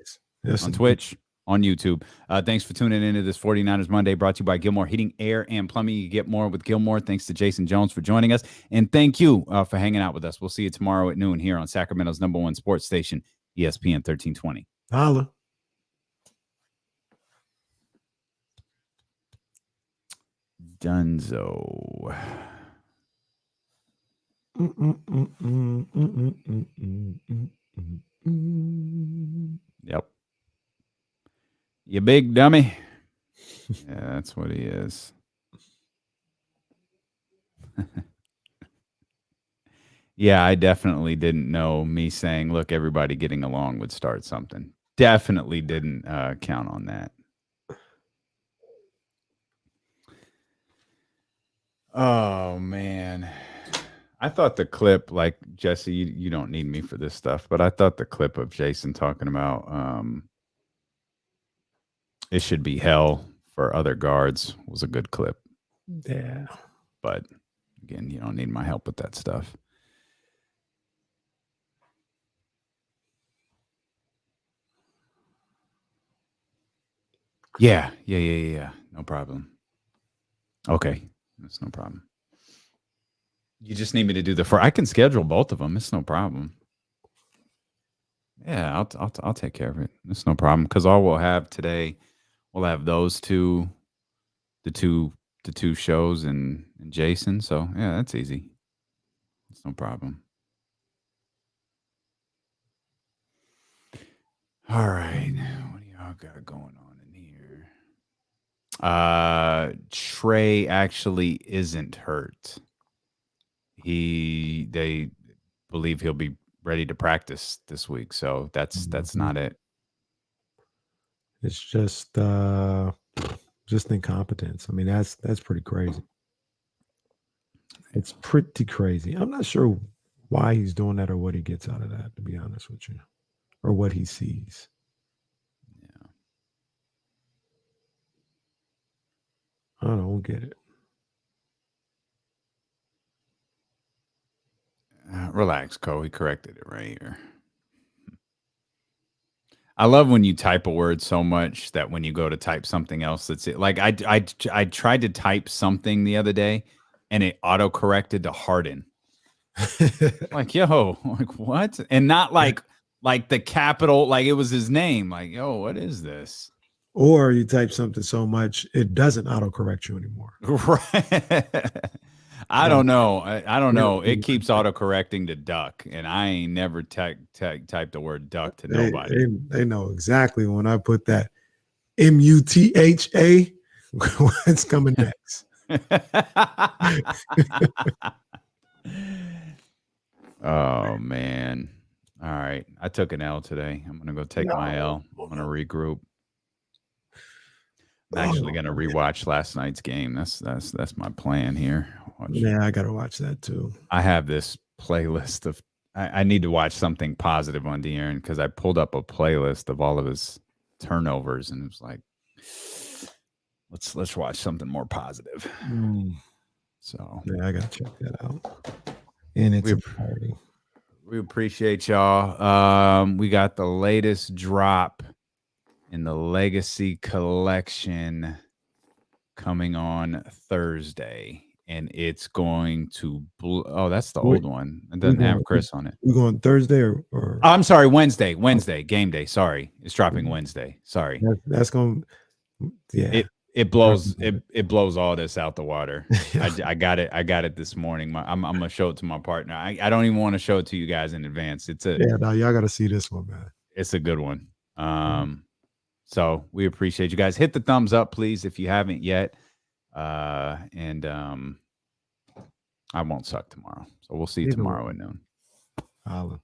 on Twitch, on YouTube. Thanks for tuning into this 49ers Monday brought to you by Gilmore Heating, Air, and Plumbing. You get more with Gilmore. Thanks to Jason Jones for joining us. And thank you for hanging out with us. We'll see you tomorrow at noon here on Sacramento's #1 sports station, ESPN 1320. Holla. Dunzo. Yep. You big dummy. Yeah, that's what he is. Yeah, I definitely didn't know me saying, look, everybody getting along would start something. Definitely didn't count on that. Oh, man. I thought the clip, like, Jesse, you don't need me for this stuff, but I thought the clip of Jason talking about it should be hell for other guards was a good clip. Yeah. But, again, you don't need my help with that stuff. Yeah. No problem. Okay. That's no problem. You just need me to do I can schedule both of them. It's no problem. Yeah, I'll take care of it. It's no problem. Because all we'll have today, we'll have those two, the two shows and Jason. So yeah, that's easy. It's no problem. All right. What do y'all got going on in here? Trey actually isn't hurt. They believe he'll be ready to practice this week, so that's not it. It's just incompetence. I mean, that's pretty crazy. It's pretty crazy. I'm not sure why he's doing that or what he gets out of that, to be honest with you, or what he sees. Yeah, I don't get it. Relax, Cole. He corrected it right here. I love when you type a word so much that when you go to type something else, that's it. Like I tried to type something the other day, and it auto corrected to Harden. Like, yo, like what? And not like the capital, like it was his name. Like, yo, what is this? Or you type something so much it doesn't autocorrect you anymore. Right. I don't know. I don't know. It keeps autocorrecting to duck, and I ain't never typed the word duck to nobody. They know exactly when I put that MUTHA, what's coming next. Oh, man. All right. I took an L today. I'm going to go take my L. I'm going to regroup. I'm actually going to rewatch last night's game. That's my plan here. Yeah, I got to watch that too. I have this playlist of I need to watch something positive on De'Aaron because I pulled up a playlist of all of his turnovers, and it was like, let's watch something more positive. So yeah, I got to check that out. And it's a party. We appreciate y'all. We got the latest drop in the Legacy Collection coming on Thursday, and it's going to that's the old one. It doesn't have Chris on it. We're going Thursday or oh, I'm sorry, Wednesday, game day. Sorry, it's dropping Wednesday. Sorry, that's going. Yeah, it blows all this out the water. I got it this morning. I'm gonna show it to my partner. I don't even want to show it to you guys in advance. No, y'all got to see this one, man. It's a good one. So we appreciate you guys. Hit the thumbs up, please, if you haven't yet. And I won't suck tomorrow. So we'll see you tomorrow at noon. Holla.